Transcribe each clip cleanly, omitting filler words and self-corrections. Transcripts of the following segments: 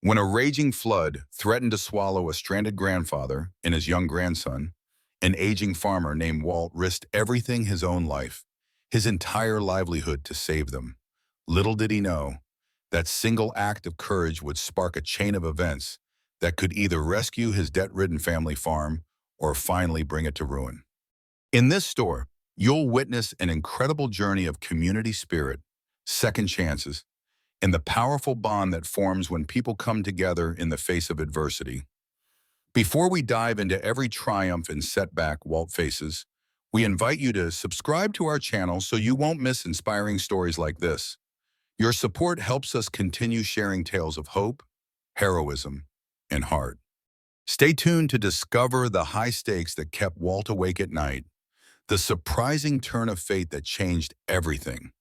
When a raging flood threatened to swallow a stranded grandfather and his young grandson, an aging farmer named Walt risked everything his own life, his entire livelihood to save them. Little did he know, that single act of courage would spark a chain of events that could either rescue his debt-ridden family farm or finally bring it to ruin. In this story, you'll witness an incredible journey of community spirit, second chances, and the powerful bond that forms when people come together in the face of adversity. Before we dive into every triumph and setback Walt faces, we invite you to subscribe to our channel so you won't miss inspiring stories like this. Your support helps us continue sharing tales of hope, heroism, and heart. Stay tuned to discover the high stakes that kept Walt awake at night, the surprising turn of fate that changed everything,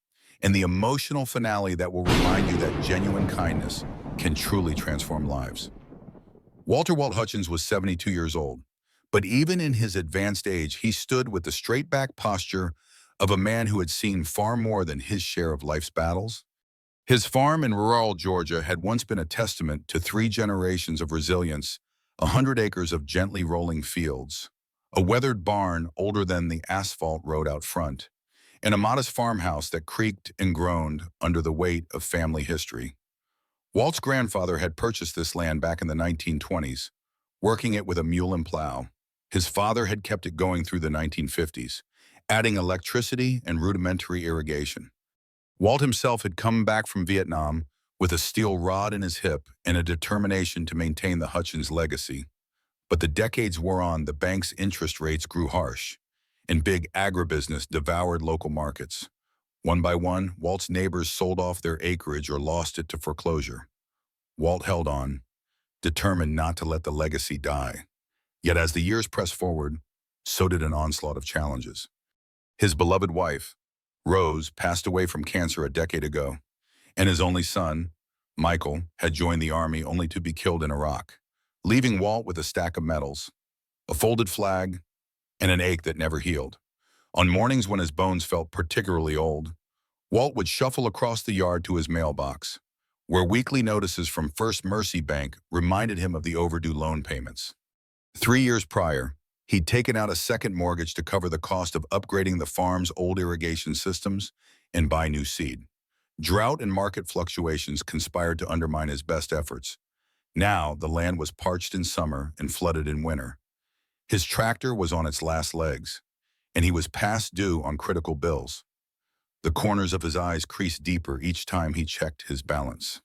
and the emotional finale that will remind you that genuine kindness can truly transform lives. Walter Walt Hutchins was 72 years old, but even in his advanced age, he stood with the straight-back posture of a man who had seen far more than his share of life's battles. His farm in rural Georgia had once been a testament to 3 generations of resilience, 100 acres of gently rolling fields, a weathered barn older than the asphalt road out front, and a modest farmhouse that creaked and groaned under the weight of family history. Walt's grandfather had purchased this land back in the 1920s, working it with a mule and plow. His father had kept it going through the 1950s, adding electricity and rudimentary irrigation. Walt himself had come back from Vietnam with a steel rod in his hip and a determination to maintain the Hutchins legacy. But the decades wore on, the bank's interest rates grew harsh, and big agribusiness devoured local markets. One by one, Walt's neighbors sold off their acreage or lost it to foreclosure. Walt held on, determined not to let the legacy die. Yet as the years pressed forward, so did an onslaught of challenges. His beloved wife, Rose, passed away from cancer a decade ago, and his only son, Michael, had joined the army only to be killed in Iraq, leaving Walt with a stack of medals, a folded flag, and an ache that never healed. On mornings when his bones felt particularly old, Walt would shuffle across the yard to his mailbox, where weekly notices from First Mercy Bank reminded him of the overdue loan payments. 3 years prior, he'd taken out a second mortgage to cover the cost of upgrading the farm's old irrigation systems and buy new seed. Drought and market fluctuations conspired to undermine his best efforts. Now, the land was parched in summer and flooded in winter. His tractor was on its last legs, and he was past due on critical bills. The corners of his eyes creased deeper each time he checked his balance.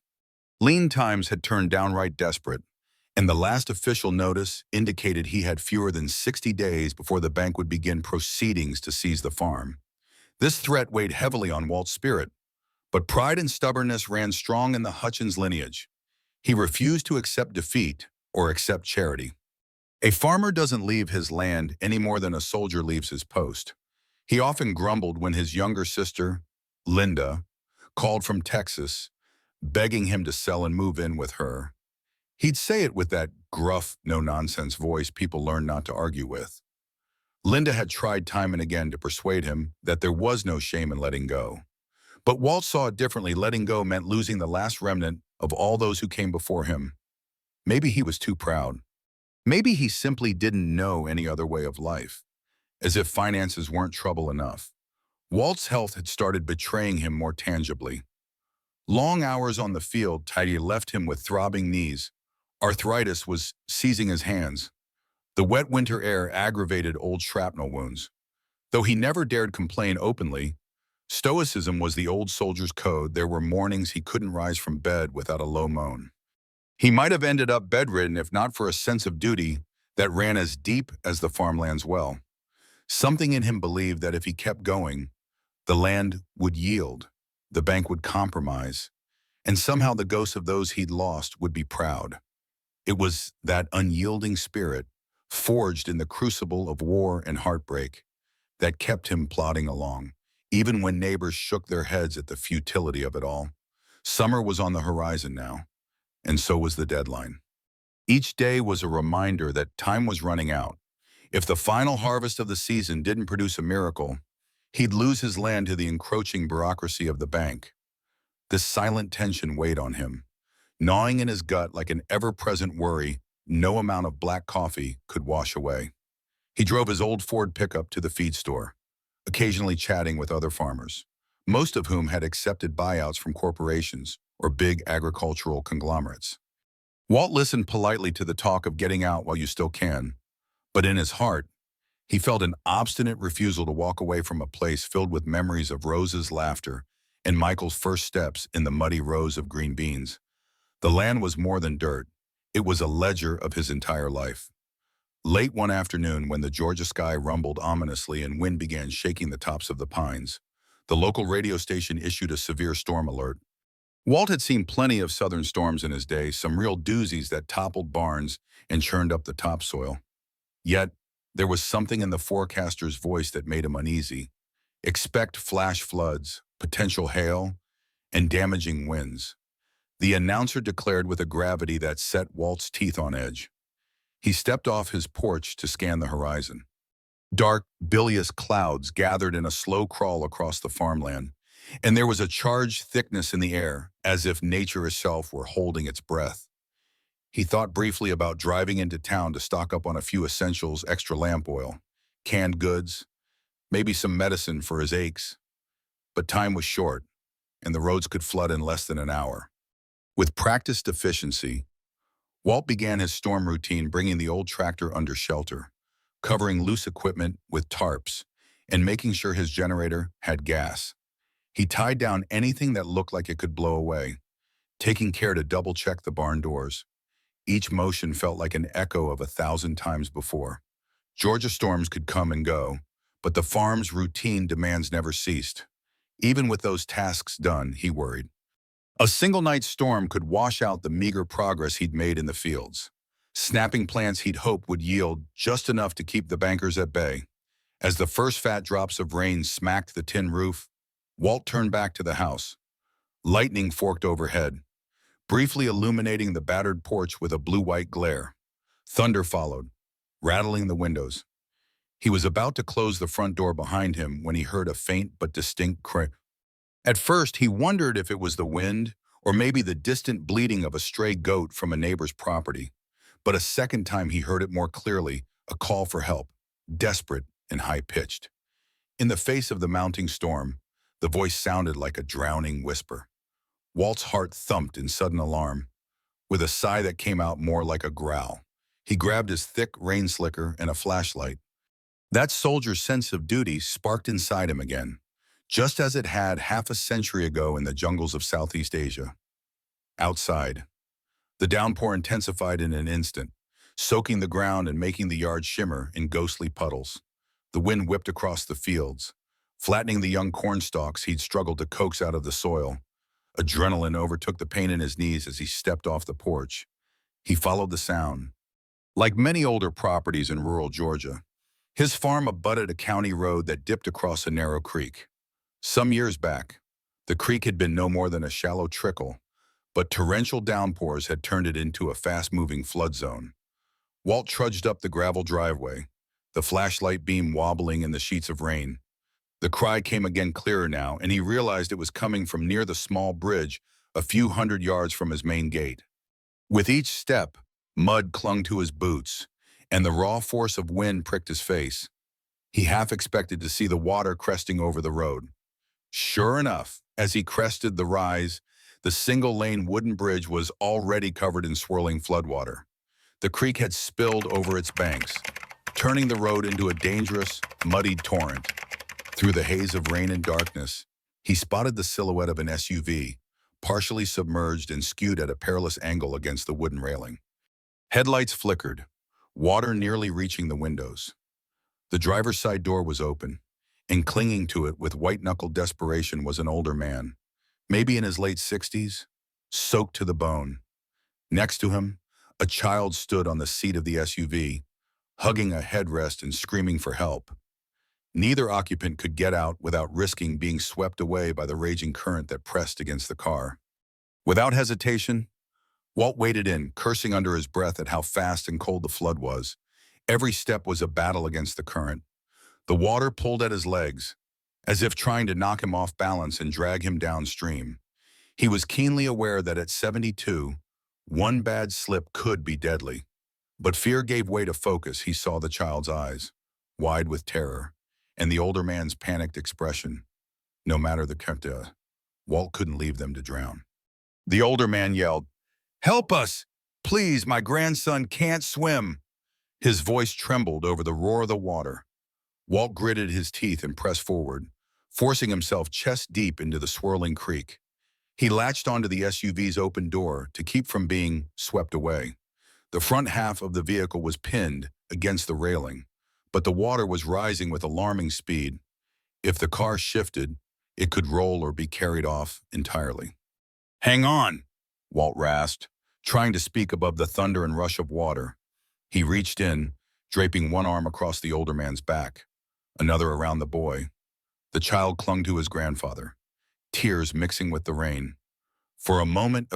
Lean times had turned downright desperate, and the last official notice indicated he had fewer than 60 days before the bank would begin proceedings to seize the farm. This threat weighed heavily on Walt's spirit, but pride and stubbornness ran strong in the Hutchins lineage. He refused to accept defeat or accept charity. A farmer doesn't leave his land any more than a soldier leaves his post. He often grumbled when his younger sister, Linda, called from Texas, begging him to sell and move in with her. He'd say it with that gruff, no-nonsense voice people learn not to argue with. Linda had tried time and again to persuade him that there was no shame in letting go. But Walt saw it differently. Letting go meant losing the last remnant of all those who came before him. Maybe he was too proud. Maybe he simply didn't know any other way of life, as if finances weren't trouble enough. Walt's health had started betraying him more tangibly. Long hours on the field had left him with throbbing knees. Arthritis was seizing his hands. The wet winter air aggravated old shrapnel wounds. Though he never dared complain openly, stoicism was the old soldier's code. There were mornings he couldn't rise from bed without a low moan. He might have ended up bedridden if not for a sense of duty that ran as deep as the farmland's well. Something in him believed that if he kept going, the land would yield, the bank would compromise, and somehow the ghosts of those he'd lost would be proud. It was that unyielding spirit, forged in the crucible of war and heartbreak, that kept him plodding along, even when neighbors shook their heads at the futility of it all. Summer was on the horizon now, and so was the deadline. Each day was a reminder that time was running out. If the final harvest of the season didn't produce a miracle, he'd lose his land to the encroaching bureaucracy of the bank. This silent tension weighed on him. gnawing in his gut like an ever-present worry no amount of black coffee could wash away. He drove his old Ford pickup to the feed store, occasionally chatting with other farmers, most of whom had accepted buyouts from corporations or big agricultural conglomerates. Walt listened politely to the talk of getting out while you still can, but in his heart, he felt an obstinate refusal to walk away from a place filled with memories of Rose's laughter and Michael's first steps in the muddy rows of green beans. The land was more than dirt. It was a ledger of his entire life. Late one afternoon, when the Georgia sky rumbled ominously and wind began shaking the tops of the pines, the local radio station issued a severe storm alert. Walt had seen plenty of southern storms in his day, some real doozies that toppled barns and churned up the topsoil. Yet, there was something in the forecaster's voice that made him uneasy. Expect flash floods, potential hail, and damaging winds. The announcer declared with a gravity that set Walt's teeth on edge. He stepped off his porch to scan the horizon. Dark, bilious clouds gathered in a slow crawl across the farmland, and there was a charged thickness in the air, as if nature itself were holding its breath. He thought briefly about driving into town to stock up on a few essentials, extra lamp oil, canned goods, maybe some medicine for his aches. But time was short, and the roads could flood in less than an hour. With practiced efficiency, Walt began his storm routine, bringing the old tractor under shelter, covering loose equipment with tarps, and making sure his generator had gas. He tied down anything that looked like it could blow away, taking care to double-check the barn doors. Each motion felt like an echo of 1,000 times before. Georgia storms could come and go, but the farm's routine demands never ceased. Even with those tasks done, he worried. A single night storm could wash out the meager progress he'd made in the fields, snapping plants he'd hoped would yield just enough to keep the bankers at bay. As the first fat drops of rain smacked the tin roof, Walt turned back to the house. Lightning forked overhead, briefly illuminating the battered porch with a blue-white glare. Thunder followed, rattling the windows. He was about to close the front door behind him when he heard a faint but distinct crack. At first, he wondered if it was the wind or maybe the distant bleating of a stray goat from a neighbor's property. But a second time he heard it more clearly, a call for help, desperate and high-pitched. In the face of the mounting storm, the voice sounded like a drowning whisper. Walt's heart thumped in sudden alarm. With a sigh that came out more like a growl, he grabbed his thick rain slicker and a flashlight. That soldier's sense of duty sparked inside him again, just as it had half a century ago in the jungles of Southeast Asia. Outside, the downpour intensified in an instant, soaking the ground and making the yard shimmer in ghostly puddles. The wind whipped across the fields, flattening the young corn stalks he'd struggled to coax out of the soil. Adrenaline overtook the pain in his knees as he stepped off the porch. He followed the sound. Like many older properties in rural Georgia, his farm abutted a county road that dipped across a narrow creek. Some years back, the creek had been no more than a shallow trickle, but torrential downpours had turned it into a fast-moving flood zone. Walt trudged up the gravel driveway, the flashlight beam wobbling in the sheets of rain. The cry came again clearer now, and he realized it was coming from near the small bridge a few hundred yards from his main gate. With each step, mud clung to his boots, and the raw force of wind pricked his face. He half expected to see the water cresting over the road. Sure enough, as he crested the rise, the single-lane wooden bridge was already covered in swirling floodwater. The creek had spilled over its banks, turning the road into a dangerous, muddied torrent. Through the haze of rain and darkness, he spotted the silhouette of an SUV, partially submerged and skewed at a perilous angle against the wooden railing. Headlights flickered, water nearly reaching the windows. The driver's side door was open, and clinging to it with white-knuckled desperation was an older man, maybe in his late 60s, soaked to the bone. Next to him, a child stood on the seat of the SUV, hugging a headrest and screaming for help. Neither occupant could get out without risking being swept away by the raging current that pressed against the car. Without hesitation, Walt waded in, cursing under his breath at how fast and cold the flood was. Every step was a battle against the current. The water pulled at his legs, as if trying to knock him off balance and drag him downstream. He was keenly aware that at 72, One bad slip could be deadly. But fear gave way to focus. He saw the child's eyes, wide with terror, and the older man's panicked expression. No matter the capta, Walt couldn't leave them to drown. The older man yelled, "Help us! Please, my grandson can't swim!" His voice trembled over the roar of the water. Walt gritted his teeth and pressed forward, forcing himself chest deep into the swirling creek. He latched onto the SUV's open door to keep from being swept away. The front half of the vehicle was pinned against the railing, but the water was rising with alarming speed. If the car shifted, it could roll or be carried off entirely. "Hang on," Walt rasped, trying to speak above the thunder and rush of water. He reached in, draping one arm across the older man's back, another around the boy. The child clung to his grandfather, tears mixing with the rain. For a moment,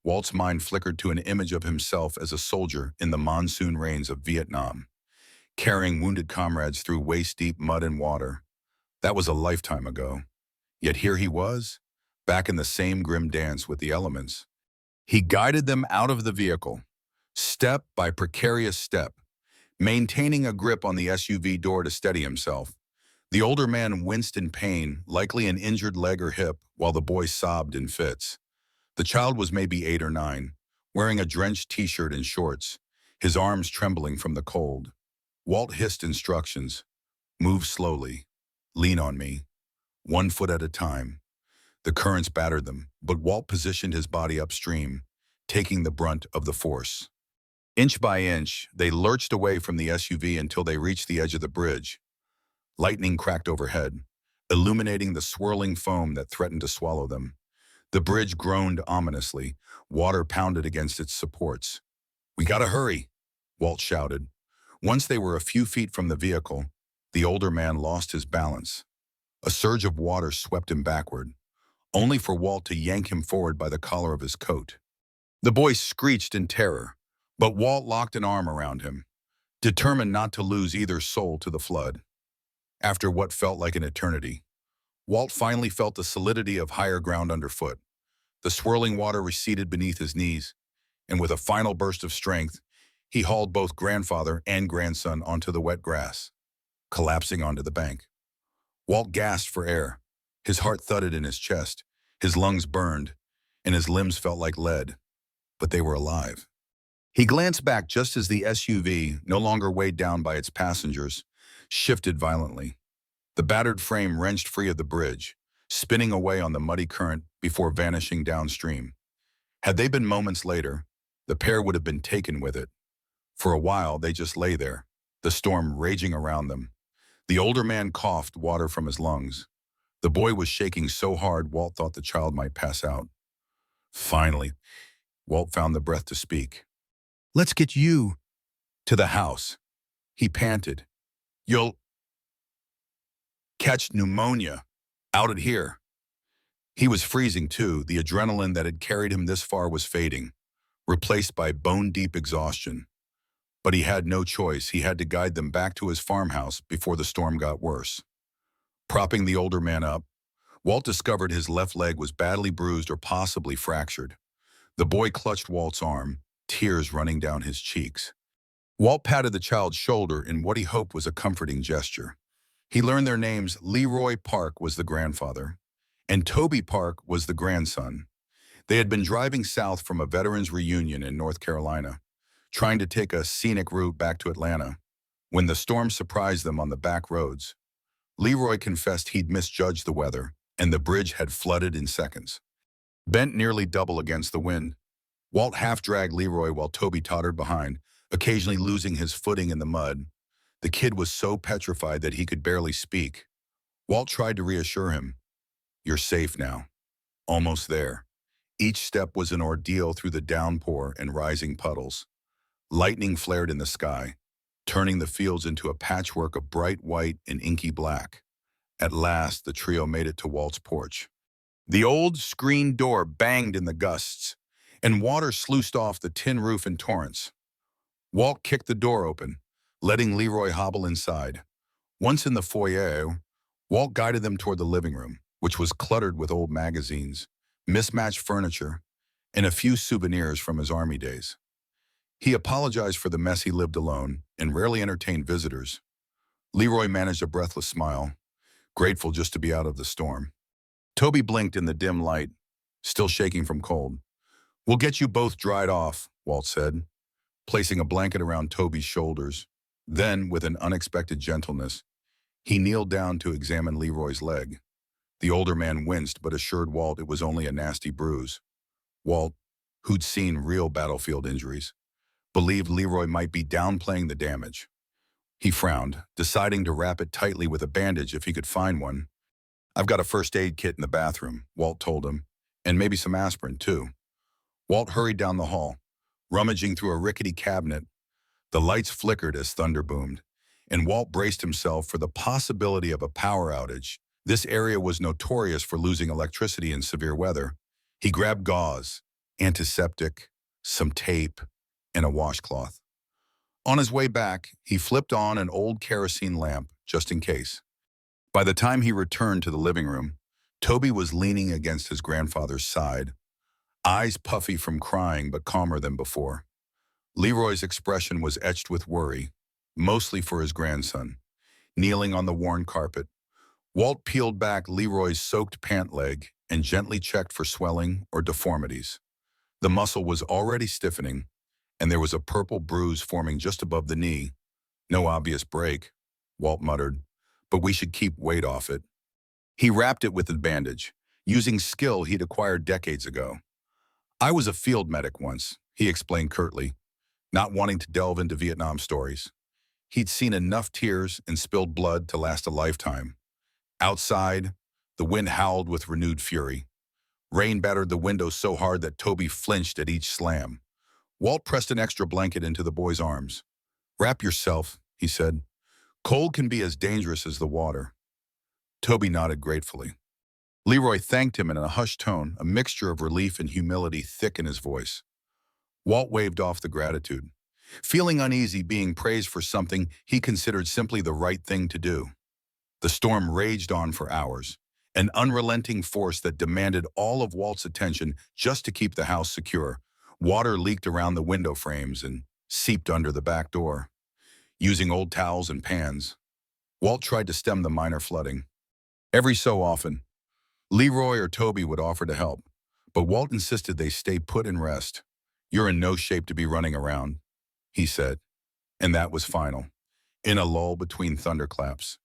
Walt's mind flickered to an image of himself as a soldier in the monsoon rains of Vietnam, carrying wounded comrades through waist-deep mud and water. That was a lifetime ago. Yet here he was, back in the same grim dance with the elements. He guided them out of the vehicle, step by precarious step, maintaining a grip on the SUV door to steady himself. The older man winced in pain, likely an injured leg or hip, while the boy sobbed in fits. The child was maybe 8 or 9, wearing a drenched t-shirt and shorts, his arms trembling from the cold. Walt hissed instructions. "Move slowly. Lean on me. 1 foot at a time." The currents battered them, but Walt positioned his body upstream, taking the brunt of the force. Inch by inch, they lurched away from the SUV until they reached the edge of the bridge. Lightning cracked overhead, illuminating the swirling foam that threatened to swallow them. The bridge groaned ominously. Water pounded against its supports. "We gotta hurry," Walt shouted. Once they were a few feet from the vehicle, the older man lost his balance. A surge of water swept him backward, only for Walt to yank him forward by the collar of his coat. The boy screeched in terror, but Walt locked an arm around him, determined not to lose either soul to the flood. After what felt like an eternity, Walt finally felt the solidity of higher ground underfoot. The swirling water receded beneath his knees, and with a final burst of strength, he hauled both grandfather and grandson onto the wet grass, collapsing onto the bank. Walt gasped for air. His heart thudded in his chest, his lungs burned, and his limbs felt like lead, but they were alive. He glanced back just as the SUV, no longer weighed down by its passengers, shifted violently. The battered frame wrenched free of the bridge, spinning away on the muddy current before vanishing downstream. Had they been moments later, the pair would have been taken with it. For a while, they just lay there, the storm raging around them. The older man coughed water from his lungs. The boy was shaking so hard Walt thought the child might pass out. Finally, Walt found the breath to speak. "Let's get you to the house," he panted. "You'll catch pneumonia out at here." He was freezing too. The adrenaline that had carried him this far was fading, replaced by bone-deep exhaustion. But he had no choice. He had to guide them back to his farmhouse before the storm got worse. Propping the older man up, Walt discovered his left leg was badly bruised or possibly fractured. The boy clutched Walt's arm, tears running down his cheeks. Walt patted the child's shoulder in what he hoped was a comforting gesture. He learned their names. Leroy Park was the grandfather, and Toby Park was the grandson. They had been driving south from a veterans reunion in North Carolina, trying to take a scenic route back to Atlanta, when the storm surprised them on the back roads. Leroy confessed he'd misjudged the weather, and the bridge had flooded in seconds. Bent nearly double against the wind, Walt half-dragged Leroy while Toby tottered behind, occasionally losing his footing in the mud. The kid was so petrified that he could barely speak. Walt tried to reassure him. "You're safe now. Almost there." Each step was an ordeal through the downpour and rising puddles. Lightning flared in the sky, turning the fields into a patchwork of bright white and inky black. At last, the trio made it to Walt's porch. The old screen door banged in the gusts, and water sluiced off the tin roof in torrents. Walt kicked the door open, letting Leroy hobble inside. Once in the foyer, Walt guided them toward the living room, which was cluttered with old magazines, mismatched furniture, and a few souvenirs from his army days. He apologized for the mess he lived alone and rarely entertained visitors. Leroy managed a breathless smile, grateful just to be out of the storm. Toby blinked in the dim light, still shaking from cold. "We'll get you both dried off," Walt said, placing a blanket around Toby's shoulders. Then, with an unexpected gentleness, he kneeled down to examine Leroy's leg. The older man winced but assured Walt it was only a nasty bruise. Walt, who'd seen real battlefield injuries, believed Leroy might be downplaying the damage. He frowned, deciding to wrap it tightly with a bandage if he could find one. "I've got a first aid kit in the bathroom," Walt told him, "and maybe some aspirin, too." Walt hurried down the hall, rummaging through a rickety cabinet. The lights flickered as thunder boomed, and Walt braced himself for the possibility of a power outage. This area was notorious for losing electricity in severe weather. He grabbed gauze, antiseptic, some tape, and a washcloth. On his way back, he flipped on an old kerosene lamp, just in case. By the time he returned to the living room, Toby was leaning against his grandfather's side, eyes puffy from crying but calmer than before. Leroy's expression was etched with worry, mostly for his grandson. Kneeling on the worn carpet, Walt peeled back Leroy's soaked pant leg and gently checked for swelling or deformities. The muscle was already stiffening, and there was a purple bruise forming just above the knee. "No obvious break," Walt muttered, "but we should keep weight off it." He wrapped it with the bandage, using skill he'd acquired decades ago. "I was a field medic once," he explained curtly, not wanting to delve into Vietnam stories. He'd seen enough tears and spilled blood to last a lifetime. Outside, the wind howled with renewed fury. Rain battered the window so hard that Toby flinched at each slam. Walt pressed an extra blanket into the boy's arms. "Wrap yourself," he said. "Cold can be as dangerous as the water." Toby nodded gratefully. Leroy thanked him in a hushed tone, a mixture of relief and humility thick in his voice. Walt waved off the gratitude, feeling uneasy being praised for something he considered simply the right thing to do. The storm raged on for hours, an unrelenting force that demanded all of Walt's attention just to keep the house secure. Water leaked around the window frames and seeped under the back door. Using old towels and pans, Walt tried to stem the minor flooding. Every so often, Leroy or Toby would offer to help, but Walt insisted they stay put and rest. "You're in no shape to be running around," he said, and that was final. In a lull between thunderclaps,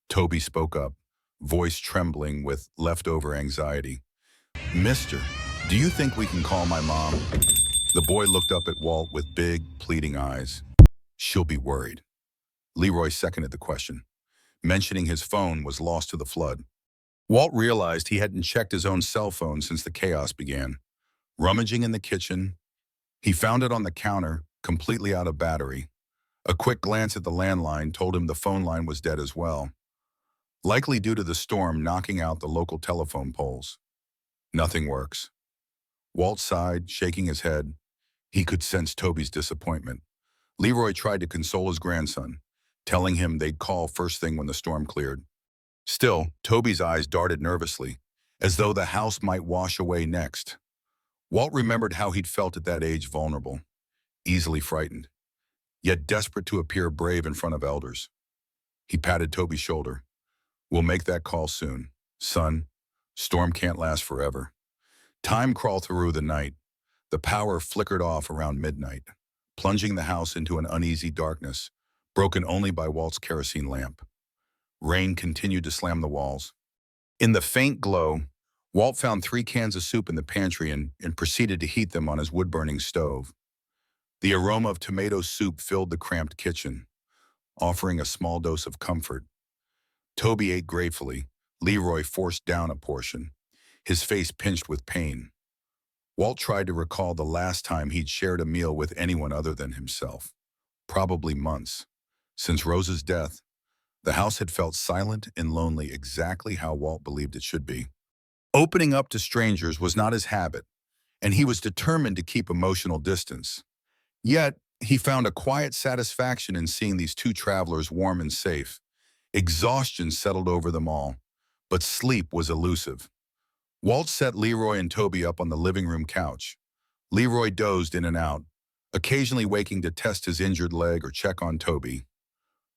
Toby spoke up, voice trembling with leftover anxiety. "Mister, do you think we can call my mom?" The boy looked up at Walt with big, pleading eyes. "She'll be worried." Leroy seconded the question. Mentioning his phone was lost to the flood. Walt realized he hadn't checked his own cell phone since the chaos began. Rummaging in the kitchen, he found it on the counter, completely out of battery. A quick glance at the landline told him the phone line was dead as well, likely due to the storm knocking out the local telephone poles. "Nothing works." Walt sighed, shaking his head. He could sense Toby's disappointment. Leroy tried to console his grandson, telling him they'd call first thing when the storm cleared. Still, Toby's eyes darted nervously, as though the house might wash away next. Walt remembered how he'd felt at that age, vulnerable, easily frightened, yet desperate to appear brave in front of elders. He patted Toby's shoulder. "We'll make that call soon. Son, storm can't last forever." Time crawled through the night. The power flickered off around midnight, plunging the house into an uneasy darkness, broken only by Walt's kerosene lamp. Rain continued to slam the walls. In the faint glow, Walt found 3 cans of soup in the pantry and proceeded to heat them on his wood-burning stove. The aroma of tomato soup filled the cramped kitchen, offering a small dose of comfort. Toby ate gratefully. Leroy forced down a portion, his face pinched with pain. Walt tried to recall the last time he'd shared a meal with anyone other than himself. Probably months. Since Rose's death, the house had felt silent and lonely, exactly how Walt believed it should be. Opening up to strangers was not his habit, and he was determined to keep emotional distance. Yet, he found a quiet satisfaction in seeing these 2 travelers warm and safe. Exhaustion settled over them all, but sleep was elusive. Walt set Leroy and Toby up on the living room couch, Leroy dozed in and out, occasionally waking to test his injured leg or check on Toby.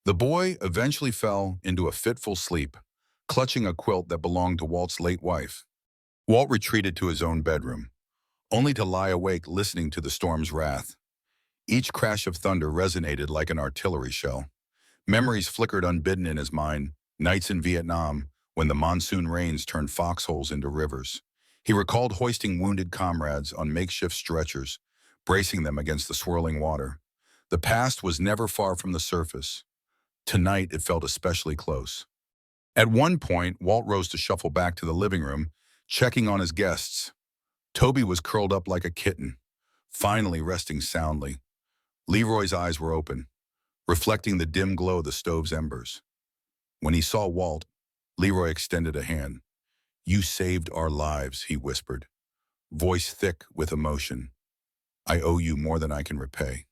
The boy eventually fell into a fitful sleep, clutching a quilt that belonged to Walt's late wife. Walt retreated to his own bedroom, only to lie awake listening to the storm's wrath. Each crash of thunder resonated like an artillery shell. Memories flickered unbidden in his mind, nights in Vietnam, when the monsoon rains turned foxholes into rivers. He recalled hoisting wounded comrades on makeshift stretchers, bracing them against the swirling water. The past was never far from the surface. Tonight it felt especially close. At one point, Walt rose to shuffle back to the living room, checking on his guests. Toby was curled up like a kitten, finally resting soundly. Leroy's eyes were open, reflecting the dim glow of the stove's embers. When he saw Walt, Leroy extended a hand. "You saved our lives," he whispered, voice thick with emotion. "I owe you more than I can repay."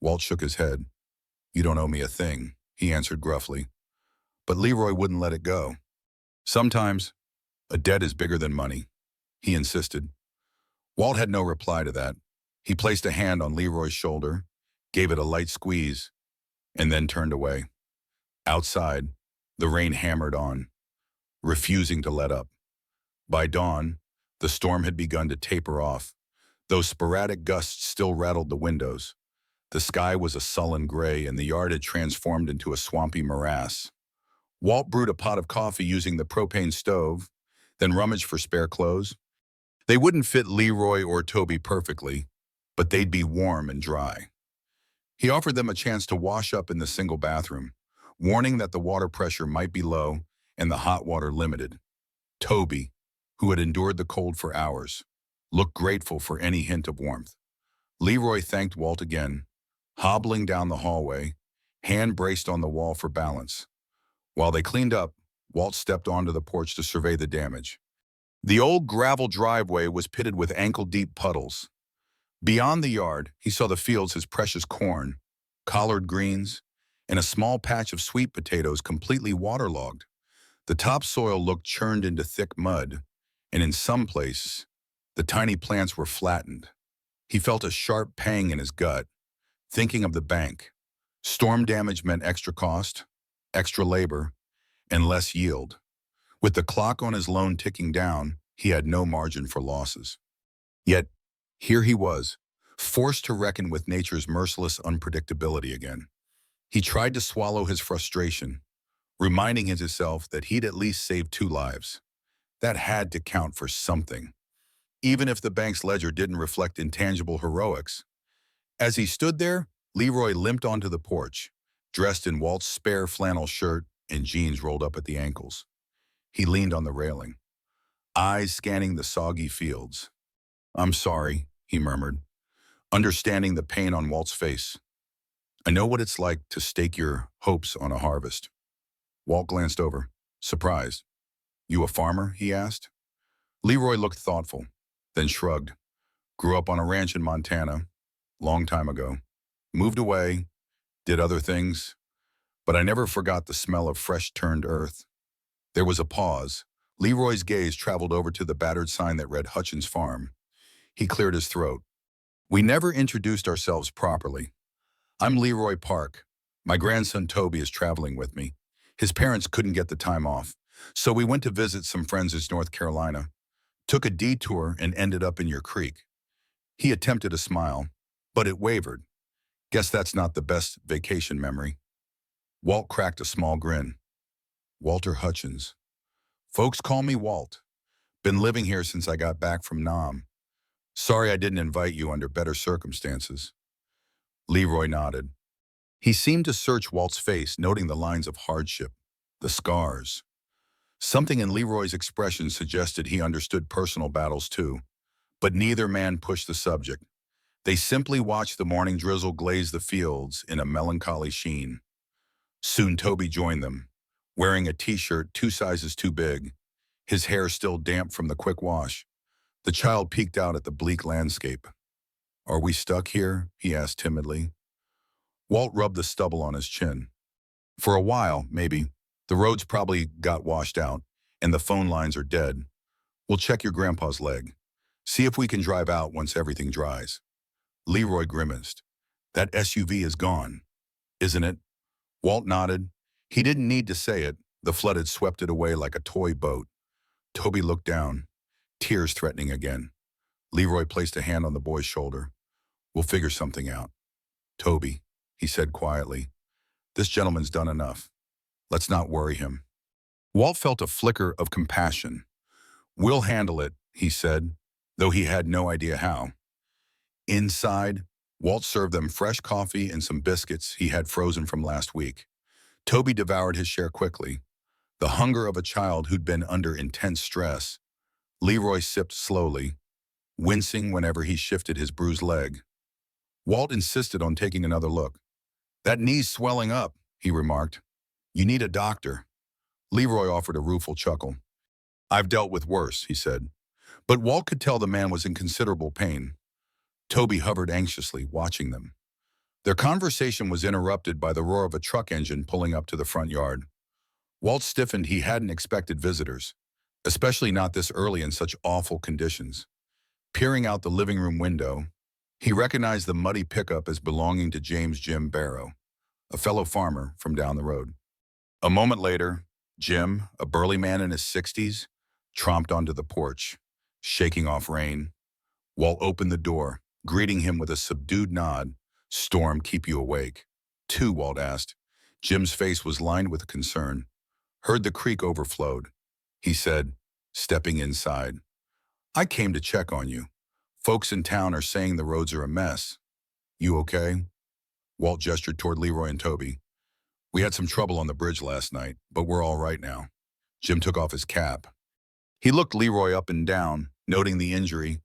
Walt shook his head. "You don't owe me a thing," he answered gruffly. But Leroy wouldn't let it go. "Sometimes, a debt is bigger than money," he insisted. Walt had no reply to that. He placed a hand on Leroy's shoulder, gave it a light squeeze, and then turned away. Outside, the rain hammered on, refusing to let up. By dawn, the storm had begun to taper off, though sporadic gusts still rattled the windows. The sky was a sullen gray, and the yard had transformed into a swampy morass. Walt brewed a pot of coffee using the propane stove, then rummaged for spare clothes. They wouldn't fit Leroy or Toby perfectly, but they'd be warm and dry. He offered them a chance to wash up in the single bathroom, warning that the water pressure might be low and the hot water limited. Toby, who had endured the cold for hours, looked grateful for any hint of warmth. Leroy thanked Walt again, hobbling down the hallway, hand braced on the wall for balance. While they cleaned up, Walt stepped onto the porch to survey the damage. The old gravel driveway was pitted with ankle-deep puddles. Beyond the yard, he saw the fields his precious corn, collard greens, and a small patch of sweet potatoes completely waterlogged. The topsoil looked churned into thick mud, and in some places, the tiny plants were flattened. He felt a sharp pang in his gut, thinking of the bank. Storm damage meant extra cost, extra labor, and less yield. With the clock on his loan ticking down, he had no margin for losses. Yet, here he was, forced to reckon with nature's merciless unpredictability again. He tried to swallow his frustration, reminding himself that he'd at least saved 2 lives. That had to count for something, even if the bank's ledger didn't reflect intangible heroics. As he stood there, Leroy limped onto the porch, dressed in Walt's spare flannel shirt and jeans rolled up at the ankles. He leaned on the railing, eyes scanning the soggy fields. "I'm sorry," he murmured, understanding the pain on Walt's face. "I know what it's like to stake your hopes on a harvest." Walt glanced over, surprised. "You a farmer?" he asked. Leroy looked thoughtful, then shrugged. "Grew up on a ranch in Montana, long time ago. Moved away, did other things, but I never forgot the smell of fresh-turned earth." There was a pause. Leroy's gaze traveled over to the battered sign that read Hutchins Farm. He cleared his throat. "We never introduced ourselves properly. I'm Leroy Park. My grandson Toby is traveling with me. His parents couldn't get the time off, so we went to visit some friends in North Carolina. Took a detour and ended up in your creek." He attempted a smile, but it wavered. "Guess that's not the best vacation memory." Walt cracked a small grin. "Walter Hutchins. Folks call me Walt. Been living here since I got back from Nam. Sorry I didn't invite you under better circumstances." Leroy nodded. He seemed to search Walt's face, noting the lines of hardship, the scars. Something in Leroy's expression suggested he understood personal battles too, but neither man pushed the subject. They simply watched the morning drizzle glaze the fields in a melancholy sheen. Soon Toby joined them, wearing a t-shirt 2 sizes too big, his hair still damp from the quick wash. The child peeked out at the bleak landscape. "Are we stuck here?" he asked timidly. Walt rubbed the stubble on his chin. "For a while, maybe. The roads probably got washed out, and the phone lines are dead. We'll check your grandpa's leg." See if we can drive out once everything dries. Leroy grimaced. That SUV is gone, isn't it? Walt nodded. He didn't need to say it. The flood had swept it away like a toy boat. Toby looked down, tears threatening again. Leroy placed a hand on the boy's shoulder. We'll figure something out. Toby, he said quietly, this gentleman's done enough. Let's not worry him. Walt felt a flicker of compassion. We'll handle it, he said, though he had no idea how. Inside, Walt served them fresh coffee and some biscuits he had frozen from last week. Toby devoured his share quickly, the hunger of a child who'd been under intense stress. Leroy sipped slowly, wincing whenever he shifted his bruised leg. Walt insisted on taking another look. That knee's swelling up, he remarked. You need a doctor. Leroy offered a rueful chuckle. I've dealt with worse, he said. But Walt could tell the man was in considerable pain. Toby hovered anxiously, watching them. Their conversation was interrupted by the roar of a truck engine pulling up to the front yard. Walt stiffened. He hadn't expected visitors, especially not this early in such awful conditions. Peering out the living room window, he recognized the muddy pickup as belonging to James Jim Barrow, a fellow farmer from down the road. A moment later, Jim, a burly man in his 60s, tromped onto the porch, shaking off rain. Walt opened the door, greeting him with a subdued nod. Storm keep you awake? Two, Walt asked. Jim's face was lined with concern. Heard the creek overflowed, he said, stepping inside. I came to check on you. Folks in town are saying the roads are a mess. You okay? Walt gestured toward Leroy and Toby. We had some trouble on the bridge last night, but we're all right now. Jim took off his cap. He looked Leroy up and down, noting the injury,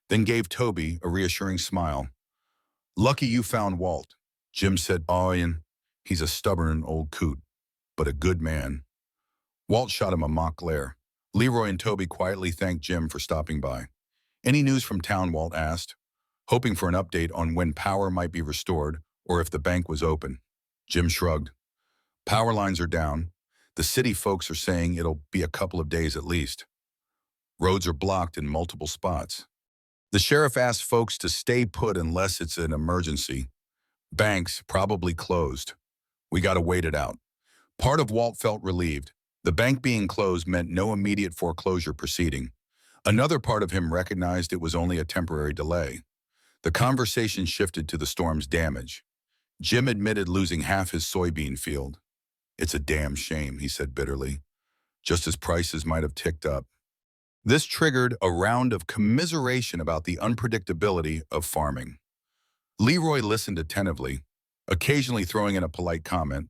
then gave Toby a reassuring smile. Lucky you found Walt, Jim said. Oh, Ian, he's a stubborn old coot, but a good man. Walt shot him a mock glare. Leroy and Toby quietly thanked Jim for stopping by. Any news from town, Walt asked, hoping for an update on when power might be restored or if the bank was open. Jim shrugged. Power lines are down. The city folks are saying it'll be a couple of days at least. Roads are blocked in multiple spots. The sheriff asked folks to stay put unless it's an emergency. Banks probably closed. We gotta wait it out. Part of Walt felt relieved. The bank being closed meant no immediate foreclosure proceeding. Another part of him recognized it was only a temporary delay. The conversation shifted to the storm's damage. Jim admitted losing half his soybean field. It's a damn shame, he said bitterly, just as prices might have ticked up. This triggered a round of commiseration about the unpredictability of farming. Leroy listened attentively, occasionally throwing in a polite comment.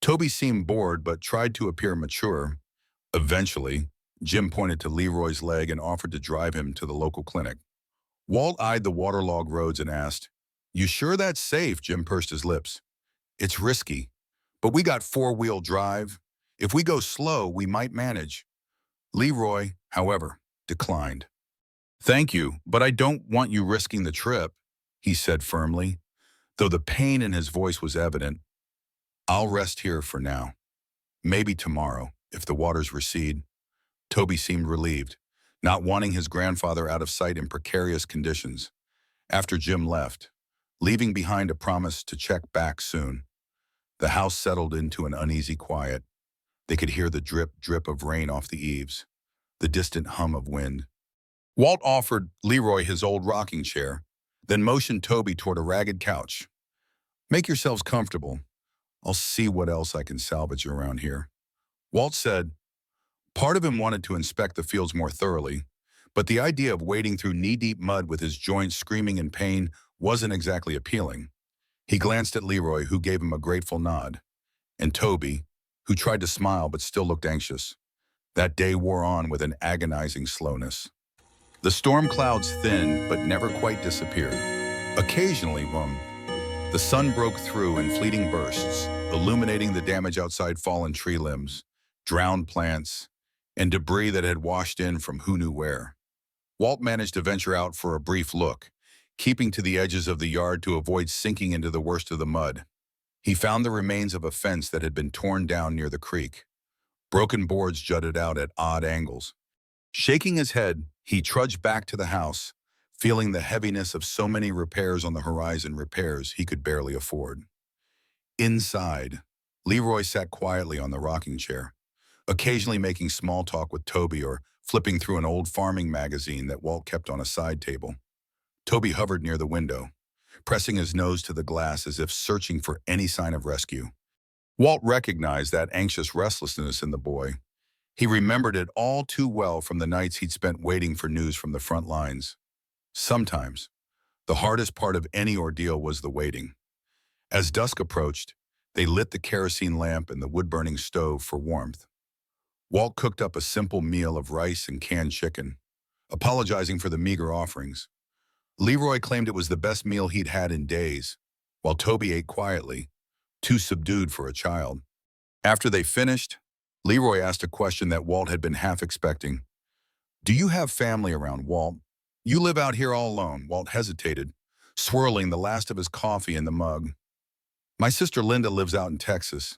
Toby seemed bored but tried to appear mature. Eventually, Jim pointed to Leroy's leg and offered to drive him to the local clinic. Walt eyed the waterlogged roads and asked, You sure that's safe? Jim pursed his lips. It's risky, but we got four-wheel drive. If we go slow, we might manage. Leroy, however, declined. Thank you, but I don't want you risking the trip, he said firmly, though the pain in his voice was evident. I'll rest here for now. Maybe tomorrow, if the waters recede. Toby seemed relieved, not wanting his grandfather out of sight in precarious conditions. After Jim left, leaving behind a promise to check back soon, the house settled into an uneasy quiet. They could hear the drip, drip of rain off the eaves, the distant hum of wind. Walt offered Leroy his old rocking chair, then motioned Toby toward a ragged couch. Make yourselves comfortable. I'll see what else I can salvage around here. Walt said. Part of him wanted to inspect the fields more thoroughly, but the idea of wading through knee-deep mud with his joints screaming in pain wasn't exactly appealing. He glanced at Leroy, who gave him a grateful nod, and Toby, who tried to smile but still looked anxious. That day wore on with an agonizing slowness. The storm clouds thinned but never quite disappeared. Occasionally, the sun broke through in fleeting bursts, illuminating the damage outside fallen tree limbs, drowned plants, and debris that had washed in from who knew where. Walt managed to venture out for a brief look, keeping to the edges of the yard to avoid sinking into the worst of the mud. He found the remains of a fence that had been torn down near the creek. Broken boards jutted out at odd angles. Shaking his head, he trudged back to the house, feeling the heaviness of so many repairs on the horizon, repairs he could barely afford. Inside, Leroy sat quietly on the rocking chair, occasionally making small talk with Toby or flipping through an old farming magazine that Walt kept on a side table. Toby hovered near the window, pressing his nose to the glass as if searching for any sign of rescue. Walt recognized that anxious restlessness in the boy. He remembered it all too well from the nights he'd spent waiting for news from the front lines. Sometimes, the hardest part of any ordeal was the waiting. As dusk approached, they lit the kerosene lamp and the wood-burning stove for warmth. Walt cooked up a simple meal of rice and canned chicken, apologizing for the meager offerings. Leroy claimed it was the best meal he'd had in days, while Toby ate quietly, too subdued for a child. After they finished, Leroy asked a question that Walt had been half expecting. "Do you have family around, Walt? You live out here all alone." Walt hesitated, swirling the last of his coffee in the mug. "My sister Linda lives out in Texas,"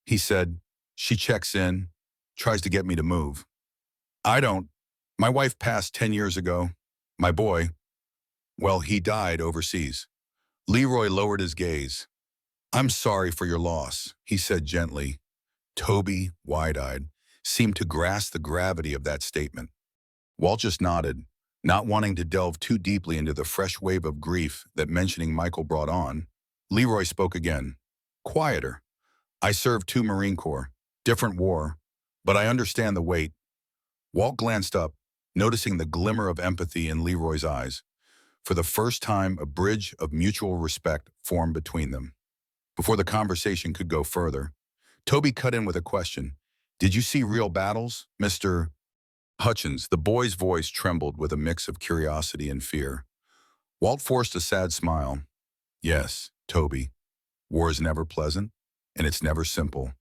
he said. "She checks in, tries to get me to move. I don't. My wife passed 10 years ago. My boy, well, he died overseas." Leroy lowered his gaze. "I'm sorry for your loss," he said gently. Toby, wide-eyed, seemed to grasp the gravity of that statement. Walt just nodded, not wanting to delve too deeply into the fresh wave of grief that mentioning Michael brought on. Leroy spoke again, quieter. "I served 2 Marine Corps, different war, but I understand the weight." Walt glanced up, noticing the glimmer of empathy in Leroy's eyes. For the first time, a bridge of mutual respect formed between them. Before the conversation could go further, Toby cut in with a question. "Did you see real battles, Mr. Hutchins?" The boy's voice trembled with a mix of curiosity and fear. Walt forced a sad smile. "Yes, Toby. War is never pleasant, and it's never simple.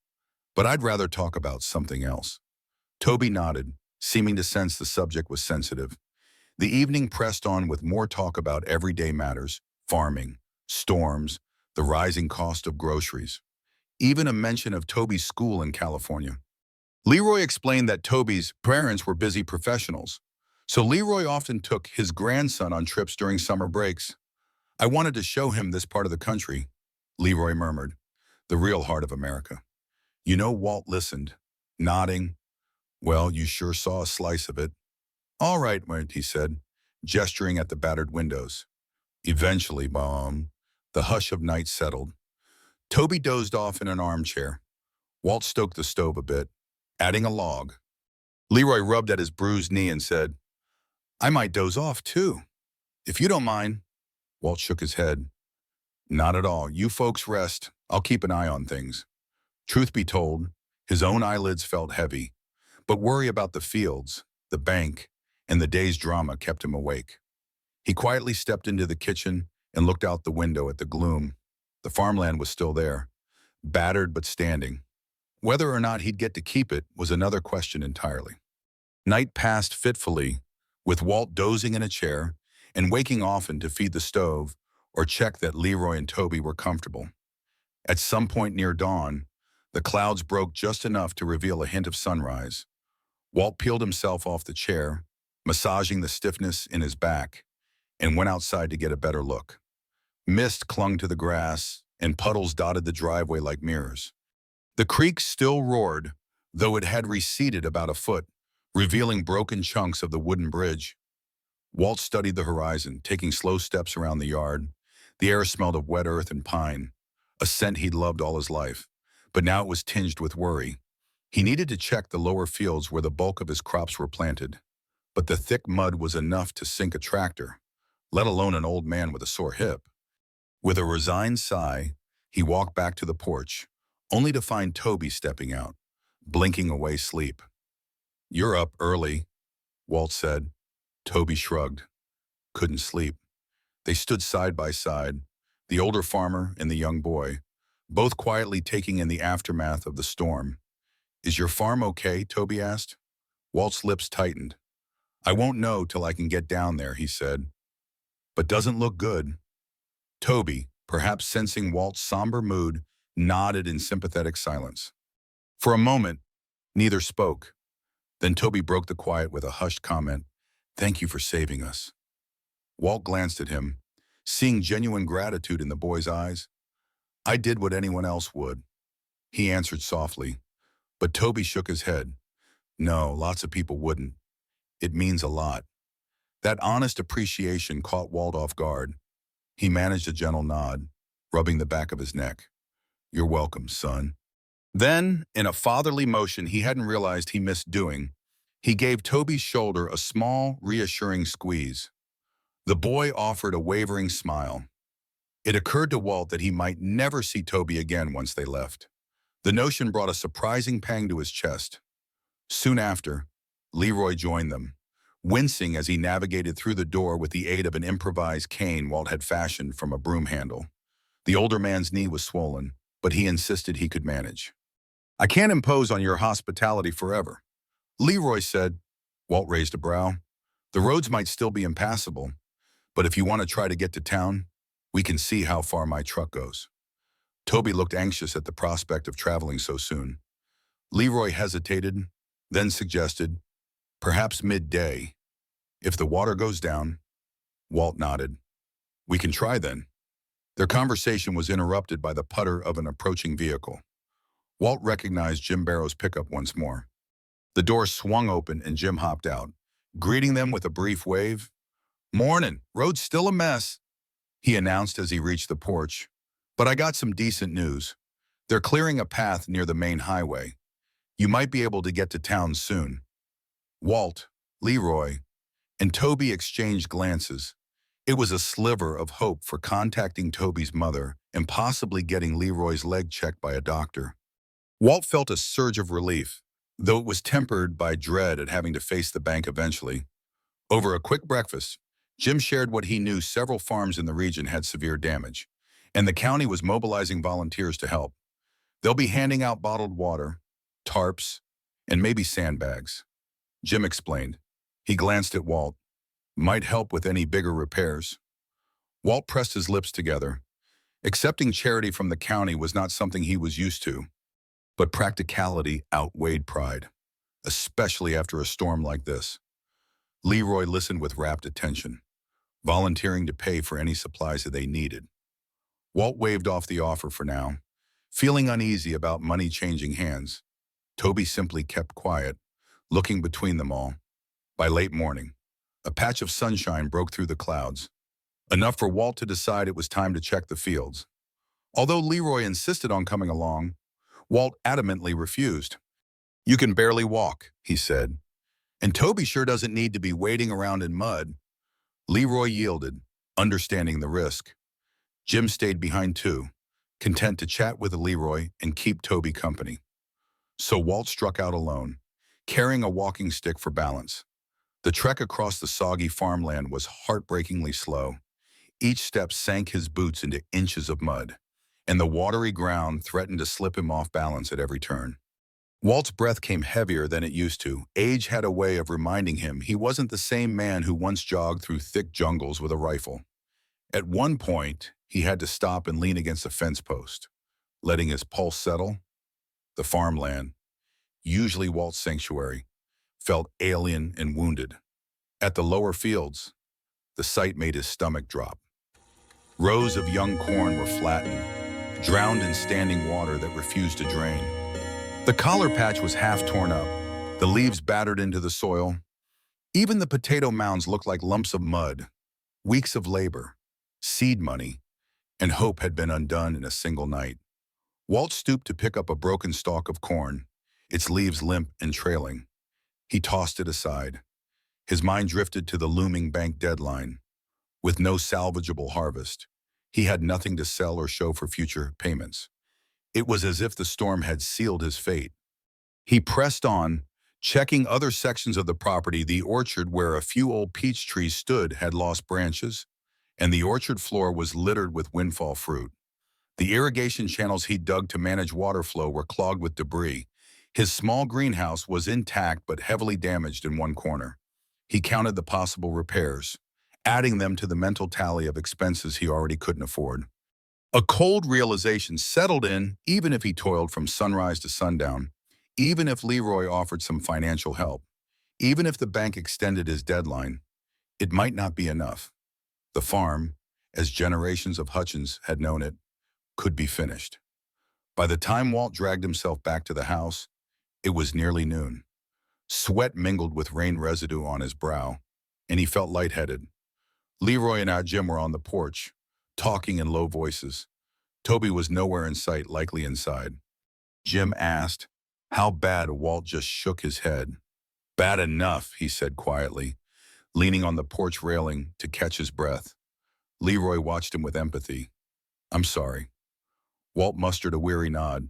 But I'd rather talk about something else." Toby nodded, seeming to sense the subject was sensitive. The evening pressed on with more talk about everyday matters, farming, storms, the rising cost of groceries, even a mention of Toby's school in California. Leroy explained that Toby's parents were busy professionals, so Leroy often took his grandson on trips during summer breaks. "I wanted to show him this part of the country," Leroy murmured, "the real heart of America." "You know," Walt listened, nodding. "Well, you sure saw a slice of it." "All right," he said, gesturing at the battered windows. Eventually, the hush of night settled. Toby dozed off in an armchair. Walt stoked the stove a bit, adding a log. Leroy rubbed at his bruised knee and said, "I might doze off too, if you don't mind." Walt shook his head. "Not at all. You folks rest. I'll keep an eye on things." Truth be told, his own eyelids felt heavy, but worry about the fields, the bank, and the day's drama kept him awake. He quietly stepped into the kitchen and looked out the window at the gloom. The farmland was still there, battered but standing. Whether or not he'd get to keep it was another question entirely. Night passed fitfully, with Walt dozing in a chair and waking often to feed the stove or check that Leroy and Toby were comfortable. At some point near dawn, the clouds broke just enough to reveal a hint of sunrise. Walt peeled himself off the chair, massaging the stiffness in his back, and went outside to get a better look. Mist clung to the grass, and puddles dotted the driveway like mirrors. The creek still roared, though it had receded about a foot, revealing broken chunks of the wooden bridge. Walt studied the horizon, taking slow steps around the yard. The air smelled of wet earth and pine, a scent he'd loved all his life, but now it was tinged with worry. He needed to check the lower fields where the bulk of his crops were planted, but the thick mud was enough to sink a tractor, let alone an old man with a sore hip. With a resigned sigh, he walked back to the porch, only to find Toby stepping out, blinking away sleep. "You're up early," Walt said. Toby shrugged. Couldn't sleep. They stood side by side, the older farmer and the young boy, both quietly taking in the aftermath of the storm. "Is your farm okay?" Toby asked. Walt's lips tightened. "I won't know till I can get down there," he said. "But doesn't look good." Toby, perhaps sensing Walt's somber mood, nodded in sympathetic silence. For a moment, neither spoke. Then Toby broke the quiet with a hushed comment, "Thank you for saving us." Walt glanced at him, seeing genuine gratitude in the boy's eyes. "I did what anyone else would," he answered softly, but Toby shook his head. "No, lots of people wouldn't. It means a lot." That honest appreciation caught Walt off guard. He managed a gentle nod, rubbing the back of his neck. "You're welcome, son." Then, in a fatherly motion he hadn't realized he missed doing, he gave Toby's shoulder a small, reassuring squeeze. The boy offered a wavering smile. It occurred to Walt that he might never see Toby again once they left. The notion brought a surprising pang to his chest. Soon after, Leroy joined them, wincing as he navigated through the door with the aid of an improvised cane Walt had fashioned from a broom handle. The older man's knee was swollen, but he insisted he could manage. "I can't impose on your hospitality forever," Leroy said. Walt raised a brow. "The roads might still be impassable, but if you want to try to get to town, we can see how far my truck goes." Toby looked anxious at the prospect of traveling so soon. Leroy hesitated, then suggested, "Perhaps midday. If the water goes down." Walt nodded. "We can try then." Their conversation was interrupted by the putter of an approaching vehicle. Walt recognized Jim Barrow's pickup once more. The door swung open and Jim hopped out, greeting them with a brief wave. "Morning, road's still a mess," he announced as he reached the porch. "But I got some decent news. They're clearing a path near the main highway. You might be able to get to town soon." Walt, Leroy, and Toby exchanged glances. It was a sliver of hope for contacting Toby's mother and possibly getting Leroy's leg checked by a doctor. Walt felt a surge of relief, though it was tempered by dread at having to face the bank eventually. Over a quick breakfast, Jim shared what he knew: several farms in the region had severe damage, and the county was mobilizing volunteers to help. "They'll be handing out bottled water, tarps, and maybe sandbags," Jim explained. He glanced at Walt. "Might help with any bigger repairs." Walt pressed his lips together. Accepting charity from the county was not something he was used to, but practicality outweighed pride, especially after a storm like this. Leroy listened with rapt attention, volunteering to pay for any supplies that they needed. Walt waved off the offer for now, feeling uneasy about money changing hands. Toby simply kept quiet, looking between them all. By late morning, a patch of sunshine broke through the clouds, enough for Walt to decide it was time to check the fields. Although Leroy insisted on coming along, Walt adamantly refused. "You can barely walk," he said, "and Toby sure doesn't need to be wading around in mud." Leroy yielded, understanding the risk. Jim stayed behind too, content to chat with Leroy and keep Toby company. So Walt struck out alone, carrying a walking stick for balance. The trek across the soggy farmland was heartbreakingly slow. Each step sank his boots into inches of mud, and the watery ground threatened to slip him off balance at every turn. Walt's breath came heavier than it used to. Age had a way of reminding him he wasn't the same man who once jogged through thick jungles with a rifle. At one point, he had to stop and lean against a fence post, letting his pulse settle. The farmland, usually Walt's sanctuary, felt alien and wounded. At the lower fields, the sight made his stomach drop. Rows of young corn were flattened, drowned in standing water that refused to drain. The collar patch was half torn up, the leaves battered into the soil. Even the potato mounds looked like lumps of mud. Weeks of labor, seed money, and hope had been undone in a single night. Walt stooped to pick up a broken stalk of corn, its leaves limp and trailing. He tossed it aside. His mind drifted to the looming bank deadline. With no salvageable harvest, he had nothing to sell or show for future payments. It was as if the storm had sealed his fate. He pressed on, checking other sections of the property. The orchard where a few old peach trees stood had lost branches, and the orchard floor was littered with windfall fruit. The irrigation channels he dug to manage water flow were clogged with debris. His small greenhouse was intact but heavily damaged in one corner. He counted the possible repairs, adding them to the mental tally of expenses he already couldn't afford. A cold realization settled in. Even if he toiled from sunrise to sundown, even if Leroy offered some financial help, Even if the bank extended his deadline, it might not be enough. The farm, as generations of Hutchins had known it, could be finished. By the time Walt dragged himself back to the house, it was nearly noon. Sweat mingled with rain residue on his brow, and he felt lightheaded. Leroy and Jim were on the porch, talking in low voices. Toby was nowhere in sight, likely inside. Jim asked, "How bad?" Walt just shook his head. "Bad enough," he said quietly, leaning on the porch railing to catch his breath. Leroy watched him with empathy. "I'm sorry." Walt mustered a weary nod.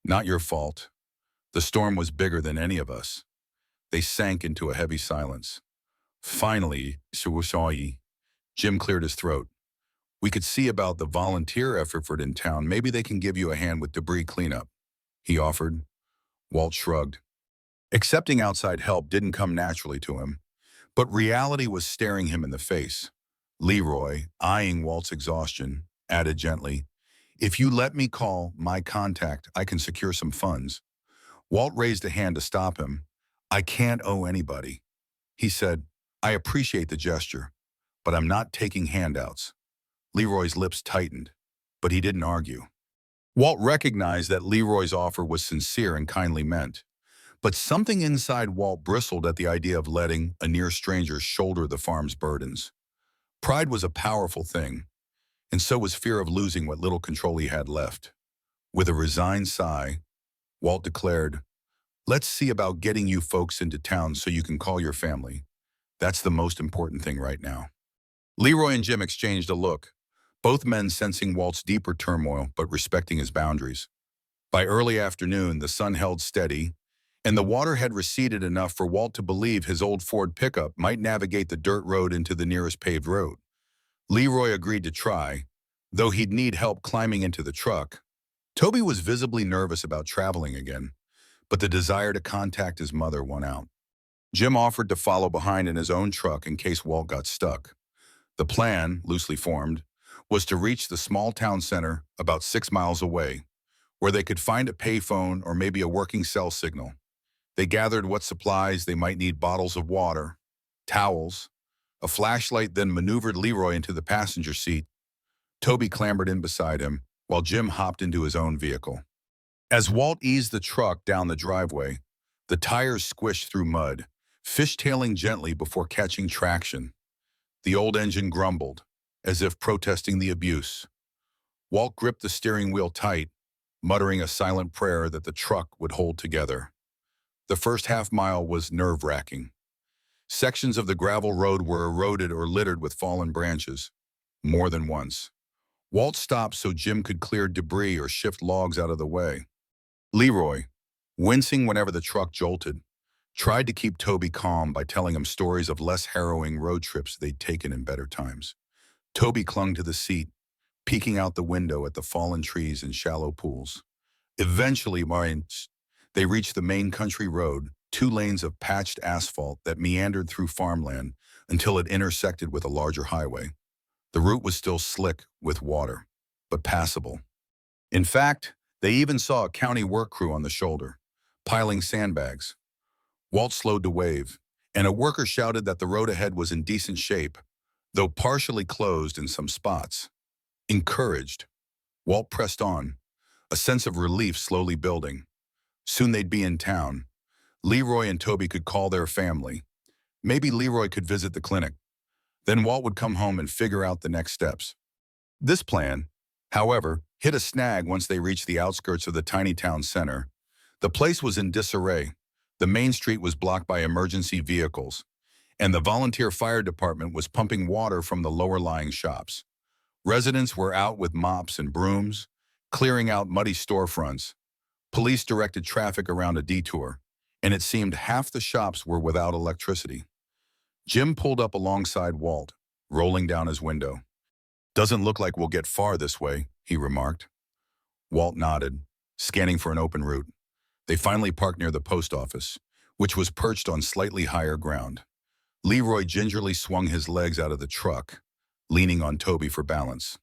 "Not your fault. The storm was bigger than any of us." They sank into a heavy silence. "Finally, Suwasayi." Jim cleared his throat. "We could see about the volunteer effort in town. Maybe they can give you a hand with debris cleanup," he offered. Walt shrugged. Accepting outside help didn't come naturally to him, but reality was staring him in the face. Leroy, eyeing Walt's exhaustion, added gently, "If you let me call my contact, I can secure some funds." Walt raised a hand to stop him. "I can't owe anybody." He said, "I appreciate the gesture, but I'm not taking handouts." Leroy's lips tightened, but he didn't argue. Walt recognized that Leroy's offer was sincere and kindly meant, but something inside Walt bristled at the idea of letting a near stranger shoulder the farm's burdens. Pride was a powerful thing, and so was fear of losing what little control he had left. With a resigned sigh, Walt declared, "Let's see about getting you folks into town so you can call your family. That's the most important thing right now." Leroy and Jim exchanged a look, both men sensing Walt's deeper turmoil but respecting his boundaries. By early afternoon, the sun held steady, and the water had receded enough for Walt to believe his old Ford pickup might navigate the dirt road into the nearest paved road. Leroy agreed to try, though he'd need help climbing into the truck. Toby was visibly nervous about traveling again, but the desire to contact his mother won out. Jim offered to follow behind in his own truck in case Walt got stuck. The plan, loosely formed, was to reach the small town center about 6 miles away, where they could find a payphone or maybe a working cell signal. They gathered what supplies they might need: bottles of water, towels, a flashlight, then maneuvered Leroy into the passenger seat. Toby clambered in beside him, while Jim hopped into his own vehicle. As Walt eased the truck down the driveway, the tires squished through mud, fishtailing gently before catching traction. The old engine grumbled, as if protesting the abuse. Walt gripped the steering wheel tight, muttering a silent prayer that the truck would hold together. The first half-mile was nerve-wracking. Sections of the gravel road were eroded or littered with fallen branches. More than once, Walt stopped so Jim could clear debris or shift logs out of the way. Leroy, wincing whenever the truck jolted, tried to keep Toby calm by telling him stories of less harrowing road trips they'd taken in better times. Toby clung to the seat, peeking out the window at the fallen trees and shallow pools. Eventually, they reached the main country road, 2 lanes of patched asphalt that meandered through farmland until it intersected with a larger highway. The route was still slick with water, but passable. In fact, they even saw a county work crew on the shoulder, piling sandbags. Walt slowed to wave, and a worker shouted that the road ahead was in decent shape, though partially closed in some spots. Encouraged, Walt pressed on, a sense of relief slowly building. Soon they'd be in town. Leroy and Toby could call their family. Maybe Leroy could visit the clinic. Then Walt would come home and figure out the next steps. This plan, however, hit a snag once they reached the outskirts of the tiny town center. The place was in disarray. The main street was blocked by emergency vehicles, and the volunteer fire department was pumping water from the lower-lying shops. Residents were out with mops and brooms, clearing out muddy storefronts. Police directed traffic around a detour, and it seemed half the shops were without electricity. Jim pulled up alongside Walt, rolling down his window. "Doesn't look like we'll get far this way," he remarked. Walt nodded, scanning for an open route. They finally parked near the post office, which was perched on slightly higher ground. Leroy gingerly swung his legs out of the truck, leaning on Toby for balance.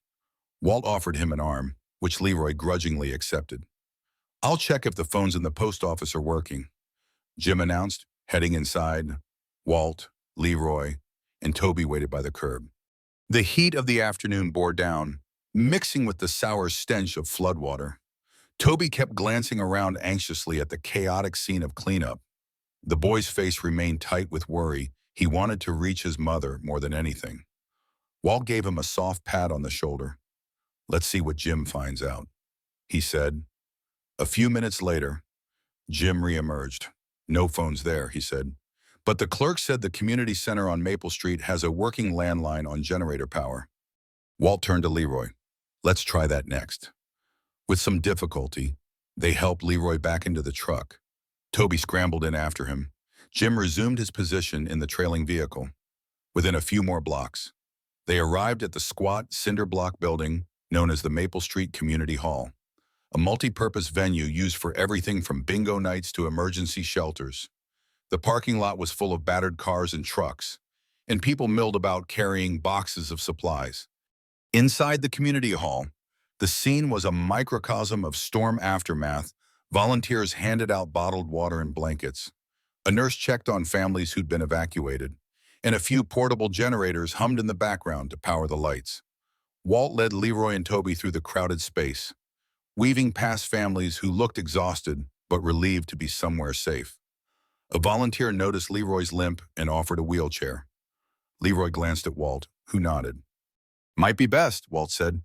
Walt offered him an arm, which Leroy grudgingly accepted. "I'll check if the phones in the post office are working," Jim announced, Heading inside, Walt, Leroy, and Toby waited by the curb. The heat of the afternoon bore down, mixing with the sour stench of floodwater. Toby kept glancing around anxiously at the chaotic scene of cleanup. The boy's face remained tight with worry. He wanted to reach his mother more than anything. Walt gave him a soft pat on the shoulder. "Let's see what Jim finds out," he said. A few minutes later, Jim reemerged. "No phones there," he said. "But the clerk said the community center on Maple Street has a working landline on generator power." Walt turned to Leroy. "Let's try that next." With some difficulty, they helped Leroy back into the truck. Toby scrambled in after him. Jim resumed his position in the trailing vehicle. Within a few more blocks, they arrived at the squat cinder block building known as the Maple Street Community Hall, a multi-purpose venue used for everything from bingo nights to emergency shelters. The parking lot was full of battered cars and trucks, and people milled about carrying boxes of supplies. Inside the community hall, the scene was a microcosm of storm aftermath. Volunteers handed out bottled water and blankets. A nurse checked on families who'd been evacuated, and a few portable generators hummed in the background to power the lights. Walt led Leroy and Toby through the crowded space, weaving past families who looked exhausted but relieved to be somewhere safe. A volunteer noticed Leroy's limp and offered a wheelchair. Leroy glanced at Walt, who nodded. "Might be best," Walt said.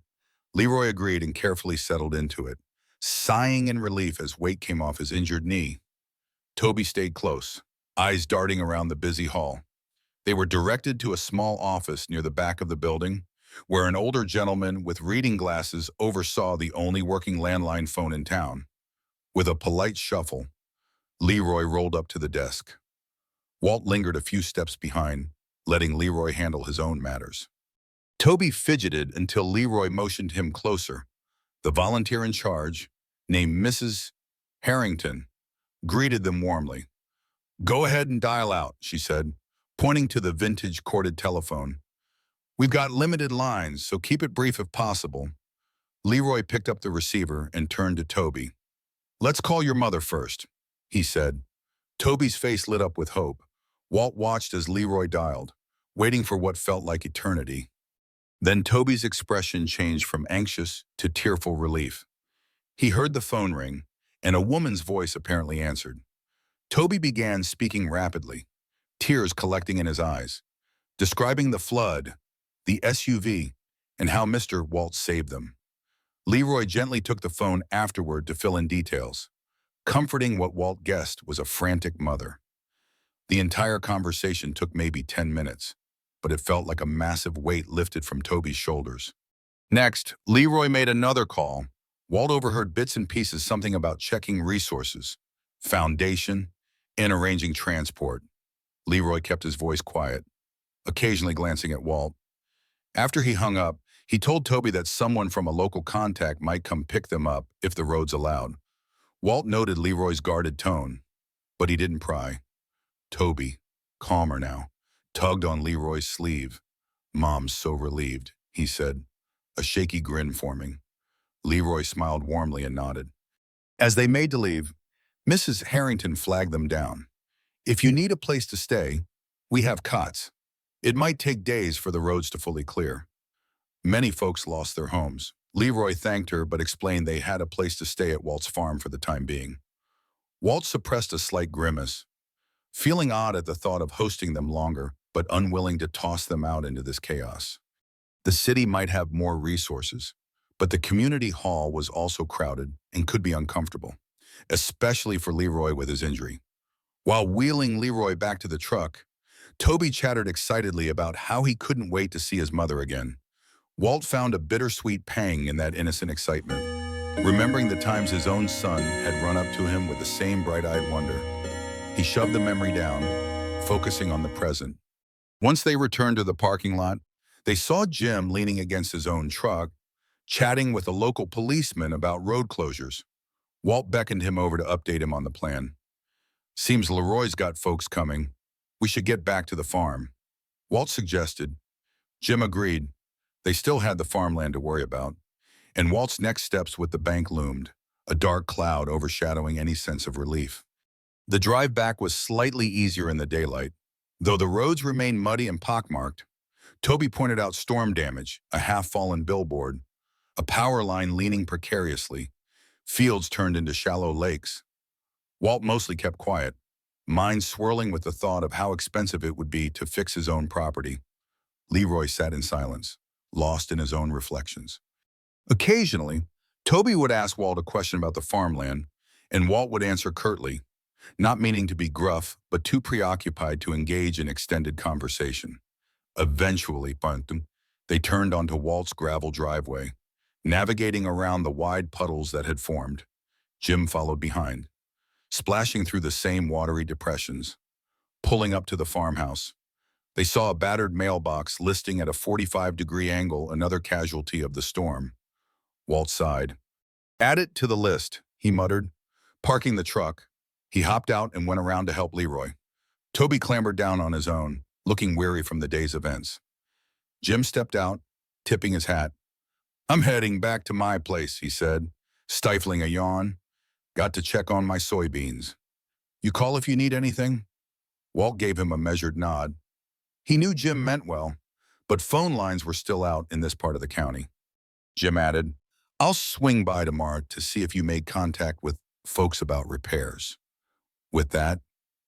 Leroy agreed and carefully settled into it, sighing in relief as weight came off his injured knee. Toby stayed close, eyes darting around the busy hall. They were directed to a small office near the back of the building, where an older gentleman with reading glasses oversaw the only working landline phone in town. With a polite shuffle, Leroy rolled up to the desk. Walt lingered a few steps behind, letting Leroy handle his own matters. Toby fidgeted until Leroy motioned him closer. The volunteer in charge, named Mrs. Harrington, greeted them warmly. "Go ahead and dial out," she said, pointing to the vintage corded telephone. "We've got limited lines, so keep it brief if possible." Leroy picked up the receiver and turned to Toby. "Let's call your mother first," he said. Toby's face lit up with hope. Walt watched as Leroy dialed, waiting for what felt like eternity. Then Toby's expression changed from anxious to tearful relief. He heard the phone ring, and a woman's voice apparently answered. Toby began speaking rapidly, tears collecting in his eyes, describing the flood, the SUV, and how Mr. Walt saved them. Leroy gently took the phone afterward to fill in details, comforting what Walt guessed was a frantic mother. The entire conversation took maybe 10 minutes, but it felt like a massive weight lifted from Toby's shoulders. Next, Leroy made another call. Walt overheard bits and pieces, something about checking resources, foundation, and arranging transport. Leroy kept his voice quiet, occasionally glancing at Walt. After he hung up, he told Toby that someone from a local contact might come pick them up if the roads allowed. Walt noted Leroy's guarded tone, but he didn't pry. Toby, calmer now, tugged on Leroy's sleeve. "Mom's so relieved," he said, a shaky grin forming. Leroy smiled warmly and nodded. As they made to leave, Mrs. Harrington flagged them down. "If you need a place to stay, we have cots. It might take days for the roads to fully clear." Many folks lost their homes. Leroy thanked her but explained they had a place to stay at Walt's farm for the time being. Walt suppressed a slight grimace, feeling odd at the thought of hosting them longer, but unwilling to toss them out into this chaos. The city might have more resources, but the community hall was also crowded and could be uncomfortable, especially for Leroy with his injury. While wheeling Leroy back to the truck, Toby chattered excitedly about how he couldn't wait to see his mother again. Walt found a bittersweet pang in that innocent excitement, remembering the times his own son had run up to him with the same bright-eyed wonder. He shoved the memory down, focusing on the present. Once they returned to the parking lot, they saw Jim leaning against his own truck, chatting with a local policeman about road closures. Walt beckoned him over to update him on the plan. "Seems Leroy's got folks coming. We should get back to the farm," Walt suggested. Jim agreed. They still had the farmland to worry about, and Walt's next steps with the bank loomed, a dark cloud overshadowing any sense of relief. The drive back was slightly easier in the daylight. Though the roads remained muddy and pockmarked, Toby pointed out storm damage, a half-fallen billboard, a power line leaning precariously, fields turned into shallow lakes. Walt mostly kept quiet, mind swirling with the thought of how expensive it would be to fix his own property. Leroy sat in silence, lost in his own reflections. Occasionally, Toby would ask Walt a question about the farmland, and Walt would answer curtly, not meaning to be gruff, but too preoccupied to engage in extended conversation. Eventually, they turned onto Walt's gravel driveway, navigating around the wide puddles that had formed. Jim followed behind, splashing through the same watery depressions. Pulling up to the farmhouse, they saw a battered mailbox listing at a 45-degree angle another casualty of the storm. Walt sighed. "Add it to the list," he muttered. Parking the truck, he hopped out and went around to help Leroy. Toby clambered down on his own, looking weary from the day's events. Jim stepped out, tipping his hat. "I'm heading back to my place," he said, stifling a yawn. "Got to check on my soybeans. You call if you need anything?" Walt gave him a measured nod. He knew Jim meant well, but phone lines were still out in this part of the county. Jim added, "I'll swing by tomorrow to see if you made contact with folks about repairs." With that,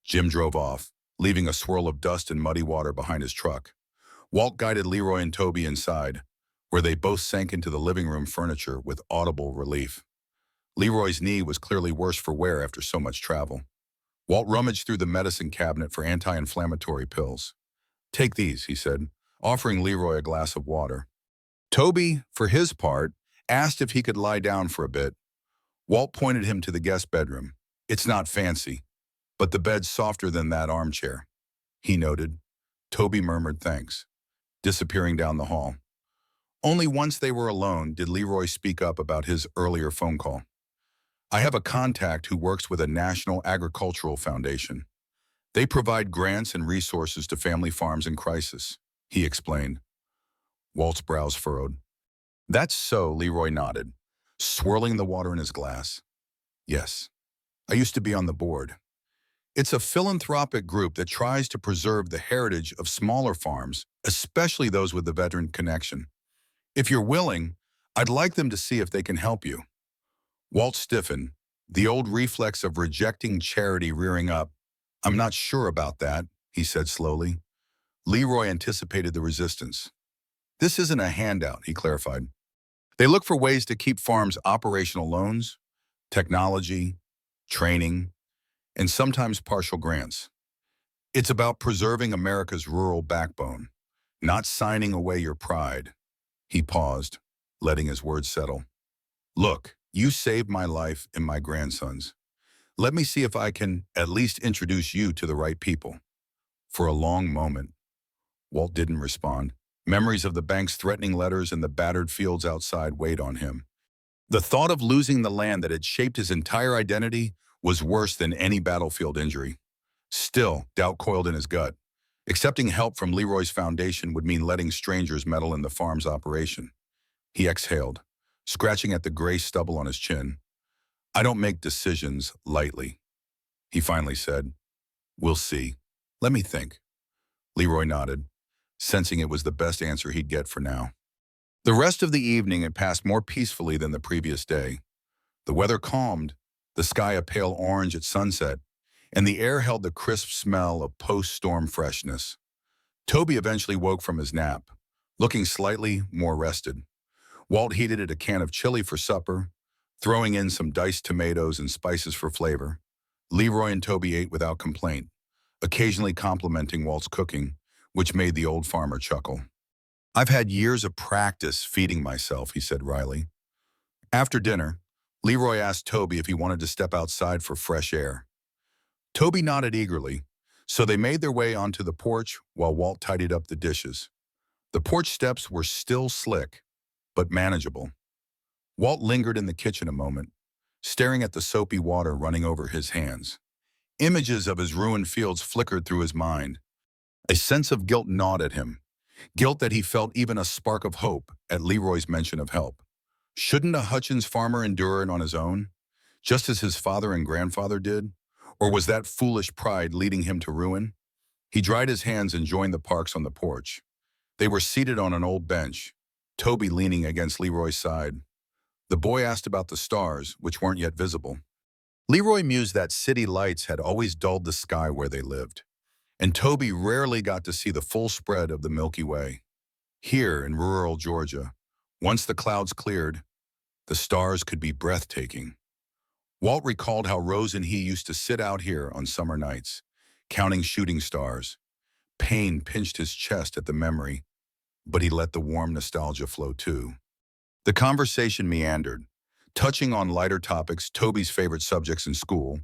Jim drove off, leaving a swirl of dust and muddy water behind his truck. Walt guided Leroy and Toby inside, where they both sank into the living room furniture with audible relief. Leroy's knee was clearly worse for wear after so much travel. Walt rummaged through the medicine cabinet for anti-inflammatory pills. "Take these," he said, offering Leroy a glass of water. Toby, for his part, asked if he could lie down for a bit. Walt pointed him to the guest bedroom. "It's not fancy, but the bed's softer than that armchair," he noted. Toby murmured thanks, disappearing down the hall. Only once they were alone did Leroy speak up about his earlier phone call. "I have a contact who works with a national agricultural foundation. They provide grants and resources to family farms in crisis," he explained. Walt's brows furrowed. "That's so," Leroy nodded, swirling the water in his glass. "Yes, I used to be on the board. It's a philanthropic group that tries to preserve the heritage of smaller farms, especially those with the veteran connection. If you're willing, I'd like them to see if they can help you." Walt stiffened, the old reflex of rejecting charity rearing up. "I'm not sure about that," he said slowly. Leroy anticipated the resistance. "This isn't a handout," he clarified. "They look for ways to keep farms operational loans, technology, training, and sometimes partial grants. It's about preserving America's rural backbone, not signing away your pride." He paused, letting his words settle. "Look, you saved my life and my grandson's. Let me see if I can at least introduce you to the right people." For a long moment, Walt didn't respond. Memories of the bank's threatening letters and the battered fields outside weighed on him. The thought of losing the land that had shaped his entire identity was worse than any battlefield injury. Still, doubt coiled in his gut. Accepting help from Leroy's foundation would mean letting strangers meddle in the farm's operation. He exhaled, scratching at the gray stubble on his chin. "I don't make decisions lightly," he finally said. "We'll see. Let me think." Leroy nodded, sensing it was the best answer he'd get for now. The rest of the evening had passed more peacefully than the previous day. The weather calmed, the sky a pale orange at sunset, and the air held the crisp smell of post-storm freshness. Toby eventually woke from his nap, looking slightly more rested. Walt heated a can of chili for supper, throwing in some diced tomatoes and spices for flavor. Leroy and Toby ate without complaint, occasionally complimenting Walt's cooking, which made the old farmer chuckle. "I've had years of practice feeding myself," he said wryly. After dinner, Leroy asked Toby if he wanted to step outside for fresh air. Toby nodded eagerly, so they made their way onto the porch while Walt tidied up the dishes. The porch steps were still slick, but manageable. Walt lingered in the kitchen a moment, staring at the soapy water running over his hands. Images of his ruined fields flickered through his mind. A sense of guilt gnawed at him, guilt that he felt even a spark of hope at Leroy's mention of help. Shouldn't a Hutchins farmer endure it on his own, just as his father and grandfather did? Or was that foolish pride leading him to ruin? He dried his hands and joined the Parks on the porch. They were seated on an old bench, Toby leaning against Leroy's side. The boy asked about the stars, which weren't yet visible. Leroy mused that city lights had always dulled the sky where they lived, and Toby rarely got to see the full spread of the Milky Way. Here in rural Georgia, once the clouds cleared, the stars could be breathtaking. Walt recalled how Rose and he used to sit out here on summer nights, counting shooting stars. Pain pinched his chest at the memory, but he let the warm nostalgia flow too. The conversation meandered, touching on lighter topics, Toby's favorite subjects in school,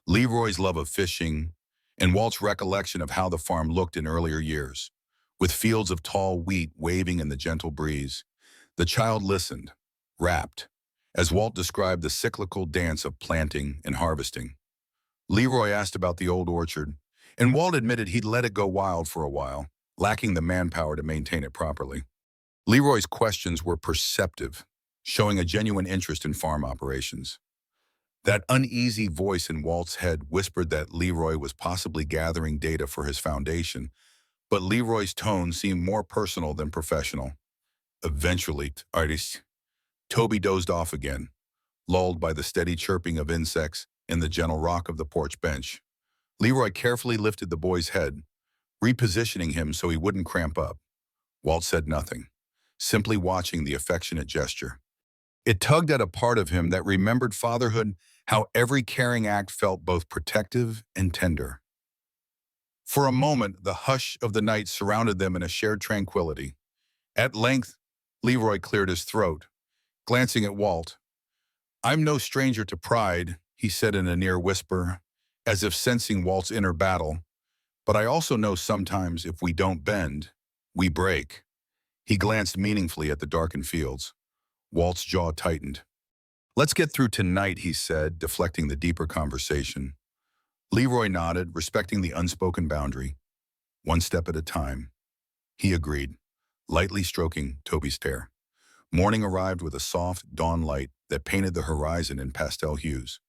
Leroy's love of fishing, and Walt's recollection of how the farm looked in earlier years. With fields of tall wheat waving in the gentle breeze, the child listened, rapt, as Walt described the cyclical dance of planting and harvesting. Leroy asked about the old orchard, and Walt admitted he'd let it go wild for a while, lacking the manpower to maintain it properly. Leroy's questions were perceptive, showing a genuine interest in farm operations. That uneasy voice in Walt's head whispered that Leroy was possibly gathering data for his foundation, but Leroy's tone seemed more personal than professional. Eventually, Toby dozed off again, lulled by the steady chirping of insects and the gentle rock of the porch bench. Leroy carefully lifted the boy's head, repositioning him so he wouldn't cramp up. Walt said nothing, simply watching the affectionate gesture. It tugged at a part of him that remembered fatherhood, how every caring act felt both protective and tender. For a moment, the hush of the night surrounded them in a shared tranquility. At length, Leroy cleared his throat, glancing at Walt. "I'm no stranger to pride," he said in a near whisper, as if sensing Walt's inner battle. "But I also know sometimes if we don't bend, we break." He glanced meaningfully at the darkened fields. Walt's jaw tightened. "Let's get through tonight," he said, deflecting the deeper conversation. Leroy nodded, respecting the unspoken boundary. "One step at a time," he agreed, lightly stroking Toby's hair. Morning arrived with a soft dawn light that painted the horizon in pastel hues.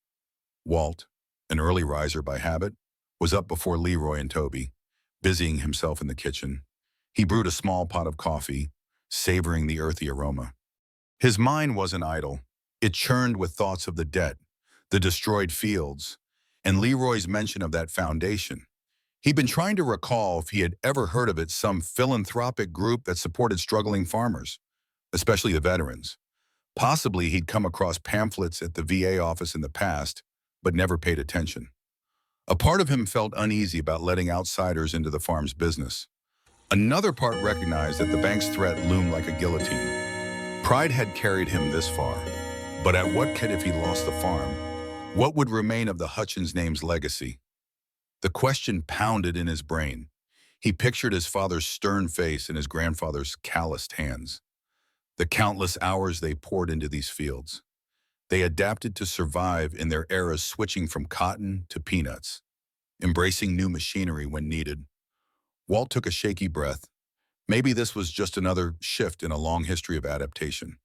Walt, an early riser by habit, was up before Leroy and Toby, busying himself in the kitchen. He brewed a small pot of coffee, savoring the earthy aroma. His mind wasn't idle. It churned with thoughts of the debt, the destroyed fields, and Leroy's mention of that foundation. He'd been trying to recall if he had ever heard of it, some philanthropic group that supported struggling farmers, especially the veterans. Possibly he'd come across pamphlets at the VA office in the past, but never paid attention. A part of him felt uneasy about letting outsiders into the farm's business. Another part recognized that the bank's threat loomed like a guillotine. Pride had carried him this far, but at what cost if he lost the farm? What would remain of the Hutchins name's legacy? The question pounded in his brain. He pictured his father's stern face and his grandfather's calloused hands. The countless hours they poured into these fields. They adapted to survive in their eras, switching from cotton to peanuts, embracing new machinery when needed. Walt took a shaky breath. Maybe this was just another shift in a long history of adaptation.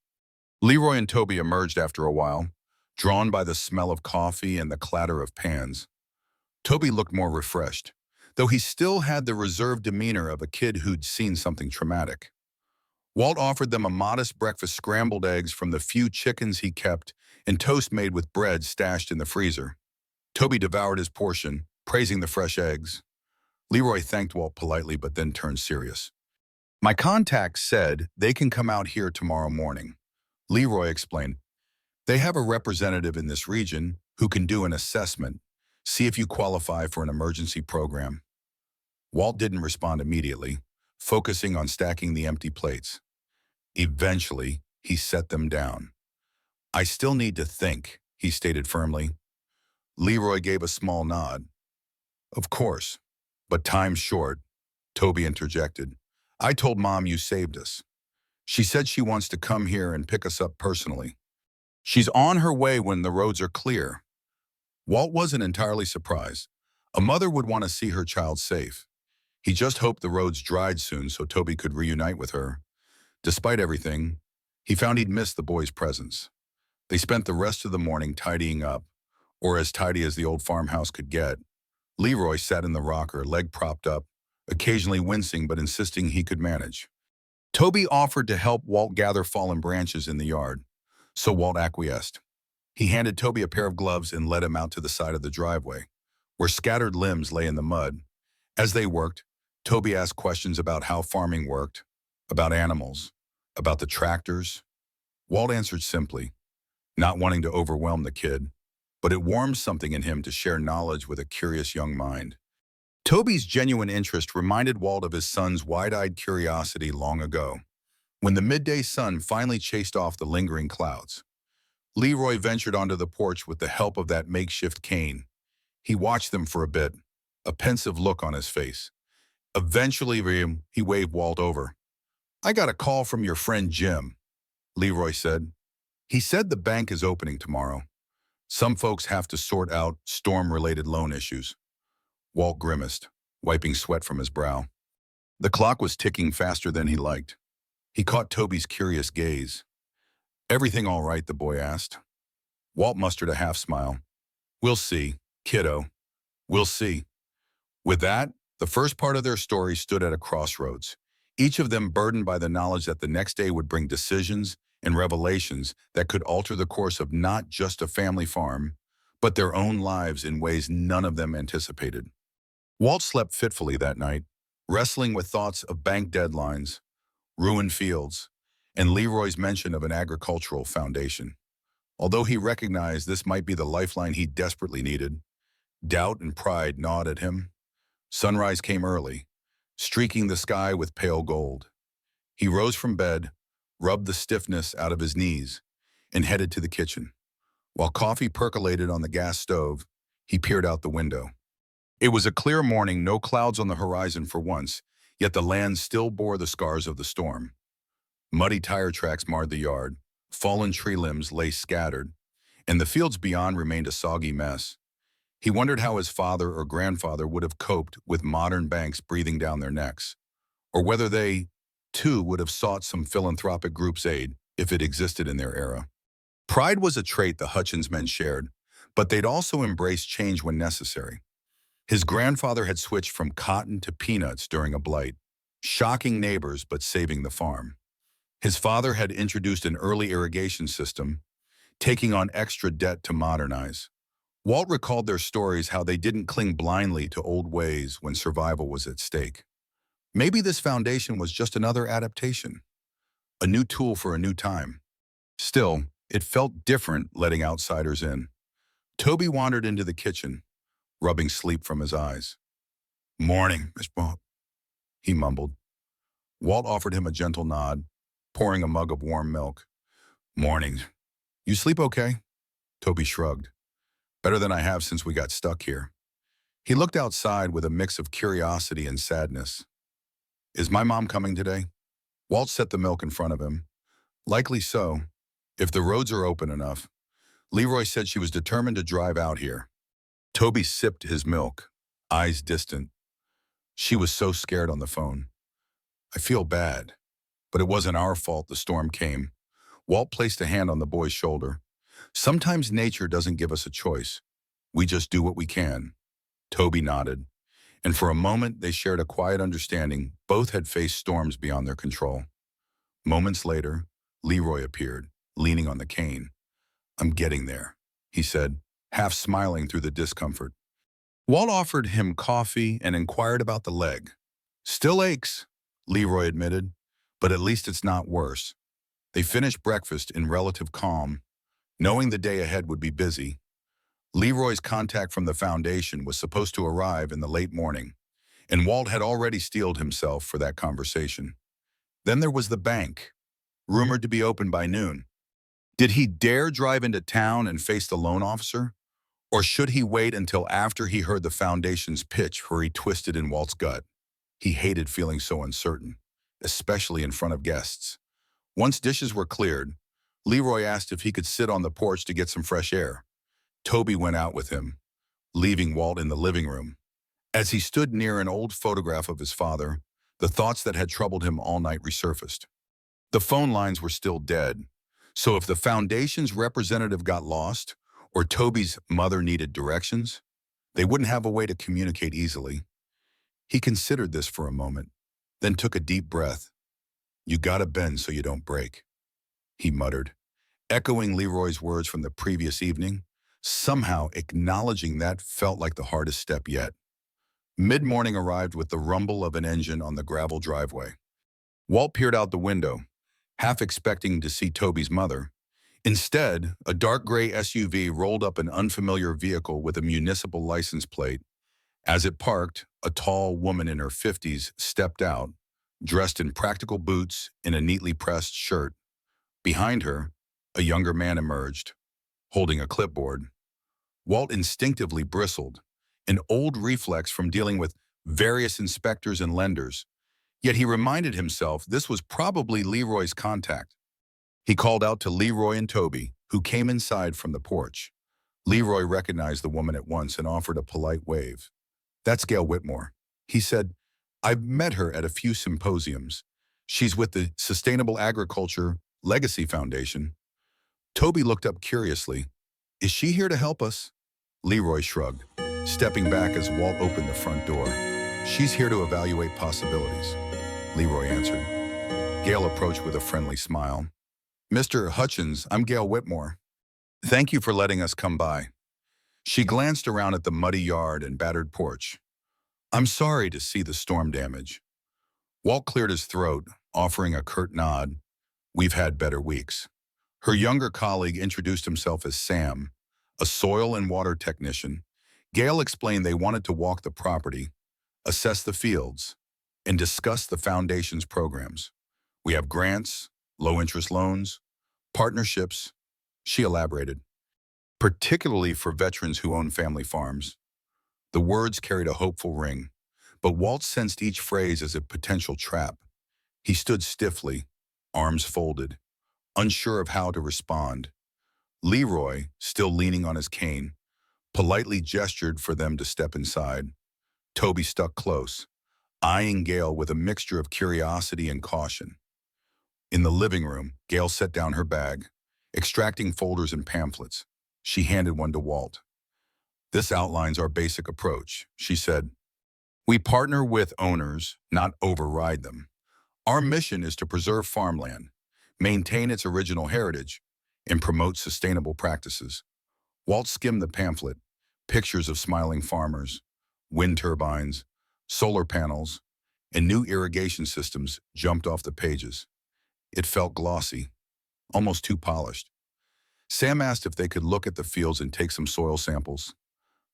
Leroy and Toby emerged after a while, drawn by the smell of coffee and the clatter of pans. Toby looked more refreshed, though he still had the reserved demeanor of a kid who'd seen something traumatic. Walt offered them a modest breakfast, scrambled eggs from the few chickens he kept and toast made with bread stashed in the freezer. Toby devoured his portion, praising the fresh eggs. Leroy thanked Walt politely but then turned serious. "My contact said they can come out here tomorrow morning," Leroy explained. "They have a representative in this region who can do an assessment, see if you qualify for an emergency program." Walt didn't respond immediately, focusing on stacking the empty plates. Eventually, he set them down. "I still need to think," he stated firmly. Leroy gave a small nod. "Of course, but time's short," Toby interjected. "I told Mom you saved us. She said she wants to come here and pick us up personally. She's on her way when the roads are clear." Walt wasn't entirely surprised. A mother would want to see her child safe. He just hoped the roads dried soon so Toby could reunite with her. Despite everything, he found he'd missed the boy's presence. They spent the rest of the morning tidying up, or as tidy as the old farmhouse could get. Leroy sat in the rocker, leg propped up, occasionally wincing but insisting he could manage. Toby offered to help Walt gather fallen branches in the yard, so Walt acquiesced. He handed Toby a pair of gloves and led him out to the side of the driveway, where scattered limbs lay in the mud. As they worked, Toby asked questions about how farming worked, about animals, about the tractors. Walt answered simply, not wanting to overwhelm the kid, but it warmed something in him to share knowledge with a curious young mind. Toby's genuine interest reminded Walt of his son's wide-eyed curiosity long ago, when the midday sun finally chased off the lingering clouds. Leroy ventured onto the porch with the help of that makeshift cane. He watched them for a bit, a pensive look on his face. Eventually, he waved Walt over. "I got a call from your friend Jim," Leroy said. "He said the bank is opening tomorrow. Some folks have to sort out storm-related loan issues." Walt grimaced, wiping sweat from his brow. The clock was ticking faster than he liked. He caught Toby's curious gaze. "Everything all right?" the boy asked. Walt mustered a half smile. "We'll see, kiddo. We'll see." With that, the first part of their story stood at a crossroads, each of them burdened by the knowledge that the next day would bring decisions and revelations that could alter the course of not just a family farm, but their own lives in ways none of them anticipated. Walt slept fitfully that night, wrestling with thoughts of bank deadlines, ruined fields, and Leroy's mention of an agricultural foundation. Although he recognized this might be the lifeline he desperately needed, doubt and pride gnawed at him. Sunrise came early, streaking the sky with pale gold. He rose from bed, rubbed the stiffness out of his knees, and headed to the kitchen. While coffee percolated on the gas stove, he peered out the window. It was a clear morning, no clouds on the horizon for once, yet the land still bore the scars of the storm. Muddy tire tracks marred the yard, fallen tree limbs lay scattered, and the fields beyond remained a soggy mess. He wondered how his father or grandfather would have coped with modern banks breathing down their necks, or whether they, too, would have sought some philanthropic group's aid if it existed in their era. Pride was a trait the Hutchins men shared, but they'd also embraced change when necessary. His grandfather had switched from cotton to peanuts during a blight, shocking neighbors but saving the farm. His father had introduced an early irrigation system, taking on extra debt to modernize. Walt recalled their stories how they didn't cling blindly to old ways when survival was at stake. Maybe this foundation was just another adaptation, a new tool for a new time. Still, it felt different letting outsiders in. Toby wandered into the kitchen, rubbing sleep from his eyes. "Morning, Miss Bob," he mumbled. Walt offered him a gentle nod, pouring a mug of warm milk. "Morning. You sleep okay?" Toby shrugged. "Better than I have since we got stuck here." He looked outside with a mix of curiosity and sadness. "Is my mom coming today?" Walt set the milk in front of him. "Likely so, if the roads are open enough. Leroy said she was determined to drive out here." Toby sipped his milk, eyes distant. "She was so scared on the phone. I feel bad, but it wasn't our fault the storm came." Walt placed a hand on the boy's shoulder. "Sometimes nature doesn't give us a choice. We just do what we can." Toby nodded, and for a moment they shared a quiet understanding both had faced storms beyond their control. Moments later, Leroy appeared, leaning on the cane. "I'm getting there," he said, half smiling through the discomfort. Walt offered him coffee and inquired about the leg. "Still aches," Leroy admitted, "but at least it's not worse." They finished breakfast in relative calm, knowing the day ahead would be busy. Leroy's contact from the foundation was supposed to arrive in the late morning, and Walt had already steeled himself for that conversation. Then there was the bank, rumored to be open by noon. Did he dare drive into town and face the loan officer? Or should he wait until after he heard the foundation's pitch where he twisted in Walt's gut? He hated feeling so uncertain, especially in front of guests. Once dishes were cleared, Leroy asked if he could sit on the porch to get some fresh air. Toby went out with him, leaving Walt in the living room. As he stood near an old photograph of his father, the thoughts that had troubled him all night resurfaced. The phone lines were still dead, so if the foundation's representative got lost, or Toby's mother needed directions, they wouldn't have a way to communicate easily. He considered this for a moment, then took a deep breath. "You gotta bend so you don't break," he muttered, echoing Leroy's words from the previous evening. Somehow, acknowledging that felt like the hardest step yet. Mid-morning arrived with the rumble of an engine on the gravel driveway. Walt peered out the window, half expecting to see Toby's mother. Instead, a dark gray SUV rolled up an unfamiliar vehicle with a municipal license plate. As it parked, a tall woman in her 50s stepped out, dressed in practical boots and a neatly pressed shirt. Behind her, a younger man emerged, holding a clipboard. Walt instinctively bristled, an old reflex from dealing with various inspectors and lenders. Yet he reminded himself this was probably Leroy's contact. He called out to Leroy and Toby, who came inside from the porch. Leroy recognized the woman at once and offered a polite wave. "That's Gail Whitmore," he said. "I've met her at a few symposiums. She's with the Sustainable Agriculture Legacy Foundation." Toby looked up curiously. "Is she here to help us?" Leroy shrugged, stepping back as Walt opened the front door. "She's here to evaluate possibilities," Leroy answered. Gail approached with a friendly smile. "Mr. Hutchins, I'm Gail Whitmore. Thank you for letting us come by." She glanced around at the muddy yard and battered porch. "I'm sorry to see the storm damage." Walt cleared his throat, offering a curt nod. "We've had better weeks." Her younger colleague introduced himself as Sam, a soil and water technician. Gail explained they wanted to walk the property, assess the fields, and discuss the foundation's programs. "We have grants, low-interest loans, partnerships," she elaborated, "particularly for veterans who own family farms." The words carried a hopeful ring, but Walt sensed each phrase as a potential trap. He stood stiffly, arms folded, unsure of how to respond. Leroy, still leaning on his cane, politely gestured for them to step inside. Toby stuck close, eyeing Gail with a mixture of curiosity and caution. In the living room, Gail set down her bag, extracting folders and pamphlets. She handed one to Walt. "This outlines our basic approach," she said. "We partner with owners, not override them. Our mission is to preserve farmland, maintain its original heritage, and promote sustainable practices." Walt skimmed the pamphlet. Pictures of smiling farmers, wind turbines, solar panels, and new irrigation systems jumped off the pages. It felt glossy, almost too polished. Sam asked if they could look at the fields and take some soil samples.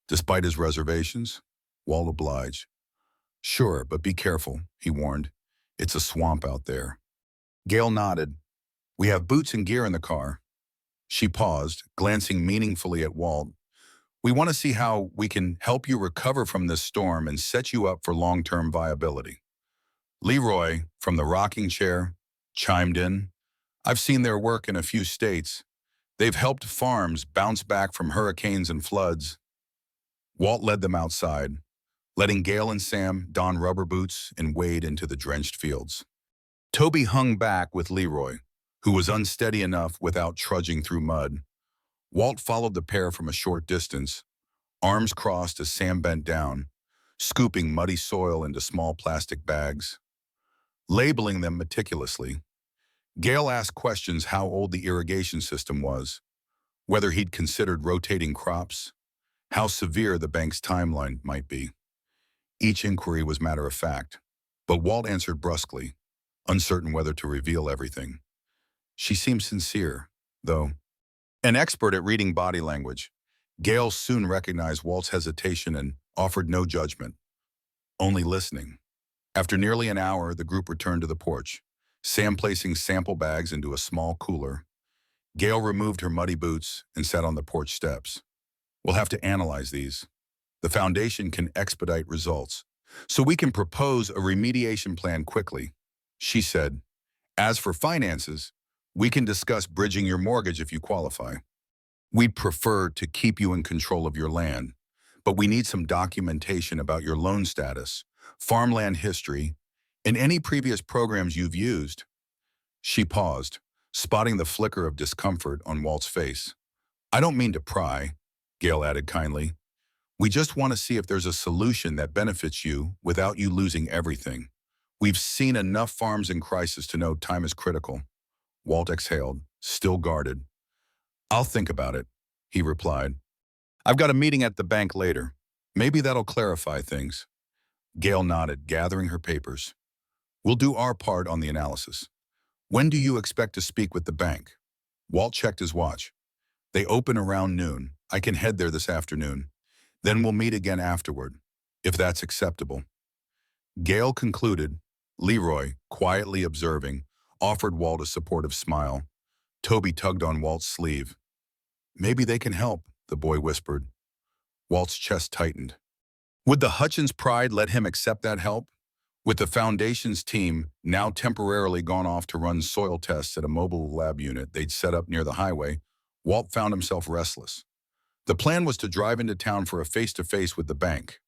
Despite his reservations, Walt obliged. "Sure, but be careful," he warned. "It's a swamp out there." Gail nodded. "We have boots and gear in the car." She paused, glancing meaningfully at Walt. "We want to see how we can help you recover from this storm and set you up for long-term viability." Leroy, from the rocking chair, chimed in. "I've seen their work in a few states. They've helped farms bounce back from hurricanes and floods." Walt led them outside, letting Gail and Sam don rubber boots and wade into the drenched fields. Toby hung back with Leroy, who was unsteady enough without trudging through mud. Walt followed the pair from a short distance, arms crossed as Sam bent down, scooping muddy soil into small plastic bags, labeling them meticulously. Gail asked questions: how old the irrigation system was, whether he'd considered rotating crops, how severe the bank's timeline might be. Each inquiry was matter of fact, but Walt answered brusquely, uncertain whether to reveal everything. She seemed sincere, though. An expert at reading body language, Gail soon recognized Walt's hesitation and offered no judgment, only listening. After nearly an hour, the group returned to the porch, Sam placing sample bags into a small cooler. Gail removed her muddy boots and sat on the porch steps. "We'll have to analyze these. The foundation can expedite results, so we can propose a remediation plan quickly," she said. "As for finances, we can discuss bridging your mortgage if you qualify. We'd prefer to keep you in control of your land, but we need some documentation about your loan status, farmland history, and any previous programs you've used." She paused, spotting the flicker of discomfort on Walt's face. I don't mean to pry, Gail added kindly. We just want to see if there's a solution that benefits you without you losing everything. We've seen enough farms in crisis to know time is critical. Walt exhaled, still guarded. I'll think about it, he replied. I've got a meeting at the bank later. Maybe that'll clarify things. Gail nodded, gathering her papers. We'll do our part on the analysis. When do you expect to speak with the bank? Walt checked his watch. They open around noon. I can head there this afternoon. Then we'll meet again afterward, if that's acceptable. Gail concluded. Leroy, quietly observing, offered Walt a supportive smile. Toby tugged on Walt's sleeve. Maybe they can help, the boy whispered. Walt's chest tightened. Would the Hutchins pride let him accept that help? With the Foundation's team now temporarily gone off to run soil tests at a mobile lab unit they'd set up near the highway, Walt found himself restless. The plan was to drive into town for a face-to-face with the bank.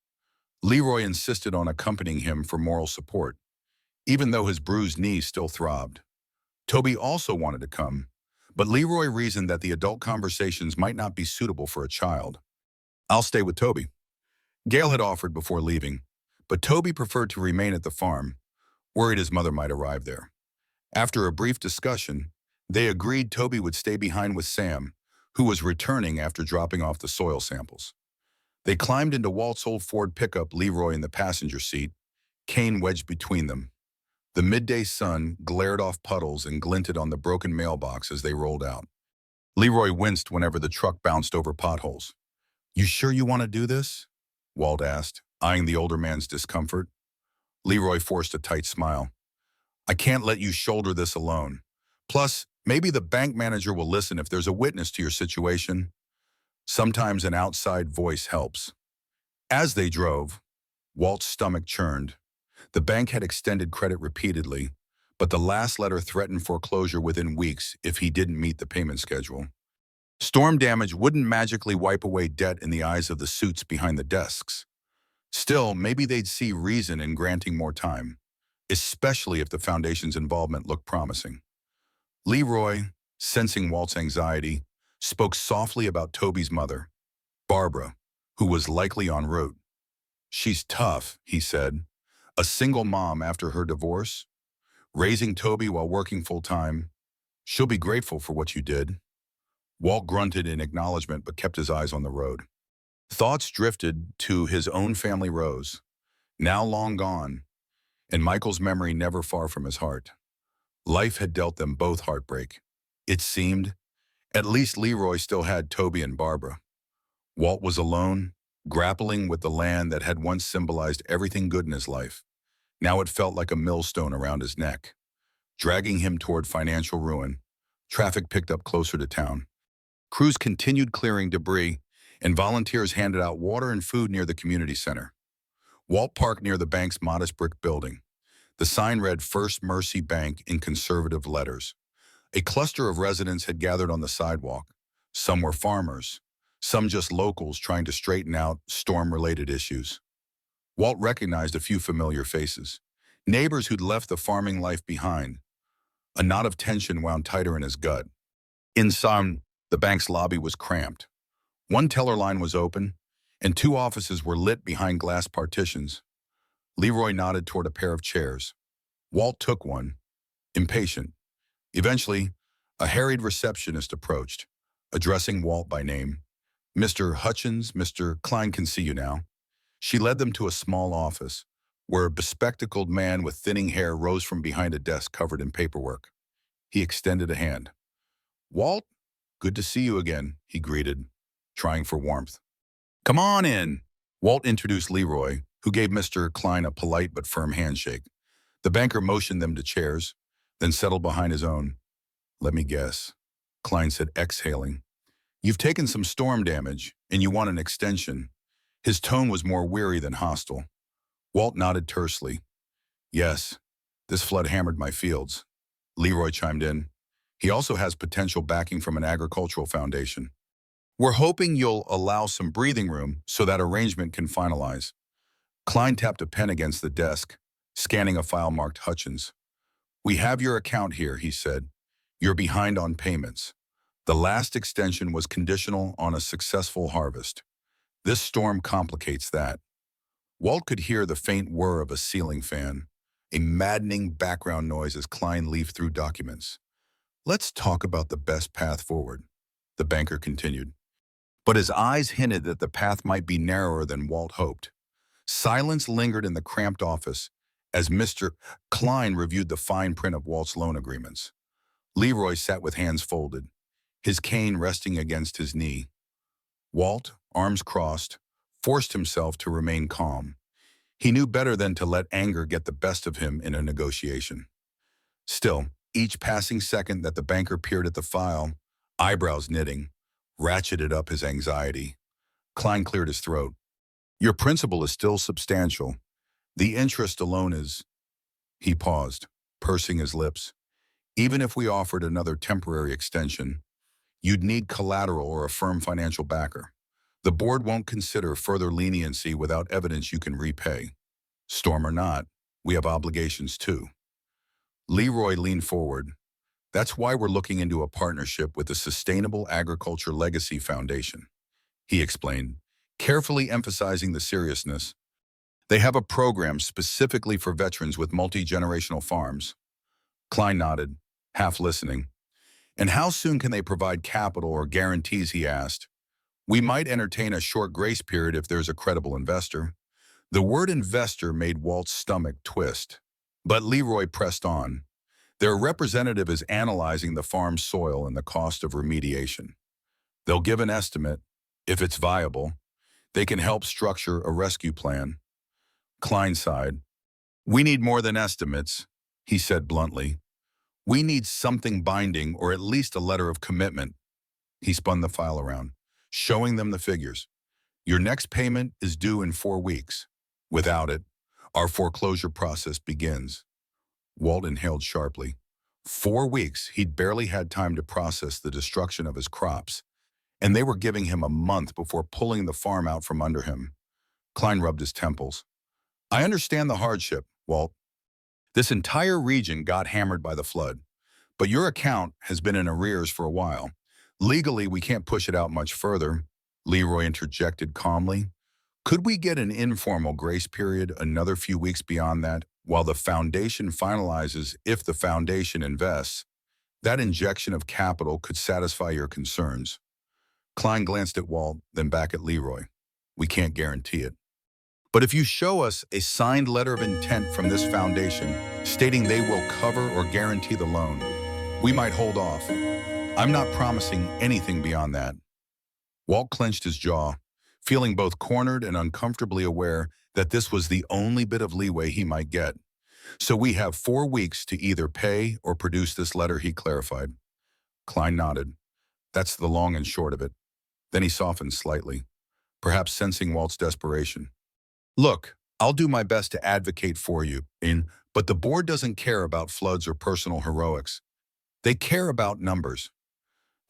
Leroy insisted on accompanying him for moral support, even though his bruised knee still throbbed. Toby also wanted to come, but Leroy reasoned that the adult conversations might not be suitable for a child. I'll stay with Toby, Gail had offered before leaving, but Toby preferred to remain at the farm, worried his mother might arrive there. After a brief discussion, they agreed Toby would stay behind with Sam, who was returning after dropping off the soil samples. They climbed into Walt's old Ford pickup, Leroy in the passenger seat, Kane wedged between them. The midday sun glared off puddles and glinted on the broken mailbox as they rolled out. Leroy winced whenever the truck bounced over potholes. You sure you want to do this? Walt asked, eyeing the older man's discomfort. Leroy forced a tight smile. I can't let you shoulder this alone. Plus, maybe the bank manager will listen if there's a witness to your situation. Sometimes an outside voice helps. As they drove, Walt's stomach churned. The bank had extended credit repeatedly, but the last letter threatened foreclosure within weeks if he didn't meet the payment schedule. Storm damage wouldn't magically wipe away debt in the eyes of the suits behind the desks. Still, maybe they'd see reason in granting more time, especially if the Foundation's involvement looked promising. Leroy, sensing Walt's anxiety, spoke softly about Toby's mother, Barbara, who was likely en route. She's tough, he said. A single mom after her divorce, raising Toby while working full-time. She'll be grateful for what you did. Walt grunted in acknowledgement but kept his eyes on the road. Thoughts drifted to his own family Rose, now long gone, and Michael's memory never far from his heart. Life had dealt them both heartbreak. It seemed. At least Leroy still had Toby and Barbara. Walt was alone, grappling with the land that had once symbolized everything good in his life. Now it felt like a millstone around his neck, dragging him toward financial ruin. Traffic picked up closer to town. Crews continued clearing debris, and volunteers handed out water and food near the community center. Walt parked near the bank's modest brick building. The sign read First Mercy Bank in conservative letters. A cluster of residents had gathered on the sidewalk. Some were farmers, some just locals trying to straighten out storm-related issues. Walt recognized a few familiar faces, neighbors who'd left the farming life behind. A knot of tension wound tighter in his gut. Inside, the bank's lobby was cramped. One teller line was open, and two offices were lit behind glass partitions. Leroy nodded toward a pair of chairs. Walt took one, impatient. Eventually, a harried receptionist approached, addressing Walt by name. Mr. Hutchins, Mr. Klein can see you now. She led them to a small office, where a bespectacled man with thinning hair rose from behind a desk covered in paperwork. He extended a hand. Walt, good to see you again, he greeted, trying for warmth. Come on in. Walt introduced Leroy, who gave Mr. Klein a polite but firm handshake. The banker motioned them to chairs, then settled behind his own. Let me guess, Klein said, exhaling. You've taken some storm damage, and you want an extension. His tone was more weary than hostile. Walt nodded tersely. Yes, this flood hammered my fields. Leroy chimed in. He also has potential backing from an agricultural foundation. We're hoping you'll allow some breathing room so that arrangement can finalize. Klein tapped a pen against the desk, scanning a file marked Hutchins. We have your account here, he said. You're behind on payments. The last extension was conditional on a successful harvest. This storm complicates that. Walt could hear the faint whir of a ceiling fan, a maddening background noise as Klein leafed through documents. Let's talk about the best path forward, the banker continued. But his eyes hinted that the path might be narrower than Walt hoped. Silence lingered in the cramped office as Mr. Klein reviewed the fine print of Walt's loan agreements. Leroy sat with hands folded, his cane resting against his knee. Walt, arms crossed, forced himself to remain calm. He knew better than to let anger get the best of him in a negotiation. Still, each passing second that the banker peered at the file, eyebrows knitting, ratcheted up his anxiety. Klein cleared his throat. Your principal is still substantial. The interest alone is... He paused, pursing his lips. Even if we offered another temporary extension, you'd need collateral or a firm financial backer. The board won't consider further leniency without evidence you can repay. Storm or not, we have obligations too. Leroy leaned forward. That's why we're looking into a partnership with the Sustainable Agriculture Legacy Foundation, he explained, carefully emphasizing the seriousness. They have a program specifically for veterans with multi-generational farms. Klein nodded, half listening. And how soon can they provide capital or guarantees, he asked. We might entertain a short grace period if there's a credible investor. The word investor made Walt's stomach twist. But Leroy pressed on. Their representative is analyzing the farm's soil and the cost of remediation. They'll give an estimate. If it's viable, they can help structure a rescue plan. Klein sighed. We need more than estimates, he said bluntly. We need something binding or at least a letter of commitment. He spun the file around, showing them the figures. Your next payment is due in 4 weeks. Without it, our foreclosure process begins. Walt inhaled sharply. 4 weeks, he'd barely had time to process the destruction of his crops, and they were giving him a month before pulling the farm out from under him. Klein rubbed his temples. I understand the hardship, Walt. This entire region got hammered by the flood, but your account has been in arrears for a while. Legally, we can't push it out much further, Leroy interjected calmly. Could we get an informal grace period another few weeks beyond that, while the foundation finalizes if the foundation invests? That injection of capital could satisfy your concerns. Klein glanced at Walt, then back at Leroy. We can't guarantee it. But if you show us a signed letter of intent from this foundation stating they will cover or guarantee the loan, we might hold off. I'm not promising anything beyond that. Walt clenched his jaw, feeling both cornered and uncomfortably aware that this was the only bit of leeway he might get. So we have 4 weeks to either pay or produce this letter, he clarified. Klein nodded. That's the long and short of it. Then he softened slightly, perhaps sensing Walt's desperation. Look, I'll do my best to advocate for you, but the board doesn't care about floods or personal heroics. They care about numbers.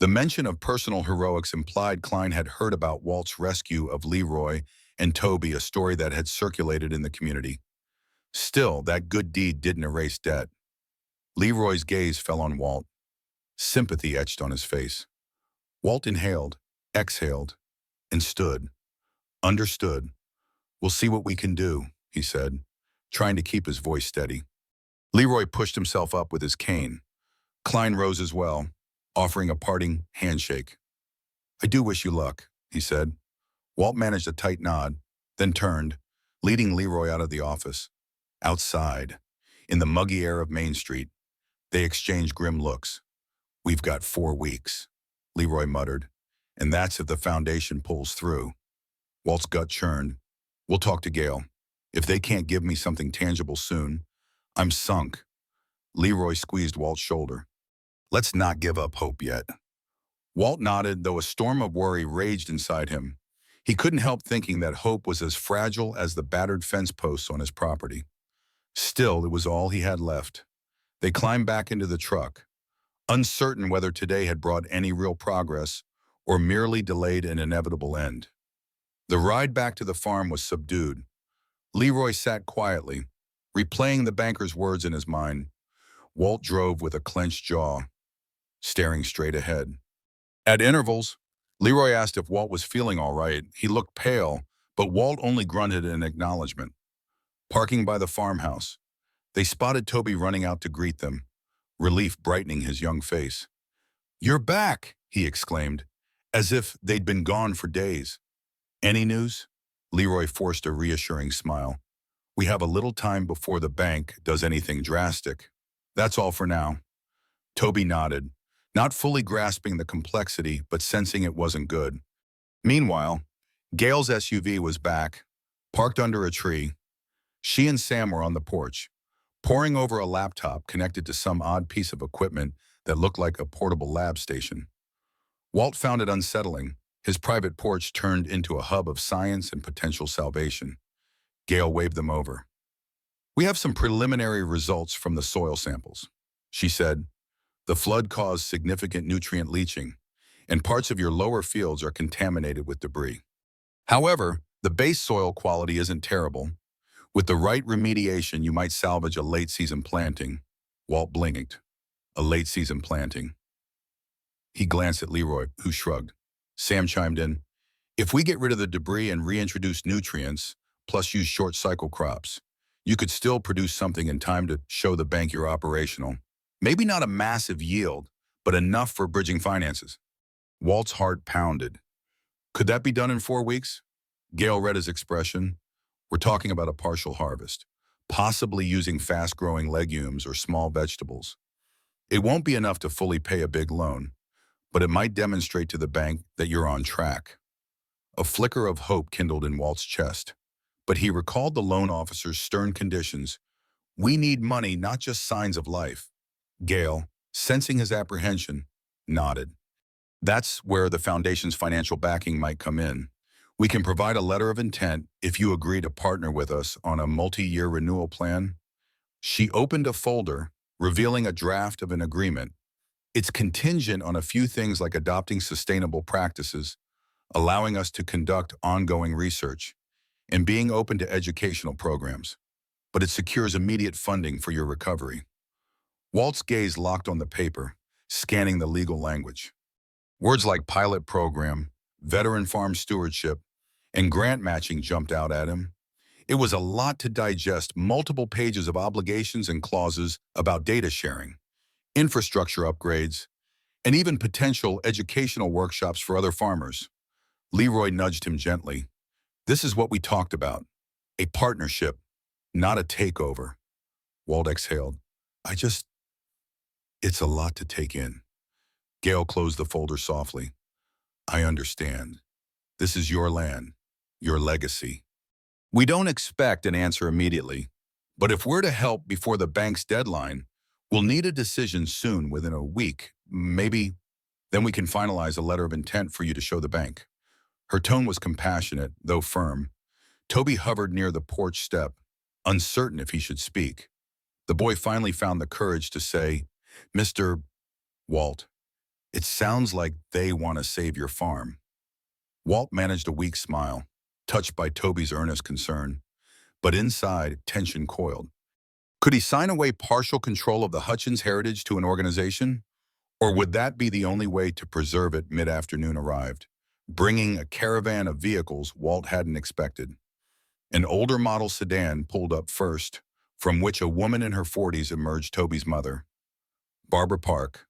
The mention of personal heroics implied Klein had heard about Walt's rescue of Leroy and Toby, a story that had circulated in the community. Still, that good deed didn't erase debt. Leroy's gaze fell on Walt. Sympathy etched on his face. Walt inhaled, exhaled, and stood. Understood. We'll see what we can do, he said, trying to keep his voice steady. Leroy pushed himself up with his cane. Klein rose as well, offering a parting handshake. I do wish you luck, he said. Walt managed a tight nod, then turned, leading Leroy out of the office. Outside, in the muggy air of Main Street, they exchanged grim looks. We've got 4 weeks, Leroy muttered, and that's if the foundation pulls through. Walt's gut churned. We'll talk to Gail. If they can't give me something tangible soon, I'm sunk. Leroy squeezed Walt's shoulder. Let's not give up hope yet. Walt nodded, though a storm of worry raged inside him. He couldn't help thinking that hope was as fragile as the battered fence posts on his property. Still, it was all he had left. They climbed back into the truck, uncertain whether today had brought any real progress or merely delayed an inevitable end. The ride back to the farm was subdued. Leroy sat quietly, replaying the banker's words in his mind. Walt drove with a clenched jaw, staring straight ahead. At intervals, Leroy asked if Walt was feeling all right. He looked pale, but Walt only grunted in acknowledgement. Parking by the farmhouse, they spotted Toby running out to greet them, relief brightening his young face. "You're back," he exclaimed, as if they'd been gone for days. "Any news?" Leroy forced a reassuring smile. "We have a little time before the bank does anything drastic. That's all for now." Toby nodded, not fully grasping the complexity but sensing it wasn't good. Meanwhile, Gail's SUV was back, parked under a tree. She and Sam were on the porch, poring over a laptop connected to some odd piece of equipment that looked like a portable lab station. Walt found it unsettling. His private porch turned into a hub of science and potential salvation. Gail waved them over. "We have some preliminary results from the soil samples," she said. "The flood caused significant nutrient leaching, and parts of your lower fields are contaminated with debris. However, the base soil quality isn't terrible. With the right remediation, you might salvage a late-season planting." Walt blinked. "A late-season planting?" He glanced at Leroy, who shrugged. Sam chimed in. "If we get rid of the debris and reintroduce nutrients, plus use short-cycle crops, you could still produce something in time to show the bank you're operational. Maybe not a massive yield, but enough for bridging finances." Walt's heart pounded. "Could that be done in 4 weeks?" Gail read his expression. "We're talking about a partial harvest, possibly using fast-growing legumes or small vegetables. It won't be enough to fully pay a big loan, but it might demonstrate to the bank that you're on track." A flicker of hope kindled in Walt's chest, but he recalled the loan officer's stern conditions. "We need money, not just signs of life." Gail, sensing his apprehension, nodded. "That's where the foundation's financial backing might come in. We can provide a letter of intent if you agree to partner with us on a multi-year renewal plan." She opened a folder, revealing a draft of an agreement. "It's contingent on a few things like adopting sustainable practices, allowing us to conduct ongoing research, and being open to educational programs. But it secures immediate funding for your recovery." Walt's gaze locked on the paper, scanning the legal language. Words like pilot program, veteran farm stewardship, and grant matching jumped out at him. It was a lot to digest, multiple pages of obligations and clauses about data sharing, infrastructure upgrades, and even potential educational workshops for other farmers. Leroy nudged him gently. "This is what we talked about. A partnership, not a takeover." Walt exhaled. It's a lot to take in." Gail closed the folder softly. "I understand. This is your land, your legacy. We don't expect an answer immediately, but if we're to help before the bank's deadline, we'll need a decision soon, within a week, maybe. Then we can finalize a letter of intent for you to show the bank." Her tone was compassionate, though firm. Toby hovered near the porch step, uncertain if he should speak. The boy finally found the courage to say, "Mr. Walt, it sounds like they want to save your farm." Walt managed a weak smile, touched by Toby's earnest concern, but inside, tension coiled. Could he sign away partial control of the Hutchins heritage to an organization? Or would that be the only way to preserve it? Mid-afternoon arrived, bringing a caravan of vehicles Walt hadn't expected. An older model sedan pulled up first, from which a woman in her 40s emerged, Toby's mother, Barbara Park.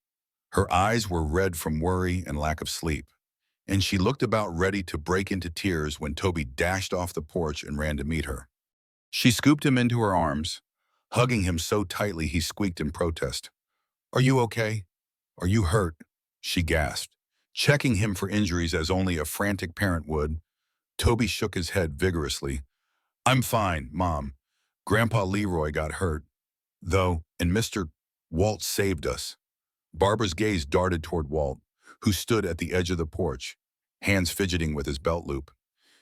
Her eyes were red from worry and lack of sleep, and she looked about ready to break into tears when Toby dashed off the porch and ran to meet her. She scooped him into her arms, hugging him so tightly he squeaked in protest. "Are you okay? Are you hurt?" she gasped, checking him for injuries as only a frantic parent would. Toby shook his head vigorously. "I'm fine, Mom. Grandpa Leroy got hurt, though, and Mr. Walt saved us." Barbara's gaze darted toward Walt, who stood at the edge of the porch, hands fidgeting with his belt loop.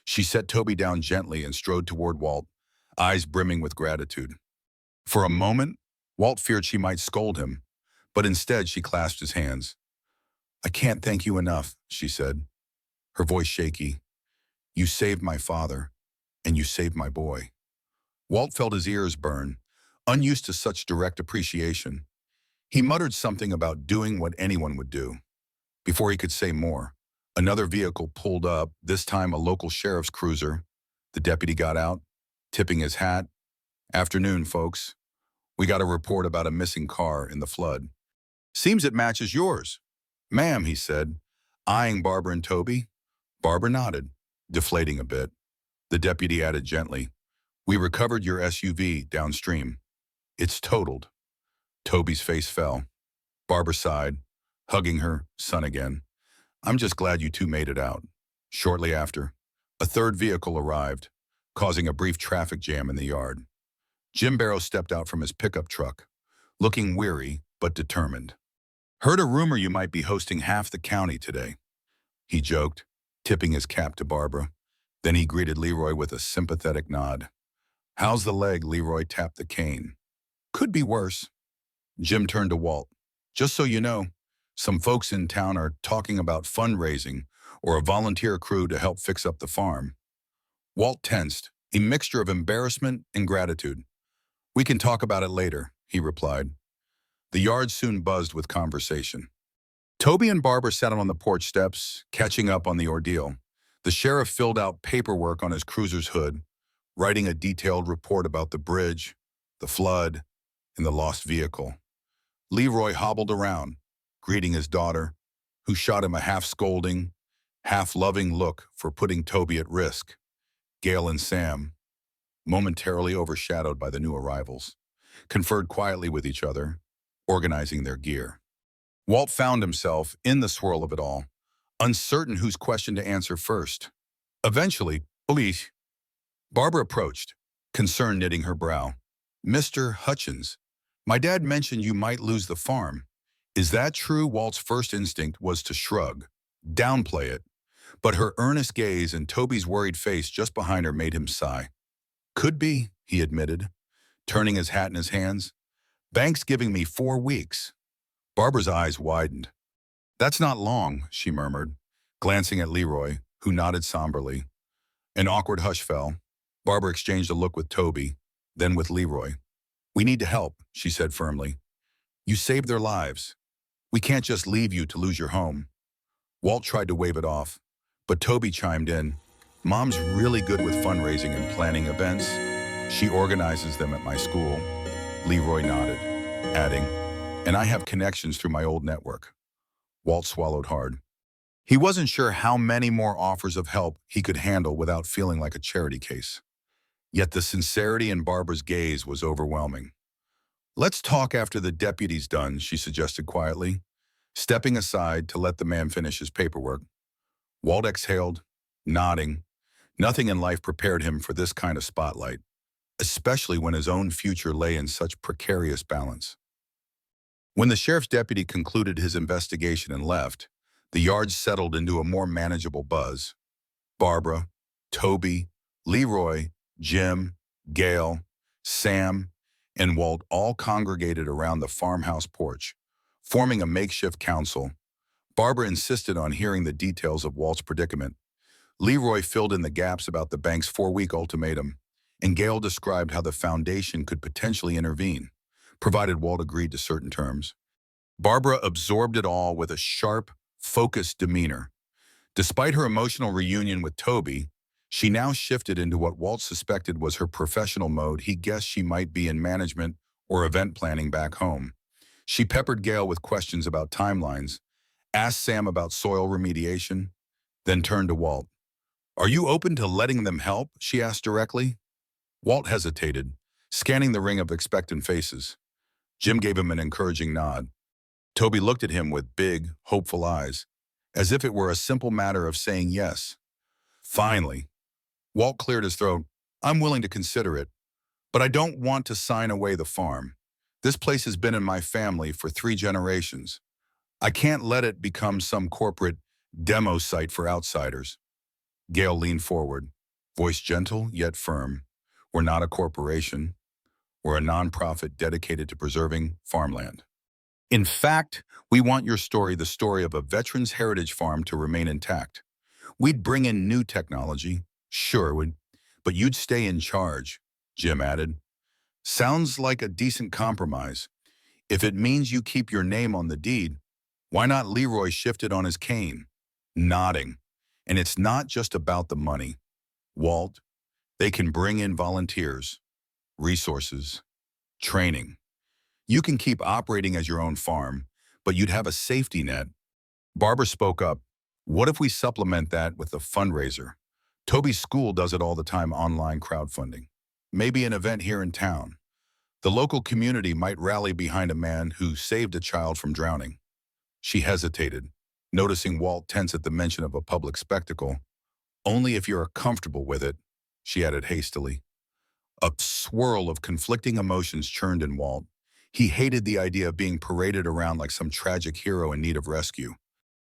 She set Toby down gently and strode toward Walt, eyes brimming with gratitude. For a moment, Walt feared she might scold him, but instead she clasped his hands. "I can't thank you enough," she said, her voice shaky. "You saved my father, and you saved my boy." Walt felt his ears burn, unused to such direct appreciation. He muttered something about doing what anyone would do. Before he could say more, another vehicle pulled up, this time a local sheriff's cruiser. The deputy got out, tipping his hat. "Afternoon, folks. We got a report about a missing car in the flood. Seems it matches yours." "Ma'am," he said, eyeing Barbara and Toby. Barbara nodded, deflating a bit. The deputy added gently, "We recovered your SUV downstream. It's totaled." Toby's face fell. Barbara sighed, hugging her son again. "I'm just glad you two made it out." Shortly after, a third vehicle arrived, causing a brief traffic jam in the yard. Jim Barrow stepped out from his pickup truck, looking weary but determined. "Heard a rumor you might be hosting half the county today," he joked, tipping his cap to Barbara. Then he greeted Leroy with a sympathetic nod. "How's the leg?" Leroy tapped the cane. "Could be worse." Jim turned to Walt. "Just so you know, some folks in town are talking about fundraising or a volunteer crew to help fix up the farm." Walt tensed, a mixture of embarrassment and gratitude. "We can talk about it later," he replied. The yard soon buzzed with conversation. Toby and Barbara sat on the porch steps, catching up on the ordeal. The sheriff filled out paperwork on his cruiser's hood, writing a detailed report about the bridge, the flood, and the lost vehicle. Leroy hobbled around, greeting his daughter, who shot him a half-scolding, half-loving look for putting Toby at risk. Gail and Sam, momentarily overshadowed by the new arrivals, conferred quietly with each other, organizing their gear. Walt found himself in the swirl of it all, uncertain whose question to answer first. Eventually, "Police." Barbara approached, concern knitting her brow. "Mr. Hutchins, my dad mentioned you might lose the farm. Is that true?" Walt's first instinct was to shrug, downplay it, but her earnest gaze and Toby's worried face just behind her made him sigh. "Could be," he admitted, turning his hat in his hands. "Bank's giving me 4 weeks." Barbara's eyes widened. "That's not long," she murmured, glancing at Leroy, who nodded somberly. An awkward hush fell. Barbara exchanged a look with Toby, then with Leroy. "We need to help," she said firmly. "You saved their lives. We can't just leave you to lose your home." Walt tried to wave it off, but Toby chimed in. "Mom's really good with fundraising and planning events. She organizes them at my school." Leroy nodded, adding, "And I have connections through my old network." Walt swallowed hard. He wasn't sure how many more offers of help he could handle without feeling like a charity case. Yet the sincerity in Barbara's gaze was overwhelming. "Let's talk after the deputy's done," she suggested quietly, stepping aside to let the man finish his paperwork. Walt exhaled, nodding. Nothing in life prepared him for this kind of spotlight, especially when his own future lay in such precarious balance. When the sheriff's deputy concluded his investigation and left, the yard settled into a more manageable buzz. Barbara, Toby, Leroy, Jim, Gail, Sam, and Walt all congregated around the farmhouse porch, forming a makeshift council. Barbara insisted on hearing the details of Walt's predicament. Leroy filled in the gaps about the bank's 4-week ultimatum, and Gail described how the foundation could potentially intervene, provided Walt agreed to certain terms. Barbara absorbed it all with a sharp, focused demeanor. Despite her emotional reunion with Toby, she now shifted into what Walt suspected was her professional mode. He guessed she might be in management or event planning back home. She peppered Gail with questions about timelines, asked Sam about soil remediation, then turned to Walt. "Are you open to letting them help?" she asked directly. Walt hesitated, scanning the ring of expectant faces. Jim gave him an encouraging nod. Toby looked at him with big, hopeful eyes, as if it were a simple matter of saying yes. Finally, Walt cleared his throat. "I'm willing to consider it, but I don't want to sign away the farm. This place has been in my family for 3 generations. I can't let it become some corporate demo site for outsiders." Gail leaned forward, voice gentle yet firm. "We're not a corporation. We're a nonprofit dedicated to preserving farmland. In fact, we want your story, the story of a veteran's heritage farm, to remain intact. We'd bring in new technology, sure, but you'd stay in charge," Jim added. "Sounds like a decent compromise. If it means you keep your name on the deed, Why not Leroy shifted on his cane, nodding. And it's not just about the money. Walt, they can bring in volunteers, resources, training. You can keep operating as your own farm, but you'd have a safety net. Barbara spoke up. What if we supplement that with a fundraiser? Toby's school does it all the time, online crowdfunding. Maybe an event here in town. The local community might rally behind a man who saved a child from drowning. She hesitated, noticing Walt tense at the mention of a public spectacle. Only if you're comfortable with it, she added hastily. A swirl of conflicting emotions churned in Walt. He hated the idea of being paraded around like some tragic hero in need of rescue.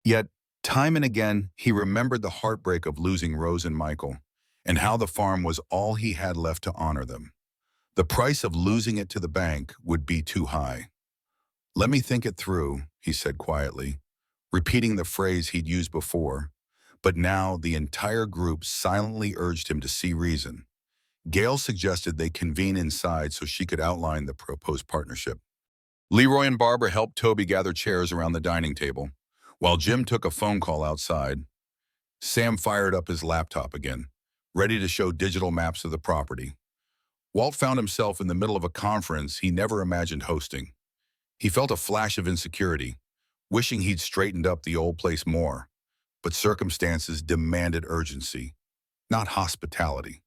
Yet, time and again, he remembered the heartbreak of losing Rose and Michael, and how the farm was all he had left to honor them. The price of losing it to the bank would be too high. Let me think it through, he said quietly, repeating the phrase he'd used before. But now the entire group silently urged him to see reason. Gail suggested they convene inside so she could outline the proposed partnership. Leroy and Barbara helped Toby gather chairs around the dining table, while Jim took a phone call outside. Sam fired up his laptop again, ready to show digital maps of the property. Walt found himself in the middle of a conference he never imagined hosting. He felt a flash of insecurity, wishing he'd straightened up the old place more. But circumstances demanded urgency, not hospitality.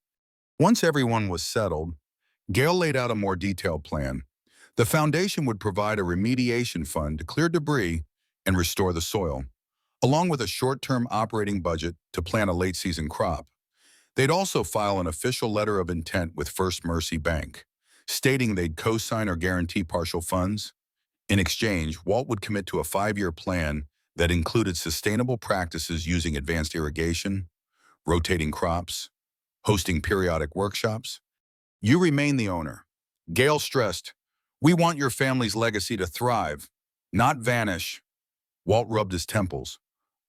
Once everyone was settled, Gail laid out a more detailed plan. The foundation would provide a remediation fund to clear debris and restore the soil, along with a short-term operating budget to plant a late-season crop. They'd also file an official letter of intent with First Mercy Bank, stating they'd co-sign or guarantee partial funds. In exchange, Walt would commit to a 5-year plan that included sustainable practices using advanced irrigation, rotating crops, hosting periodic workshops. You remain the owner. Gail stressed, we want your family's legacy to thrive, not vanish. Walt rubbed his temples,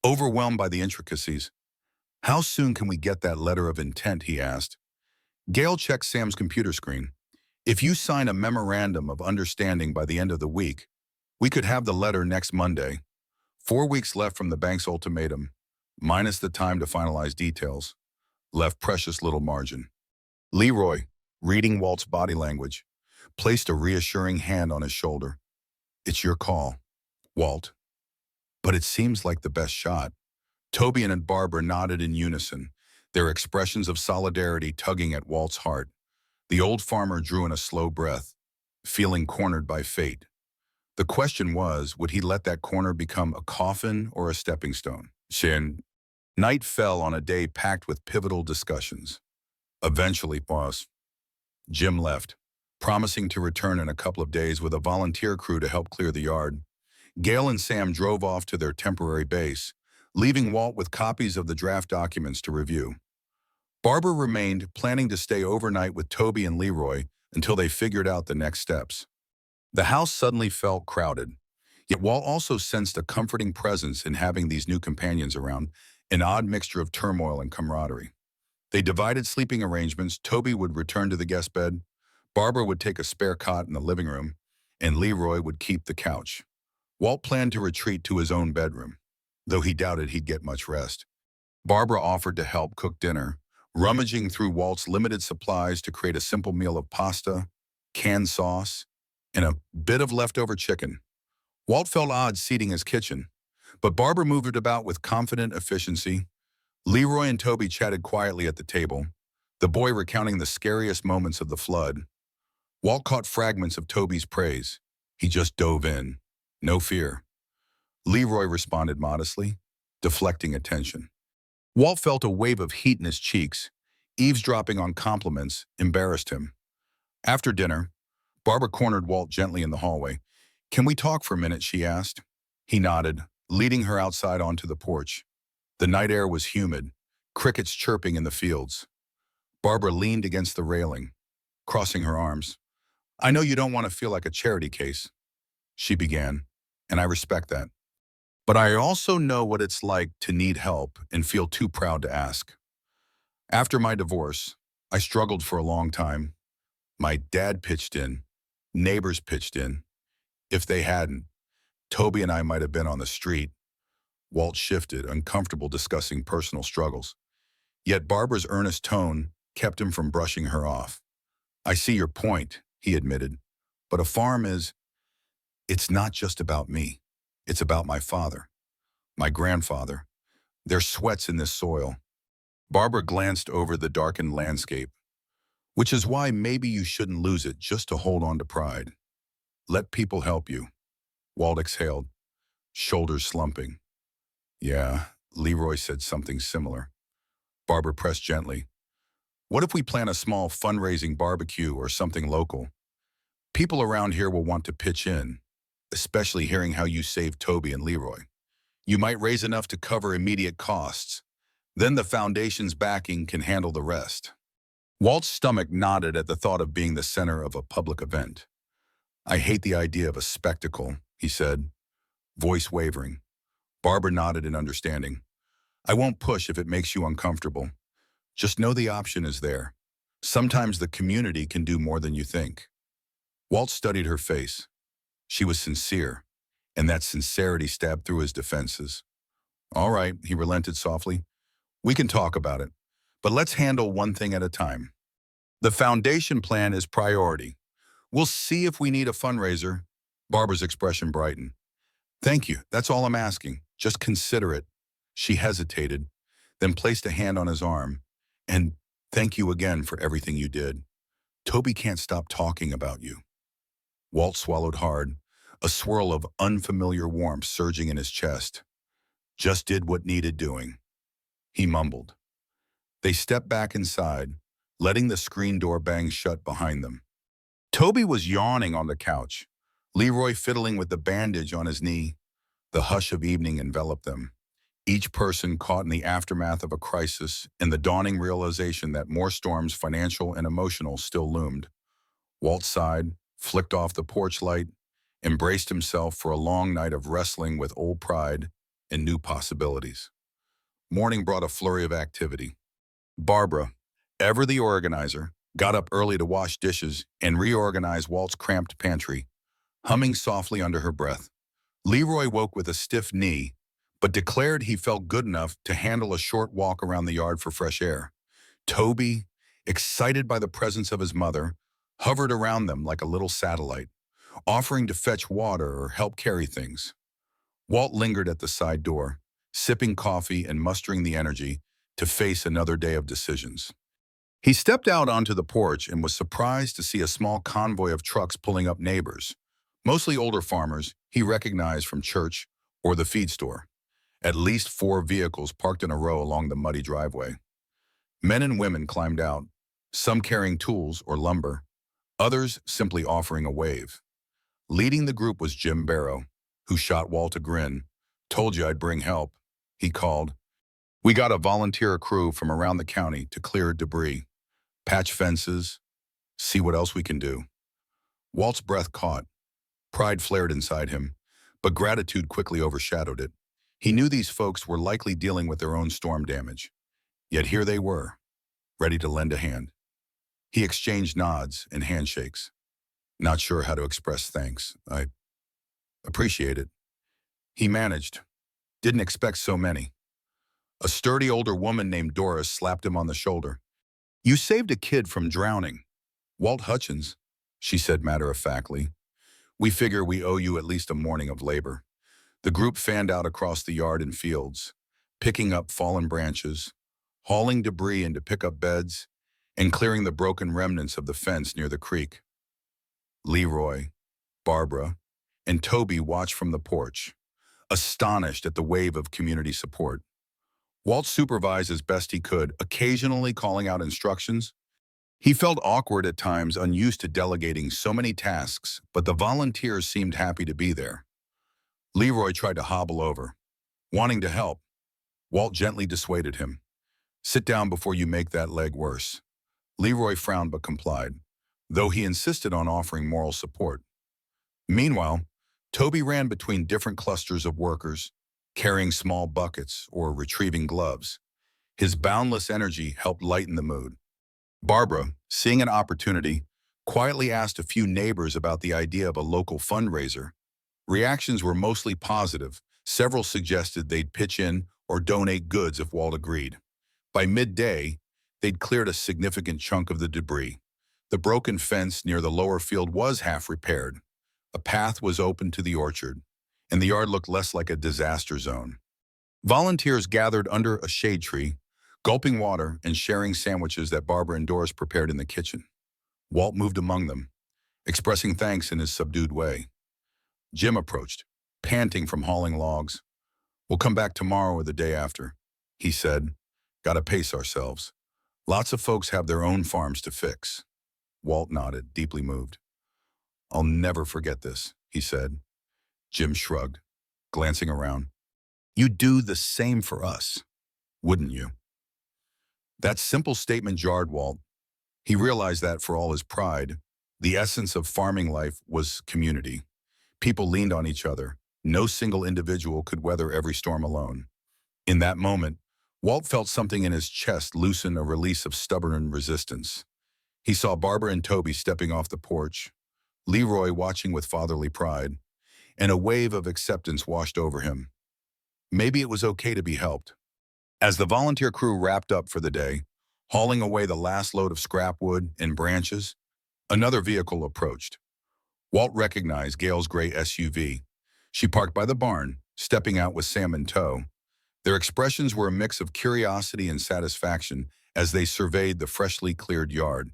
overwhelmed by the intricacies. How soon can we get that letter of intent, he asked. Gail checked Sam's computer screen. If you sign a memorandum of understanding by the end of the week, we could have the letter next Monday. 4 weeks left from the bank's ultimatum, minus the time to finalize details. Left precious little margin. Leroy, reading Walt's body language, placed a reassuring hand on his shoulder. It's your call, Walt. But it seems like the best shot. Toby and Barbara nodded in unison, their expressions of solidarity tugging at Walt's heart. The old farmer drew in a slow breath, feeling cornered by fate. The question was, would he let that corner become a coffin or a stepping stone? Night fell on a day packed with pivotal discussions. Eventually, Jim left, promising to return in a couple of days with a volunteer crew to help clear the yard. Gail and Sam drove off to their temporary base, leaving Walt with copies of the draft documents to review. Barbara remained, planning to stay overnight with Toby and Leroy until they figured out the next steps. The house suddenly felt crowded, yet Walt also sensed a comforting presence in having these new companions around, an odd mixture of turmoil and camaraderie. They divided sleeping arrangements. Toby would return to the guest bed, Barbara would take a spare cot in the living room, and Leroy would keep the couch. Walt planned to retreat to his own bedroom, though he doubted he'd get much rest. Barbara offered to help cook dinner, rummaging through Walt's limited supplies to create a simple meal of pasta, canned sauce, and a bit of leftover chicken. Walt felt odd seating his kitchen, but Barbara moved it about with confident efficiency. Leroy and Toby chatted quietly at the table, the boy recounting the scariest moments of the flood. Walt caught fragments of Toby's praise. He just dove in. No fear. Leroy responded modestly, deflecting attention. Walt felt a wave of heat in his cheeks. Eavesdropping on compliments embarrassed him. After dinner, Barbara cornered Walt gently in the hallway. Can we talk for a minute, she asked. He nodded, leading her outside onto the porch. The night air was humid, crickets chirping in the fields. Barbara leaned against the railing, crossing her arms. I know you don't want to feel like a charity case, she began, and I respect that. But I also know what it's like to need help and feel too proud to ask. After my divorce, I struggled for a long time. My dad pitched in, neighbors pitched in. If they hadn't, Toby and I might have been on the street. Walt shifted, uncomfortable discussing personal struggles. Yet Barbara's earnest tone kept him from brushing her off. I see your point, he admitted. But a farm it's not just about me. It's about my father, my grandfather. There's sweats in this soil. Barbara glanced over the darkened landscape, which is why maybe you shouldn't lose it just to hold on to pride. Let people help you. Walt exhaled, shoulders slumping. Yeah, Leroy said something similar. Barbara pressed gently. What if we plan a small fundraising barbecue or something local? People around here will want to pitch in, especially hearing how you saved Toby and Leroy. You might raise enough to cover immediate costs. Then the foundation's backing can handle the rest. Walt's stomach knotted at the thought of being the center of a public event. I hate the idea of a spectacle, he said, voice wavering. Barbara nodded in understanding. I won't push if it makes you uncomfortable. Just know the option is there. Sometimes the community can do more than you think. Walt studied her face. She was sincere, and that sincerity stabbed through his defenses. All right, he relented softly. We can talk about it, but let's handle one thing at a time. The foundation plan is priority. We'll see if we need a fundraiser. Barbara's expression brightened. Thank you, that's all I'm asking. Just consider it. She hesitated, then placed a hand on his arm. And thank you again for everything you did. Toby can't stop talking about you. Walt swallowed hard, a swirl of unfamiliar warmth surging in his chest. Just did what needed doing, he mumbled. They stepped back inside, letting the screen door bang shut behind them. Toby was yawning on the couch, Leroy fiddling with the bandage on his knee. The hush of evening enveloped them, each person caught in the aftermath of a crisis and the dawning realization that more storms, financial and emotional, still loomed. Walt sighed, flicked off the porch light, embraced himself for a long night of wrestling with old pride and new possibilities. Morning brought a flurry of activity. Barbara, ever the organizer, got up early to wash dishes and reorganize Walt's cramped pantry, humming softly under her breath. Leroy woke with a stiff knee, but declared he felt good enough to handle a short walk around the yard for fresh air. Toby, excited by the presence of his mother, hovered around them like a little satellite, offering to fetch water or help carry things. Walt lingered at the side door, sipping coffee and mustering the energy to face another day of decisions. He stepped out onto the porch and was surprised to see a small convoy of trucks pulling up neighbors, mostly older farmers he recognized from church or the feed store. At least 4 vehicles parked in a row along the muddy driveway. Men and women climbed out, some carrying tools or lumber, others simply offering a wave. Leading the group was Jim Barrow, who shot Walt a grin. Told you I'd bring help, he called. We got a volunteer crew from around the county to clear debris, patch fences, see what else we can do. Walt's breath caught. Pride flared inside him, but gratitude quickly overshadowed it. He knew these folks were likely dealing with their own storm damage. Yet here they were, ready to lend a hand. He exchanged nods and handshakes. Not sure how to express thanks. I appreciate it. He managed. Didn't expect so many. A sturdy older woman named Doris slapped him on the shoulder. You saved a kid from drowning. Walt Hutchins, she said matter-of-factly. We figure we owe you at least a morning of labor. The group fanned out across the yard and fields, picking up fallen branches, hauling debris into pickup beds, and clearing the broken remnants of the fence near the creek. Leroy, Barbara, and Toby watched from the porch, astonished at the wave of community support. Walt supervised as best he could, occasionally calling out instructions. He felt awkward at times, unused to delegating so many tasks, but the volunteers seemed happy to be there. Leroy tried to hobble over, wanting to help. Walt gently dissuaded him. Sit down before you make that leg worse. Leroy frowned but complied, though he insisted on offering moral support. Meanwhile, Toby ran between different clusters of workers, carrying small buckets or retrieving gloves. His boundless energy helped lighten the mood. Barbara, seeing an opportunity, quietly asked a few neighbors about the idea of a local fundraiser. Reactions were mostly positive. Several suggested they'd pitch in or donate goods if Walt agreed. By midday, they'd cleared a significant chunk of the debris. The broken fence near the lower field was half repaired. A path was open to the orchard, and the yard looked less like a disaster zone. Volunteers gathered under a shade tree, gulping water and sharing sandwiches that Barbara and Doris prepared in the kitchen. Walt moved among them, expressing thanks in his subdued way. Jim approached, panting from hauling logs. "We'll come back tomorrow or the day after," he said. "Gotta pace ourselves. Lots of folks have their own farms to fix." Walt nodded, deeply moved. "I'll never forget this," he said. Jim shrugged, glancing around. "You'd do the same for us, wouldn't you?" That simple statement jarred Walt. He realized that, for all his pride, the essence of farming life was community. People leaned on each other. No single individual could weather every storm alone. In that moment, Walt felt something in his chest loosen, a release of stubborn resistance. He saw Barbara and Toby stepping off the porch, Leroy watching with fatherly pride, and a wave of acceptance washed over him. Maybe it was okay to be helped. As the volunteer crew wrapped up for the day, hauling away the last load of scrap wood and branches, another vehicle approached. Walt recognized Gail's gray SUV. She parked by the barn, stepping out with Sam in tow. Their expressions were a mix of curiosity and satisfaction as they surveyed the freshly cleared yard.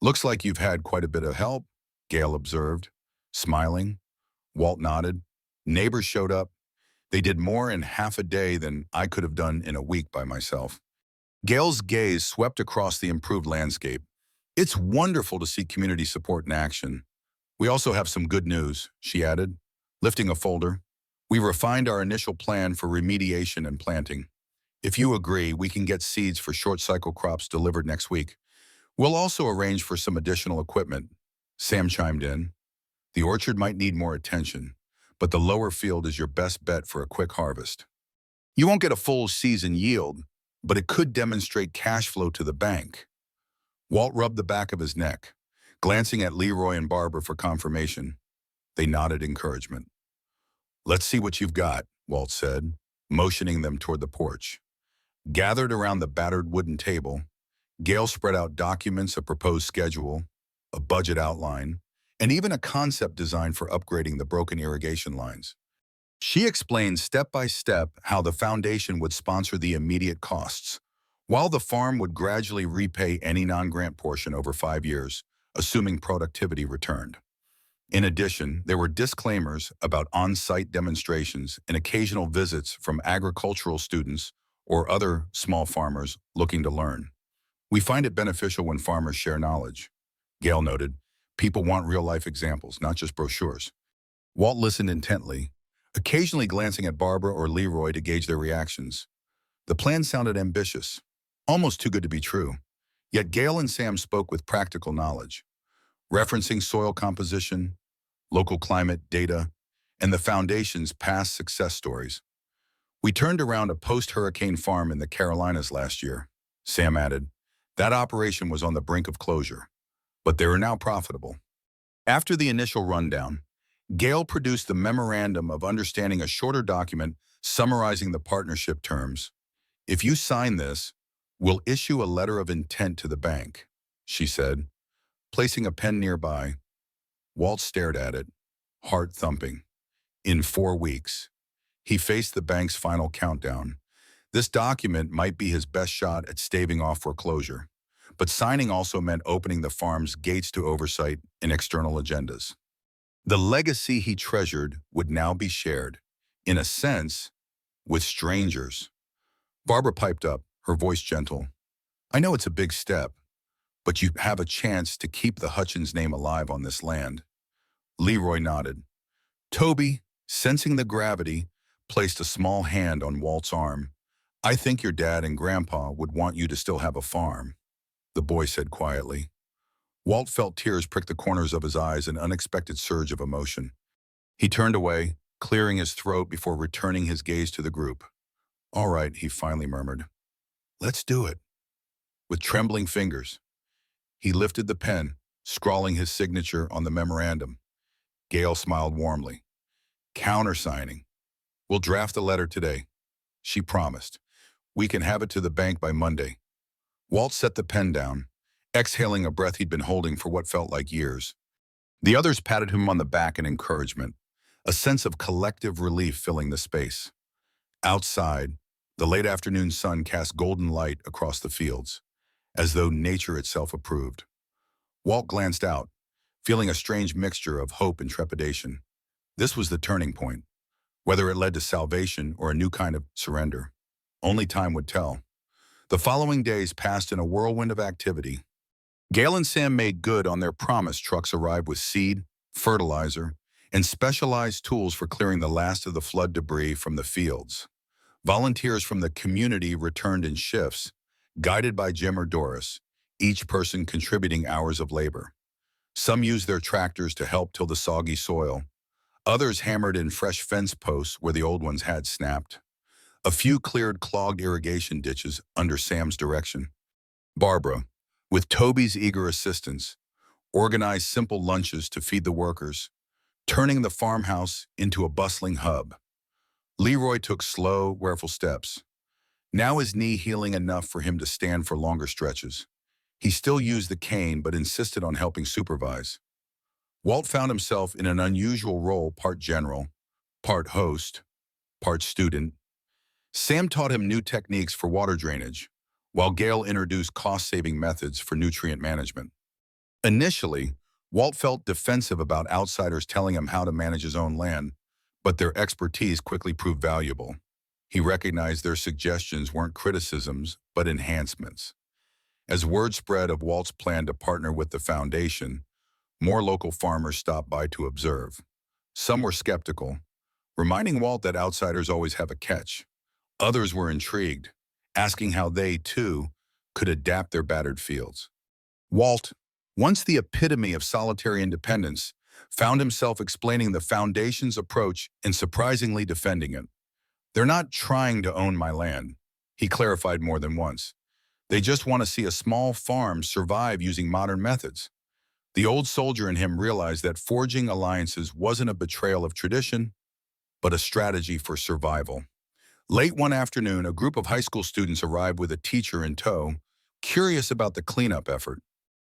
"Looks like you've had quite a bit of help," Gail observed, smiling. Walt nodded. "Neighbors showed up. They did more in half a day than I could have done in a week by myself." Gail's gaze swept across the improved landscape. "It's wonderful to see community support in action. We also have some good news," she added, lifting a folder. "We refined our initial plan for remediation and planting. If you agree, we can get seeds for short-cycle crops delivered next week. We'll also arrange for some additional equipment." Sam chimed in. "The orchard might need more attention, but the lower field is your best bet for a quick harvest. You won't get a full season yield, but it could demonstrate cash flow to the bank." Walt rubbed the back of his neck, glancing at Leroy and Barbara for confirmation. They nodded encouragement. "Let's see what you've got," Walt said, motioning them toward the porch. Gathered around the battered wooden table, Gail spread out documents, a proposed schedule, a budget outline, and even a concept design for upgrading the broken irrigation lines. She explained step by step how the foundation would sponsor the immediate costs, while the farm would gradually repay any non-grant portion over 5 years, assuming productivity returned. In addition, there were disclaimers about on-site demonstrations and occasional visits from agricultural students or other small farmers looking to learn. "We find it beneficial when farmers share knowledge," Gail noted. "People want real-life examples, not just brochures." Walt listened intently, occasionally glancing at Barbara or Leroy to gauge their reactions. The plan sounded ambitious, almost too good to be true. Yet Gail and Sam spoke with practical knowledge, referencing soil composition, local climate data, and the foundation's past success stories. "We turned around a post-hurricane farm in the Carolinas last year," Sam added. "That operation was on the brink of closure, but they are now profitable." After the initial rundown, Gail produced the Memorandum of Understanding, a shorter document summarizing the partnership terms. "If you sign this, we'll issue a letter of intent to the bank," she said, placing a pen nearby. Walt stared at it, heart thumping. In 4 weeks, he faced the bank's final countdown. This document might be his best shot at staving off foreclosure, but signing also meant opening the farm's gates to oversight and external agendas. The legacy he treasured would now be shared, in a sense, with strangers. Barbara piped up, her voice gentle. "I know it's a big step, but you have a chance to keep the Hutchins name alive on this land." Leroy nodded. Toby, sensing the gravity, placed a small hand on Walt's arm. "I think your dad and Grandpa would want you to still have a farm," the boy said quietly. Walt felt tears prick the corners of his eyes, an unexpected surge of emotion. He turned away, clearing his throat before returning his gaze to the group. "All right," he finally murmured. "Let's do it." With trembling fingers, he lifted the pen, scrawling his signature on the memorandum. Gail smiled warmly. Countersigning. We'll draft the letter today. She promised. We can have it to the bank by Monday. Walt set the pen down, exhaling a breath he'd been holding for what felt like years. The others patted him on the back in encouragement, a sense of collective relief filling the space. Outside, the late afternoon sun cast golden light across the fields, as though nature itself approved. Walt glanced out, feeling a strange mixture of hope and trepidation. This was the turning point. Whether it led to salvation or a new kind of surrender, only time would tell. The following days passed in a whirlwind of activity. Gail and Sam made good on their promise. Trucks arrived with seed, fertilizer, and specialized tools for clearing the last of the flood debris from the fields. Volunteers from the community returned in shifts, guided by Jim or Doris, each person contributing hours of labor. Some used their tractors to help till the soggy soil. Others hammered in fresh fence posts where the old ones had snapped. A few cleared clogged irrigation ditches under Sam's direction. Barbara, with Toby's eager assistance, organized simple lunches to feed the workers, turning the farmhouse into a bustling hub. Leroy took slow, careful steps, now his knee healing enough for him to stand for longer stretches. He still used the cane but insisted on helping supervise. Walt found himself in an unusual role, part general, part host, part student. Sam taught him new techniques for water drainage, while Gail introduced cost-saving methods for nutrient management. Initially, Walt felt defensive about outsiders telling him how to manage his own land, but their expertise quickly proved valuable. He recognized their suggestions weren't criticisms, but enhancements. As word spread of Walt's plan to partner with the foundation, more local farmers stopped by to observe. Some were skeptical, reminding Walt that outsiders always have a catch. Others were intrigued, asking how they, too, could adapt their battered fields. Walt, once the epitome of solitary independence, found himself explaining the foundation's approach and surprisingly defending it. "They're not trying to own my land," he clarified more than once. "They just want to see a small farm survive using modern methods." The old soldier in him realized that forging alliances wasn't a betrayal of tradition, but a strategy for survival. Late one afternoon, a group of high school students arrived with a teacher in tow, curious about the cleanup effort.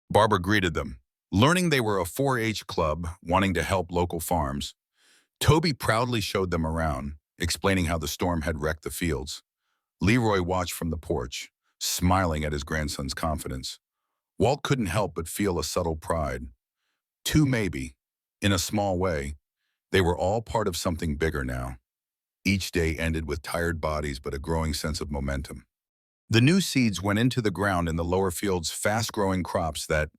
Barbara greeted them, learning they were a 4-H club wanting to help local farms. Toby proudly showed them around, explaining how the storm had wrecked the fields. Leroy watched from the porch, smiling at his grandson's confidence. Walt couldn't help but feel a subtle pride. Two maybe, in a small way, they were all part of something bigger now. Each day ended with tired bodies but a growing sense of momentum. The new seeds went into the ground in the lower fields, fast-growing crops that,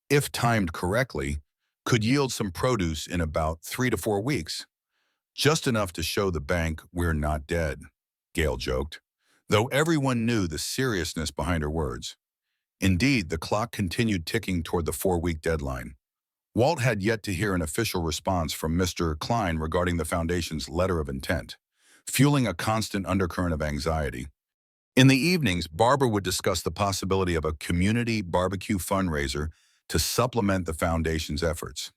if timed correctly, could yield some produce in about 3 to 4 weeks. "Just enough to show the bank we're not dead," Gail joked, though everyone knew the seriousness behind her words. Indeed, the clock continued ticking toward the 4-week deadline. Walt had yet to hear an official response from Mr. Klein regarding the foundation's letter of intent, fueling a constant undercurrent of anxiety. In the evenings, Barbara would discuss the possibility of a community barbecue fundraiser to supplement the foundation's efforts.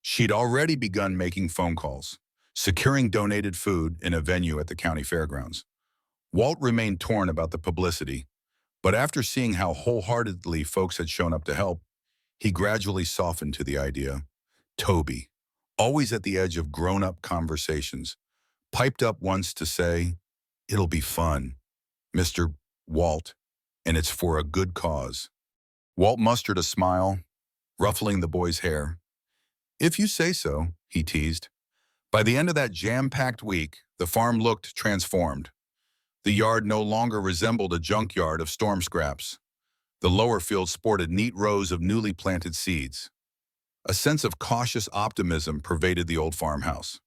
She'd already begun making phone calls, securing donated food in a venue at the county fairgrounds. Walt remained torn about the publicity, but after seeing how wholeheartedly folks had shown up to help, he gradually softened to the idea. Toby, always at the edge of grown-up conversations, piped up once to say, "It'll be fun, Mr. Walt, and it's for a good cause." Walt mustered a smile, ruffling the boy's hair. "If you say so," he teased. By the end of that jam-packed week, the farm looked transformed. The yard no longer resembled a junkyard of storm scraps. The lower field sported neat rows of newly planted seeds. A sense of cautious optimism pervaded the old farmhouse.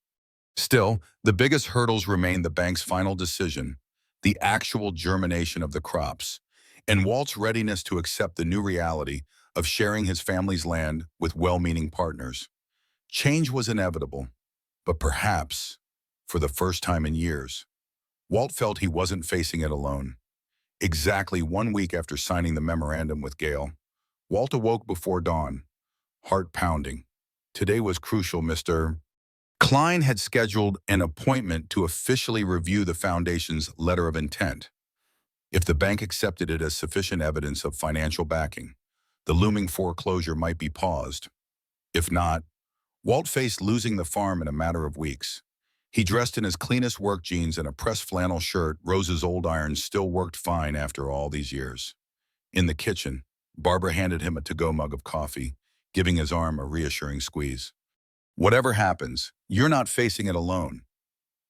Still, the biggest hurdles remained the bank's final decision, the actual germination of the crops, and Walt's readiness to accept the new reality of sharing his family's land with well-meaning partners. Change was inevitable, but perhaps, for the first time in years, Walt felt he wasn't facing it alone. Exactly 1 week after signing the memorandum with Gail, Walt awoke before dawn, heart pounding. Today was crucial, Mr. Klein had scheduled an appointment to officially review the foundation's letter of intent. If the bank accepted it as sufficient evidence of financial backing, the looming foreclosure might be paused. If not, Walt faced losing the farm in a matter of weeks. He dressed in his cleanest work jeans and a pressed flannel shirt. Rose's old iron still worked fine after all these years. In the kitchen, Barbara handed him a to-go mug of coffee, giving his arm a reassuring squeeze. "Whatever happens, you're not facing it alone,"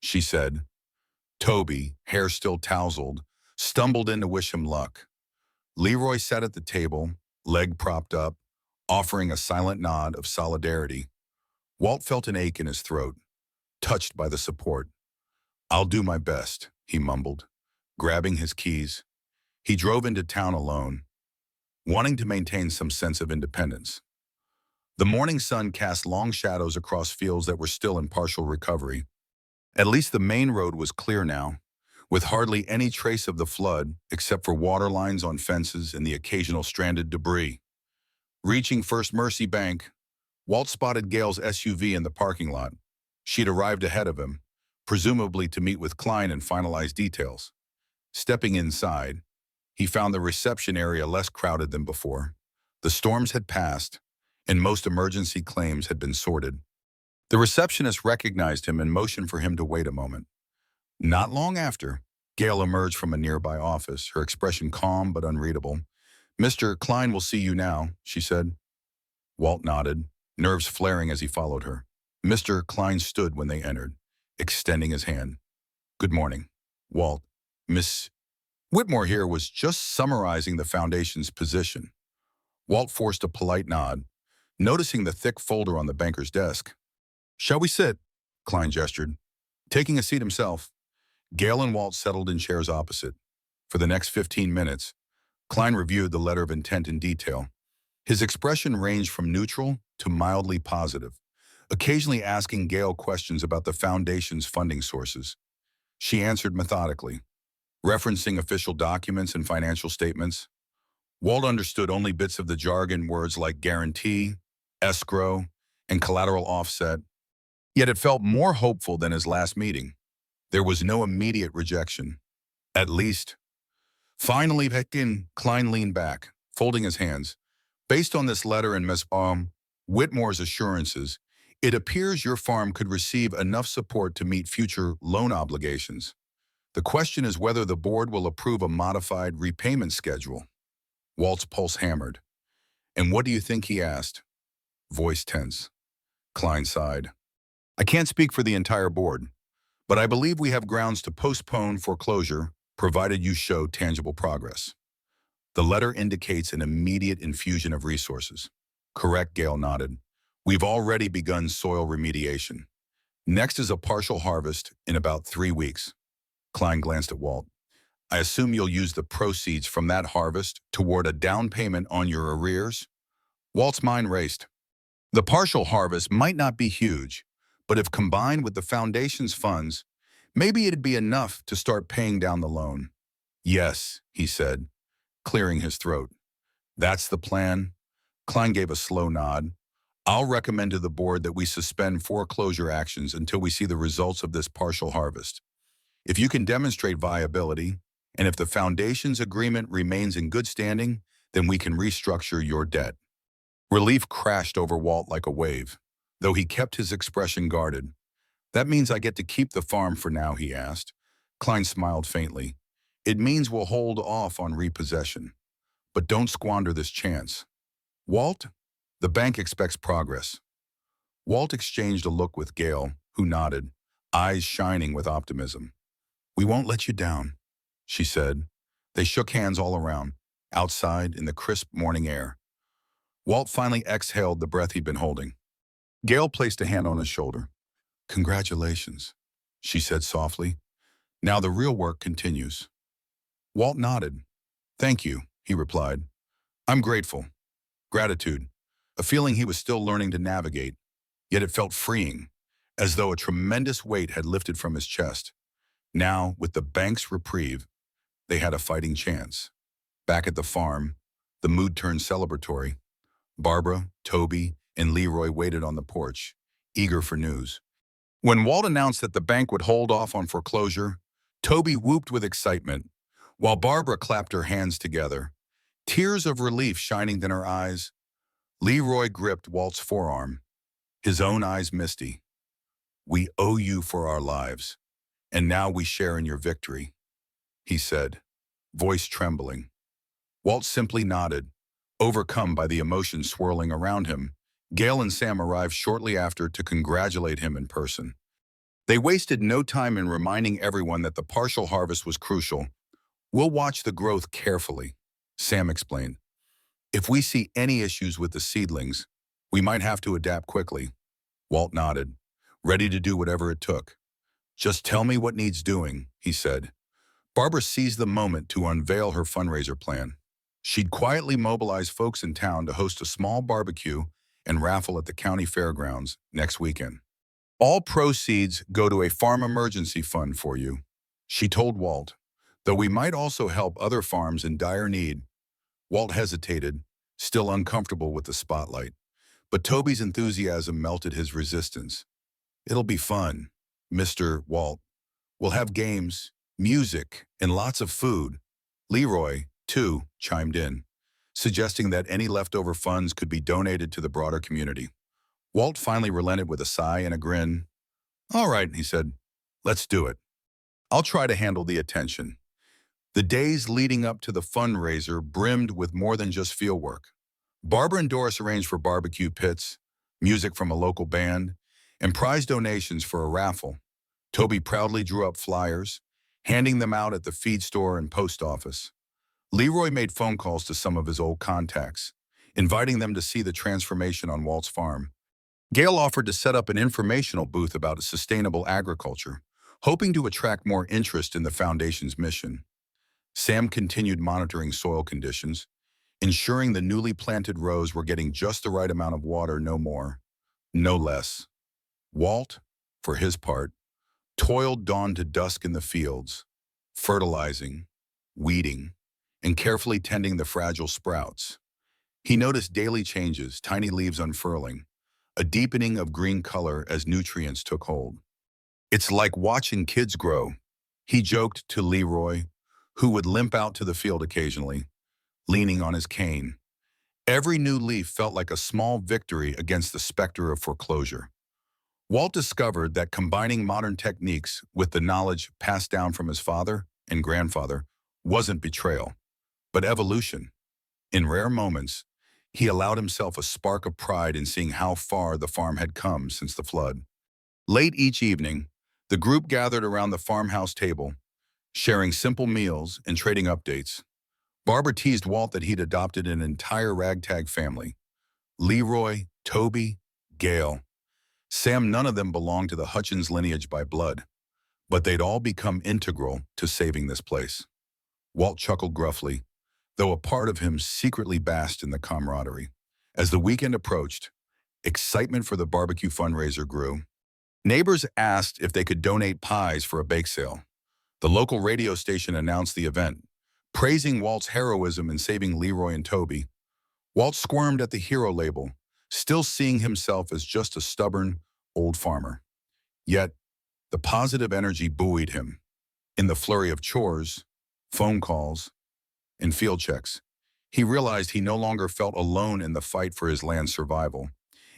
she said. Toby, hair still tousled, stumbled in to wish him luck. Leroy sat at the table, leg propped up, offering a silent nod of solidarity. Walt felt an ache in his throat, touched by the support. "I'll do my best," he mumbled. Grabbing his keys, he drove into town alone, wanting to maintain some sense of independence. The morning sun cast long shadows across fields that were still in partial recovery. At least the main road was clear now, with hardly any trace of the flood except for water lines on fences and the occasional stranded debris. Reaching First Mercy Bank, Walt spotted Gail's SUV in the parking lot. She'd arrived ahead of him, presumably to meet with Klein and finalize details. Stepping inside, he found the reception area less crowded than before. The storms had passed, and most emergency claims had been sorted. The receptionist recognized him and motioned for him to wait a moment. Not long after, Gail emerged from a nearby office, her expression calm but unreadable. "Mr. Klein will see you now," she said. Walt nodded, nerves flaring as he followed her. Mr. Klein stood when they entered, extending his hand. "Good morning, Walt. Miss Whitmore here was just summarizing the foundation's position." Walt forced a polite nod, noticing the thick folder on the banker's desk. "Shall we sit?" Klein gestured. Taking a seat himself, Gail and Walt settled in chairs opposite. For the next 15 minutes, Klein reviewed the letter of intent in detail. His expression ranged from neutral to mildly positive, occasionally asking Gail questions about the foundation's funding sources. She answered methodically, referencing official documents and financial statements. Walt understood only bits of the jargon, words like guarantee, escrow, and collateral offset, yet it felt more hopeful than his last meeting. There was no immediate rejection. At least. Finally, Klein leaned back, folding his hands. "Based on this letter and Miss Whitmore's assurances, it appears your farm could receive enough support to meet future loan obligations. The question is whether the board will approve a modified repayment schedule." Walt's pulse hammered. "And what do you think?" he asked, voice tense. Klein sighed. "I can't speak for the entire board, but I believe we have grounds to postpone foreclosure, provided you show tangible progress." The letter indicates an immediate infusion of resources. "Correct," Gail nodded. "We've already begun soil remediation. Next is a partial harvest in about 3 weeks." Klein glanced at Walt. "I assume you'll use the proceeds from that harvest toward a down payment on your arrears?" Walt's mind raced. The partial harvest might not be huge, but if combined with the foundation's funds, maybe it'd be enough to start paying down the loan. "Yes," he said, clearing his throat. "That's the plan." Klein gave a slow nod. "I'll recommend to the board that we suspend foreclosure actions until we see the results of this partial harvest. If you can demonstrate viability, and if the foundation's agreement remains in good standing, then we can restructure your debt." Relief crashed over Walt like a wave, though he kept his expression guarded. "That means I get to keep the farm for now?" he asked. Klein smiled faintly. "It means we'll hold off on repossession. But don't squander this chance." "Walt, the bank expects progress." Walt exchanged a look with Gail, who nodded, eyes shining with optimism. "We won't let you down," she said. They shook hands all around, outside in the crisp morning air. Walt finally exhaled the breath he'd been holding. Gail placed a hand on his shoulder. "Congratulations," she said softly. "Now the real work continues." Walt nodded. "Thank you," he replied. "I'm grateful." Gratitude, a feeling he was still learning to navigate, yet it felt freeing, as though a tremendous weight had lifted from his chest. Now, with the bank's reprieve, they had a fighting chance. Back at the farm, the mood turned celebratory. Barbara, Toby, and Leroy waited on the porch, eager for news. When Walt announced that the bank would hold off on foreclosure, Toby whooped with excitement, while Barbara clapped her hands together, tears of relief shining in her eyes. Leroy gripped Walt's forearm, his own eyes misty. "We owe you for our lives, and now we share in your victory," he said, voice trembling. Walt simply nodded, overcome by the emotion swirling around him. Gail and Sam arrived shortly after to congratulate him in person. They wasted no time in reminding everyone that the partial harvest was crucial. "We'll watch the growth carefully," Sam explained. "If we see any issues with the seedlings, we might have to adapt quickly." Walt nodded, ready to do whatever it took. "Just tell me what needs doing," he said. Barbara seized the moment to unveil her fundraiser plan. She'd quietly mobilize folks in town to host a small barbecue and raffle at the county fairgrounds next weekend. "All proceeds go to a farm emergency fund for you," she told Walt, "though we might also help other farms in dire need." Walt hesitated, still uncomfortable with the spotlight, but Toby's enthusiasm melted his resistance. "It'll be fun, Mr. Walt. We'll have games, music, and lots of food." Leroy, too, chimed in, suggesting that any leftover funds could be donated to the broader community. Walt finally relented with a sigh and a grin. "All right," he said, "let's do it. I'll try to handle the attention." The days leading up to the fundraiser brimmed with more than just fieldwork. Barbara and Doris arranged for barbecue pits, music from a local band, and prize donations for a raffle. Toby proudly drew up flyers, handing them out at the feed store and post office. Leroy made phone calls to some of his old contacts, inviting them to see the transformation on Walt's farm. Gail offered to set up an informational booth about sustainable agriculture, hoping to attract more interest in the foundation's mission. Sam continued monitoring soil conditions, ensuring the newly planted rows were getting just the right amount of water, no more, no less. Walt, for his part, toiled dawn to dusk in the fields, fertilizing, weeding, and carefully tending the fragile sprouts. He noticed daily changes, tiny leaves unfurling, a deepening of green color as nutrients took hold. "It's like watching kids grow," he joked to Leroy, who would limp out to the field occasionally, leaning on his cane. Every new leaf felt like a small victory against the specter of foreclosure. Walt discovered that combining modern techniques with the knowledge passed down from his father and grandfather wasn't betrayal, but evolution. In rare moments, he allowed himself a spark of pride in seeing how far the farm had come since the flood. Late each evening, the group gathered around the farmhouse table, sharing simple meals and trading updates. Barbara teased Walt that he'd adopted an entire ragtag family. Leroy, Toby, Gail, Sam. None of them belonged to the Hutchins lineage by blood, but they'd all become integral to saving this place. Walt chuckled gruffly, though a part of him secretly basked in the camaraderie. As the weekend approached, excitement for the barbecue fundraiser grew. Neighbors asked if they could donate pies for a bake sale. The local radio station announced the event, praising Walt's heroism in saving Leroy and Toby. Walt squirmed at the hero label, still seeing himself as just a stubborn, old farmer. Yet, the positive energy buoyed him. In the flurry of chores, phone calls, and field checks, he realized he no longer felt alone in the fight for his land's survival,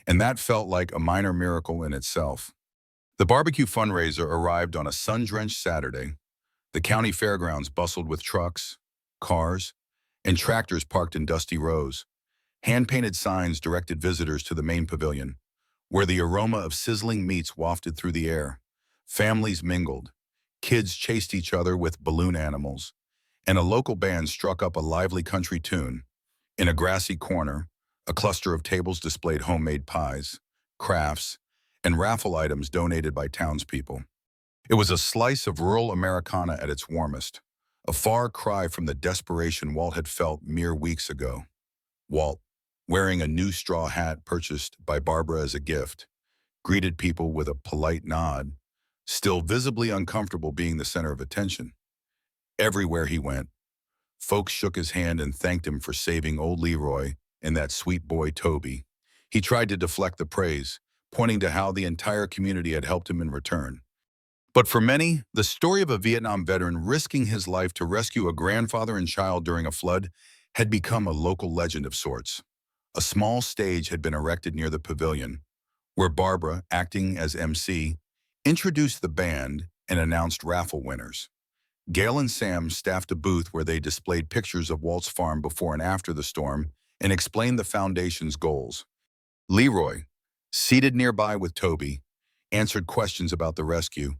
and that felt like a minor miracle in itself. The barbecue fundraiser arrived on a sun-drenched Saturday. The county fairgrounds bustled with trucks, cars, and tractors parked in dusty rows. Hand-painted signs directed visitors to the main pavilion, where the aroma of sizzling meats wafted through the air. Families mingled, kids chased each other with balloon animals, and a local band struck up a lively country tune. In a grassy corner, a cluster of tables displayed homemade pies, crafts, and raffle items donated by townspeople. It was a slice of rural Americana at its warmest, a far cry from the desperation Walt had felt mere weeks ago. Walt, wearing a new straw hat purchased by Barbara as a gift, greeted people with a polite nod, still visibly uncomfortable being the center of attention. Everywhere he went, folks shook his hand and thanked him for saving old Leroy and that sweet boy Toby. He tried to deflect the praise, pointing to how the entire community had helped him in return. But for many, the story of a Vietnam veteran risking his life to rescue a grandfather and child during a flood had become a local legend of sorts. A small stage had been erected near the pavilion, where Barbara, acting as MC, introduced the band and announced raffle winners. Gail and Sam staffed a booth where they displayed pictures of Walt's farm before and after the storm and explained the foundation's goals. Leroy, seated nearby with Toby, answered questions about the rescue,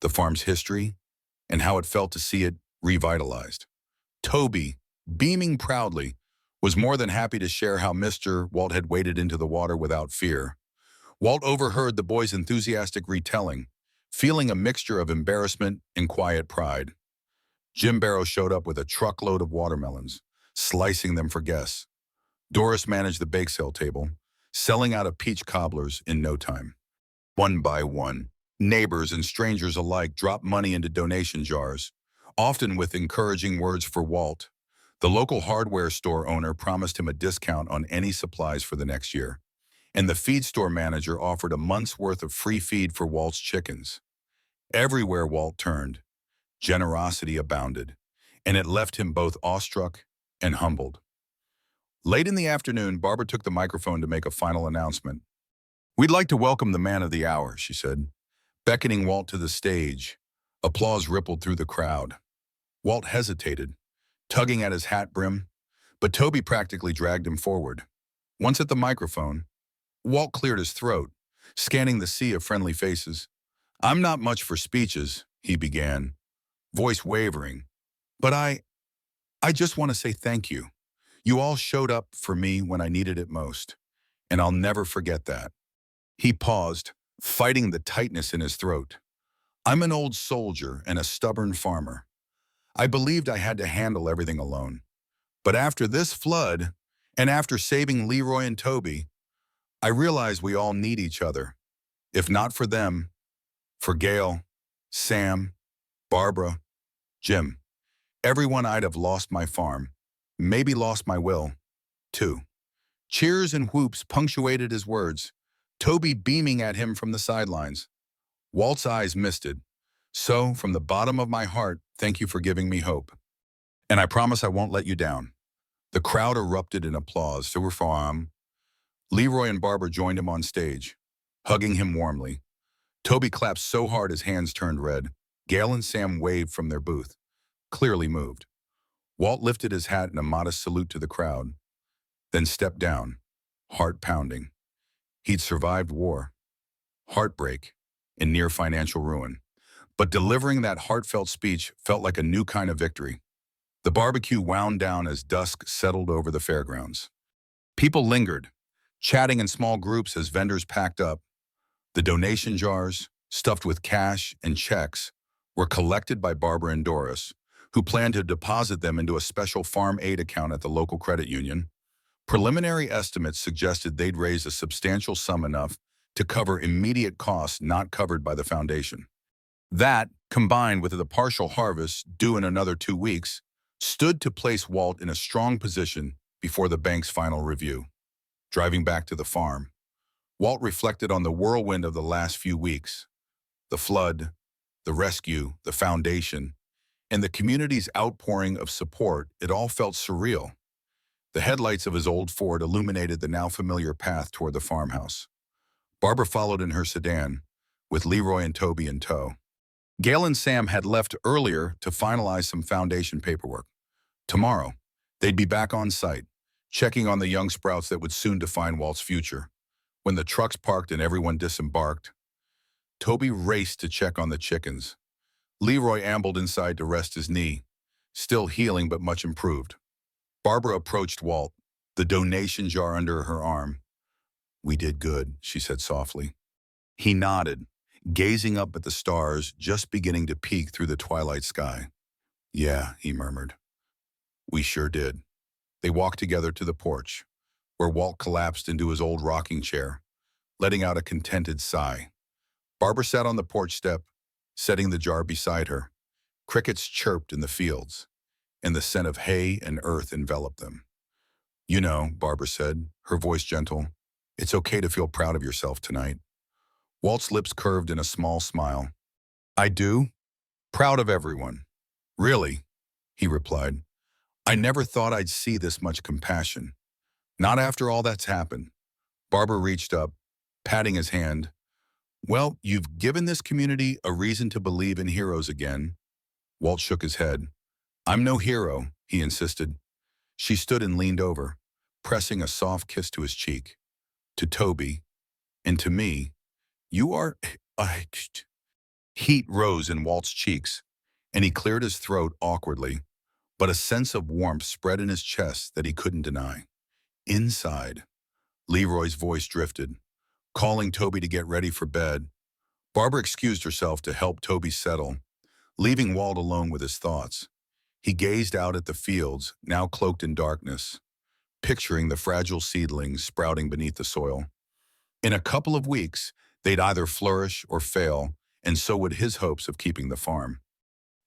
the farm's history, and how it felt to see it revitalized. Toby, beaming proudly, was more than happy to share how Mr. Walt had waded into the water without fear. Walt overheard the boy's enthusiastic retelling, feeling a mixture of embarrassment and quiet pride. Jim Barrow showed up with a truckload of watermelons, slicing them for guests. Doris managed the bake sale table, selling out of peach cobblers in no time. One by one, neighbors and strangers alike dropped money into donation jars, often with encouraging words for Walt. The local hardware store owner promised him a discount on any supplies for the next year, and the feed store manager offered a month's worth of free feed for Walt's chickens. Everywhere Walt turned, generosity abounded, and it left him both awestruck and humbled. Late in the afternoon, Barbara took the microphone to make a final announcement. "We'd like to welcome the man of the hour," she said, beckoning Walt to the stage. Applause rippled through the crowd. Walt hesitated, tugging at his hat brim, but Toby practically dragged him forward. Once at the microphone, Walt cleared his throat, scanning the sea of friendly faces. "I'm not much for speeches," he began, voice wavering, "but I just want to say thank you. You all showed up for me when I needed it most, and I'll never forget that." He paused, fighting the tightness in his throat. "I'm an old soldier and a stubborn farmer. I believed I had to handle everything alone. But after this flood, and after saving Leroy and Toby, I realized we all need each other. If not for them, for Gail, Sam, Barbara, Jim, everyone, I'd have lost my farm, maybe lost my will, too." Cheers and whoops punctuated his words, Toby beaming at him from the sidelines. Walt's eyes misted. "So, from the bottom of my heart, thank you for giving me hope. And I promise I won't let you down." The crowd erupted in applause. So were Leroy and Barbara joined him on stage, hugging him warmly. Toby clapped so hard his hands turned red. Gail and Sam waved from their booth, clearly moved. Walt lifted his hat in a modest salute to the crowd, then stepped down, heart pounding. He'd survived war, heartbreak, and near financial ruin. But delivering that heartfelt speech felt like a new kind of victory. The barbecue wound down as dusk settled over the fairgrounds. People lingered, chatting in small groups as vendors packed up. The donation jars, stuffed with cash and checks, were collected by Barbara and Doris, who planned to deposit them into a special farm aid account at the local credit union. Preliminary estimates suggested they'd raise a substantial sum enough to cover immediate costs not covered by the foundation. That, combined with the partial harvest due in another 2 weeks, stood to place Walt in a strong position before the bank's final review. Driving back to the farm, Walt reflected on the whirlwind of the last few weeks. The flood, the rescue, the foundation, and the community's outpouring of support. It all felt surreal. The headlights of his old Ford illuminated the now familiar path toward the farmhouse. Barbara followed in her sedan, with Leroy and Toby in tow. Gail and Sam had left earlier to finalize some foundation paperwork. Tomorrow, they'd be back on site, checking on the young sprouts that would soon define Walt's future. When the trucks parked and everyone disembarked, Toby raced to check on the chickens. Leroy ambled inside to rest his knee, still healing but much improved. Barbara approached Walt, the donation jar under her arm. "We did good," she said softly. He nodded, gazing up at the stars just beginning to peek through the twilight sky. "Yeah," he murmured. "We sure did." They walked together to the porch, where Walt collapsed into his old rocking chair, letting out a contented sigh. Barbara sat on the porch step, setting the jar beside her. Crickets chirped in the fields, and the scent of hay and earth enveloped them. "You know," Barbara said, her voice gentle, "it's okay to feel proud of yourself tonight. Walt's lips curved in a small smile. I do, proud of everyone. Really, he replied. I never thought I'd see this much compassion. Not after all that's happened. Barbara reached up, patting his hand. Well, you've given this community a reason to believe in heroes again. Walt shook his head. I'm no hero, he insisted. She stood and leaned over, pressing a soft kiss to his cheek. To Toby, and to me, you are... I... Heat rose in Walt's cheeks, and he cleared his throat awkwardly, but a sense of warmth spread in his chest that he couldn't deny. Inside, Leroy's voice drifted, calling Toby to get ready for bed. Barbara excused herself to help Toby settle, leaving Walt alone with his thoughts. He gazed out at the fields, now cloaked in darkness, picturing the fragile seedlings sprouting beneath the soil. In a couple of weeks, they'd either flourish or fail, and so would his hopes of keeping the farm.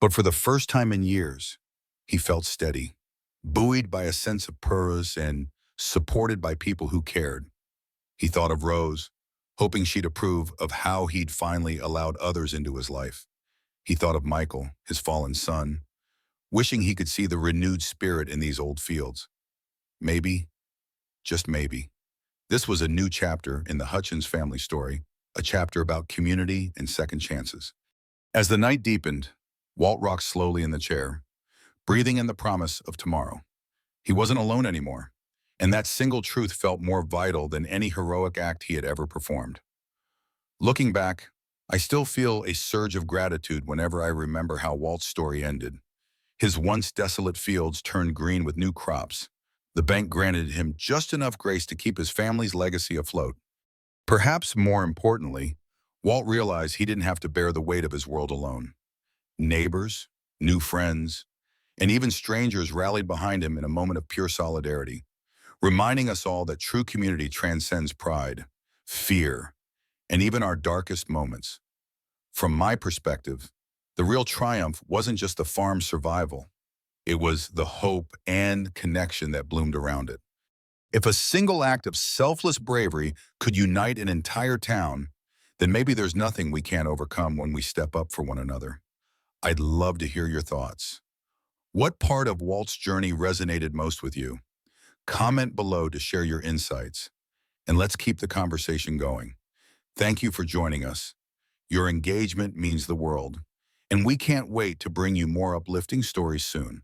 But for the first time in years, he felt steady, buoyed by a sense of purpose and supported by people who cared. He thought of Rose, hoping she'd approve of how he'd finally allowed others into his life. He thought of Michael, his fallen son, wishing he could see the renewed spirit in these old fields. Maybe, just maybe, this was a new chapter in the Hutchins family story, a chapter about community and second chances. As the night deepened, Walt rocked slowly in the chair, breathing in the promise of tomorrow. He wasn't alone anymore, and that single truth felt more vital than any heroic act he had ever performed. Looking back, I still feel a surge of gratitude whenever I remember how Walt's story ended. His once desolate fields turned green with new crops. The bank granted him just enough grace to keep his family's legacy afloat. Perhaps more importantly, Walt realized he didn't have to bear the weight of his world alone. Neighbors, new friends, and even strangers rallied behind him in a moment of pure solidarity, reminding us all that true community transcends pride, fear, and even our darkest moments. From my perspective, the real triumph wasn't just the farm's survival. It was the hope and connection that bloomed around it. If a single act of selfless bravery could unite an entire town, then maybe there's nothing we can't overcome when we step up for one another. I'd love to hear your thoughts. What part of Walt's journey resonated most with you? Comment below to share your insights, and let's keep the conversation going. Thank you for joining us. Your engagement means the world, and we can't wait to bring you more uplifting stories soon.